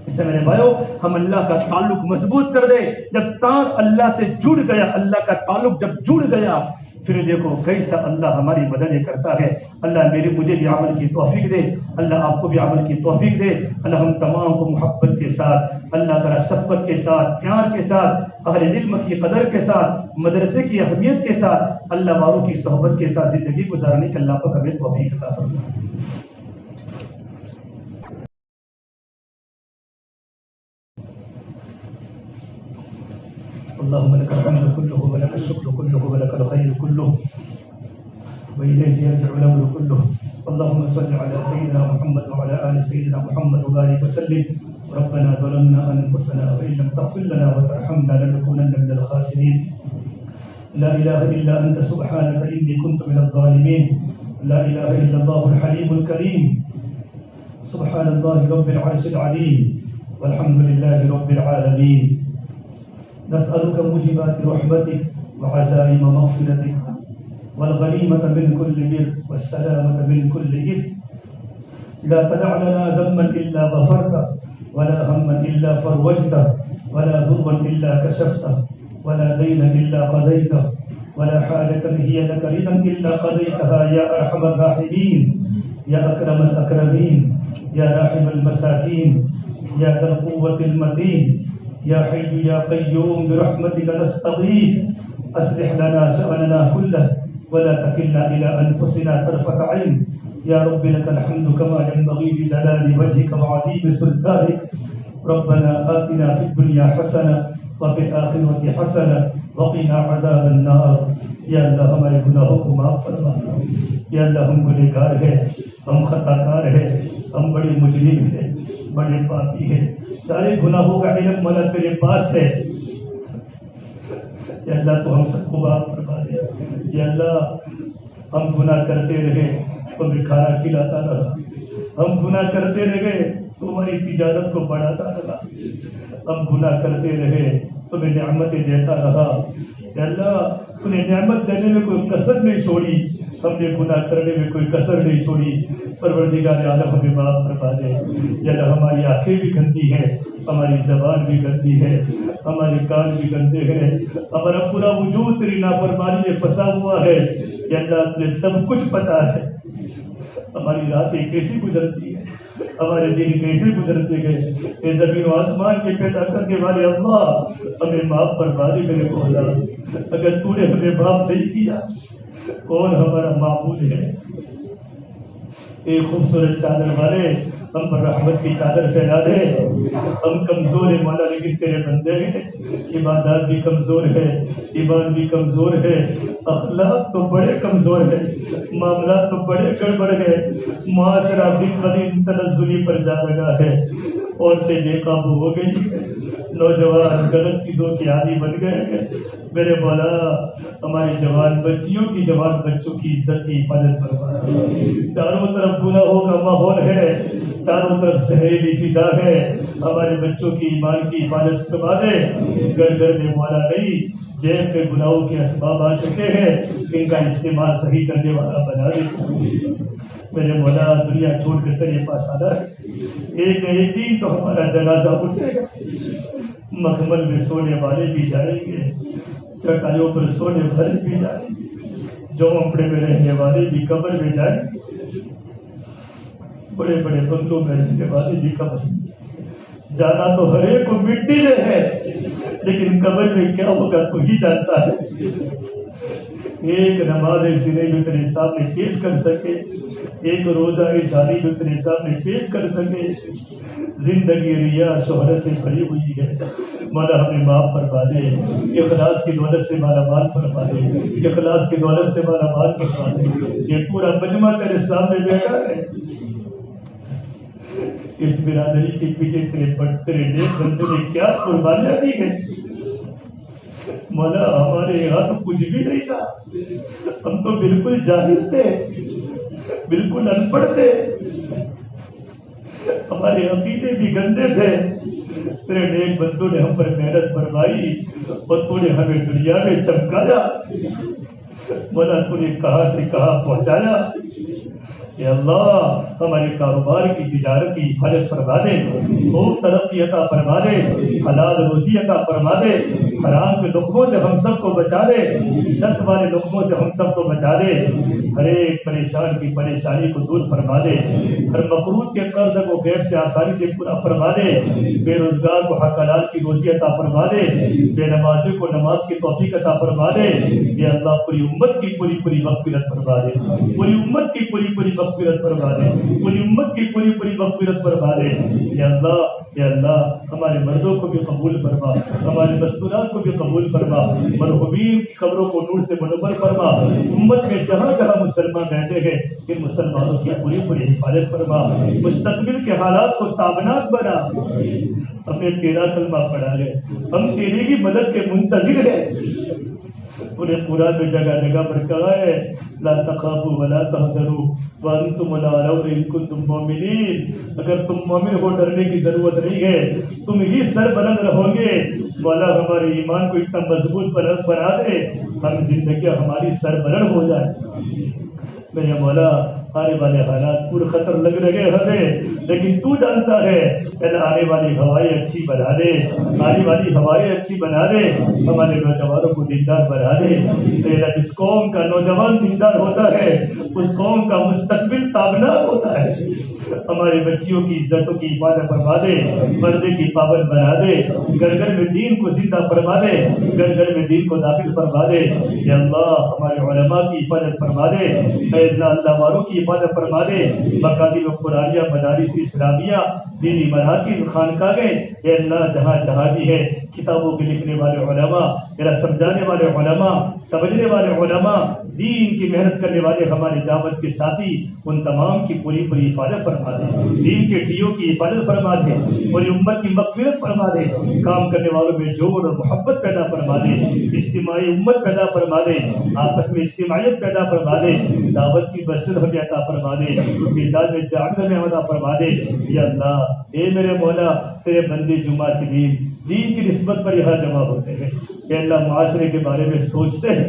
اس سے میرے بھائیو ہم اللہ کا تعلق مضبوط کر دے۔ جب تار اللہ سے جڑ گیا، اللہ کا تعلق جب جڑ گیا، پھر دیکھو کیسا اللہ ہماری مدد کرتا ہے. اللہ مجھے بھی عمل کی توفیق دے, اللہ آپ کو بھی عمل کی توفیق دے. اللہ ہم تمام کو محبت کے ساتھ, اللہ تعالیٰ شفقت کے ساتھ, پیار کے ساتھ, اہل علم کی قدر کے ساتھ, مدرسے کی اہمیت کے ساتھ, اللہ والوں کی صحبت کے ساتھ زندگی گزارنے کی اللہ پاک ہمیں توفیق عطا فرمائے. اللهم لك الحمد كله ولك الشكر كله ولك الخير كله وإليه يرجع الأمر كله. اللهم صل على سيدنا محمد وعلى آل سيدنا محمد وبارك وسلم. ربنا ظلمنا أنفسنا وإن لم تغفر لنا وترحمنا لنكونن من الخاسرين. لا إله إلا أنت سبحانك إني كنت من الظالمين. لا إله إلا الله الحليم الكريم. سبحان الله رب العرش العظيم والحمد لله رب العالمين. نسألك موجبات رحمتك وعزائم مغفرتك والغنيمة من كل بر والسلامة من كل إثم. لا تدع لنا ذنبا إلا غفرته ولا هما إلا فرجته ولا ضرا إلا كشفته ولا دينا إلا قضيته ولا حاجة هي لك رضا إلا قضيتها يا أرحم الراحمين يا أكرم الأكرمين يا راحم المساكين يا ذا القوة المتين يا حي يا قيوم برحمتك نستغيث. أصلح لنا شأننا كله ولا تكلنا إلى أنفسنا طرفة عين. يا رب لك الحمد كما ينبغي لجلال وجهك وعظيم سلطانك. ربنا آتنا في الدنيا حسنة وفي الآخرة حسنة وقنا عذاب النار. یا اللہ ہمارے گناہوں کو معاف فرما. یا اللہ ہم گنہگار ہیں, ہم خطا کار ہیں, ہم بڑے مجرم ہیں, بڑے پاپی ہیں. سارے گناہوں کا علم مولا تیرے پاس ہے. یا اللہ تو ہم سب کو معاف فرما دے. یا اللہ ہم گناہ کرتے رہے تو ہمیں کھانا کھلاتا رہا, ہم گناہ کرتے رہے تو ہماری تجارت کو بڑھاتا رہا, ہم گناہ کرتے رہے تو ہمیں نعمتیں دیتا رہا. یا اللہ تو نے نعمت دینے میں کوئی کسر نہیں چھوڑی, ہم نے گناہ کرنے میں کوئی کسر نہیں چھوڑی. پروردگار عالم ہمیں معاف فرما دے. یا اللہ ہماری آنکھیں بھی گندی ہیں, ہماری زبان بھی گندی ہے, ہمارے کان بھی گندے ہیں, ہمارا پورا وجود تیری نافرمانی میں پھنسا ہوا ہے. یا اللہ تجھے سب کچھ پتا ہے ہماری راتیں کیسی گزرتی ہیں, ہمارے دن کیسے گزرتے گئے. اے زمین و آسمان کے پیدا کرنے والے اللہ ہمیں معاف فرما دے. میرے مولا اگر تو نے ہمیں معاف نہیں کیا کون ہمارا معبود ہے. ایک خوبصورت چادر والے ہم پر رحمت کی چادر پھیلا دے. ہم کمزور ہیں مولا لیکن تیرے بندے ہیں. عبادات بھی کمزور ہے, ایمان بھی کمزور ہے, اخلاق تو بڑے کمزور ہے, معاملات تو بڑے گڑبڑ ہے, معاشرہ دن بدن تنزلی پر جا لگا ہے, عورتیں بے قابو ہو گئی ہیں, نوجوان غلط چیزوں کی عادی بن گئے ہیں. میرے مولا ہماری جوان بچیوں کی, جوان بچوں کی عزت کی حفاظت فرما. چاروں طرف گناہوں کا ماحول ہے, چاروں طرف زہریلی فضا ہے, ہمارے بچوں کی ایمان کی حفاظت فرما دے. گھر گھر میں مولا نہیں, جیب میں گناہوں کے اسباب آ چکے ہیں, ان کا استعمال صحیح کرنے والا بنا دے. میرے مولا دنیا چھوڑ کر تیرے پاس آنا ہے. ایک نہ ایک دن تو ہمارا جنازہ اٹھے گا. مخمل میں سونے والے بھی جائیں گے, چٹائیوں پر سونے والے بھی جائیں گے, جھونپڑے میں رہنے والے بھی قبر میں جائیں گے, بڑے بڑے بنگلوں میں رہنے والے بھی قبر میں. جانا تو ہر ایک کو مٹی میں ہے, لیکن قبر میں کیا ہوگا تو ہی جانتا ہے. ایک نماز سرے جو تیرے سامنے پیش کر سکے, ایک روزہ ساری جو تیرے سامنے پیش کر سکے. زندگی ریا شہرت سے بھری ہوئی ہے, مولا ہمیں معاف فرما دے. اخلاص کی دولت سے مالا مال فرما دے, اخلاص کی دولت سے مالا مال فرما دے. یہ پورا مجمع تیرے سامنے بیٹھا ہے, اس برادری کے پیچھے تیرے نیک بندے نے کیا قربانیاں دی ہیں. مولا ہمارے یہاں تو کچھ بھی نہیں تھا, ہم تو بالکل جاہل تھے, بالکل ان پڑھ تھے, ہمارے عقیدے بھی گندے تھے. تیرے نیک بندوں نے ہم پر محنت فرمائی اور تو نے ہمیں دنیا میں چمکایا. مولا تو نے کہاں سے کہاں پہنچایا. اے اللہ ہمارے کاروبار کی تجارت کی حفاظت فرما دے، خوب ترقی عطا فرما دے، حلال روزی عطا فرما دے، حرام کے لقموں سے ہم سب کو بچا دے، شک والے لقموں سے ہم سب کو بچا دے، ہر ایک پریشان کی پریشانی کو دور فرما دے، ہر مقروض کے قرض کو غیب سے آسانی سے پورا فرما دے، بے روزگار کو حق حلال کی روزی عطا فرما دے، بے نمازی کو نماز کی توفیق عطا فرما دے، یا اللہ پوری امت کی پوری مغفرت فرما دے، پوری امت کی پوری مغفرت فرما دے، پوری امت کی پوری مغفرت فرما دے، یا اللہ ہمارے مردوں کو بھی قبول فرما، ہمارے مستورات کو بھی قبول فرما، مرحومین کی قبروں کو نور سے منور فرما، امت میں جہاں جہاں مسلمان رہتے ہیں ان مسلمانوں کی پوری حفاظت فرما، مستقبل کے حالات کو تابناک بنا، ہمیں تیرا کلمہ پڑھا ہے، ہم تیری کی مدد کے منتظر ہیں، انہیں قرآن میں جگہ جگہ پر کہا ہے لا تخافوا ولا تحزنوا وانتم الاعلون ان کنتم مؤمنین، اگر تم مومن ہو ڈرنے کی ضرورت نہیں ہے، تم ہی سر بلند رہو گے، مولا ہمارے ایمان کو اتنا مضبوط بنا دے ہم زندگیاں ہماری سر بلند ہو جائے، میرے مولا آنے والے حالات پور خطر لگ رہے ہمیں، لیکن تو جانتا ہے اللہ آنے والی ہوائیں اچھی بنا دے، آنے والی ہوائیں اچھی بنا دے، ہمارے نوجوانوں کو دیندار بنا دے، تیرا جس قوم کا نوجوان دیندار ہوتا ہے اس قوم کا مستقبل تابناک ہوتا ہے، ہمارے بچیوں کی عزتوں کی حفاظت فرما دے، پردے کی پابند بنا دے، گھر گھر میں دین کو زندہ فرما دے، گھر گھر میں دین کو داخل فرما دے، یا اللہ ہمارے علماء کی حفاظت فرما دے، اے اللہ والوں کی حفاظت فرما دے، مکاتب قرآنیہ مدارس اسلامیہ دینی مراکز خانقاہیں اے اللہ جہاں جہاں بھی ہے کتابوں کے لکھنے والے علماء، میرا سمجھانے والے علماء، سمجھنے والے علماء، دین کی محنت کرنے والے ہمارے دعوت کے ساتھی، ان تمام کی پوری حفاظت فرما دے، دین کے ٹھیوں کی حفاظت فرما دے، پوری امت کی مغفرت فرما دے، کام کرنے والوں میں جوڑ اور محبت پیدا فرما دے، اجتماعی امت پیدا فرما دے، آپس میں اجتماعیت پیدا فرما دے، دعوت کی برکت ہمیں عطا فرما دے، مزاج میں جاگنا میں عطا فرما دے، یا اللہ اے میرے مولا تیرے بندے جمعہ کے دین کی نسبت پر یہاں جمع ہوتے ہیں، اے اللہ معاشرے کے بارے میں سوچتے ہیں،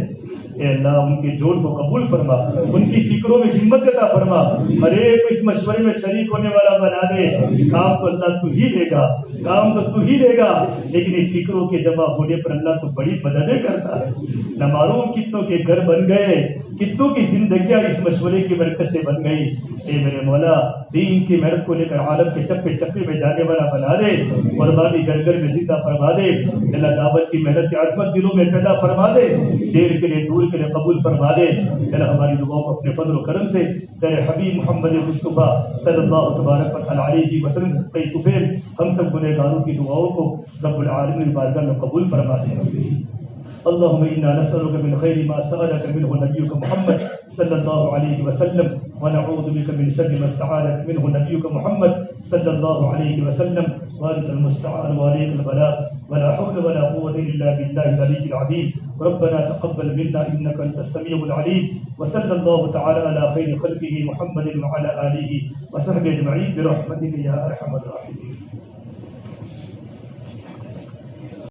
اے اللہ ان کے جوڑ کو قبول فرما، ان کی فکروں میں ہمت عطا فرما، ہر ایک کو اس مشورے میں شریک ہونے والا بنا دے، کام تو اللہ تو ہی دے گا، کام تو ہی دے گا، لیکن ان فکروں کے جمع ہونے پر اللہ تو بڑی مددیں کرتا ہے، نہ معلوم کتنوں کے گھر بن گئے، کتنوں کی زندگیاں اس مشورے کی برکت سے بن گئی، اے میرے مولا دین کی محنت کو لے کر عالم کے چپے چپے میں جانے والا بنا دے، قربانی گھر گھر میں زندہ فرما دے، اللہ دعوت کی محنت کی عظمت دلوں میں پیدا فرما دے، دیر کے لیے دور کے لیے قبول فرما دے، اللہ ہماری دعاؤں کو اپنے فضل و کرم سے تیرے حبیب محمد مصطفیٰ صلی اللہ تبارک علیہ وسلم کی طفیل ہم سب گنہگاروں کی دعاؤں کو رب العالمین بارگاہ میں قبول فرما دے۔ اللهم إنا نسألك من خير ما سألك منه نبيك محمد صلى الله عليه وسلم ونعوذ بك من شر ما استعاذك منه نبيك محمد صلى الله عليه وسلم وأنت المستعان وعليك البلاغ ولا حول ولا قوة إلا بالله العلي العظيم ربنا تقبل منا إنك أنت السميع العليم وصلى الله تعالى على خير خلقه محمد وعلى آله وصحبه أجمعين برحمتك يا أرحم الراحمين.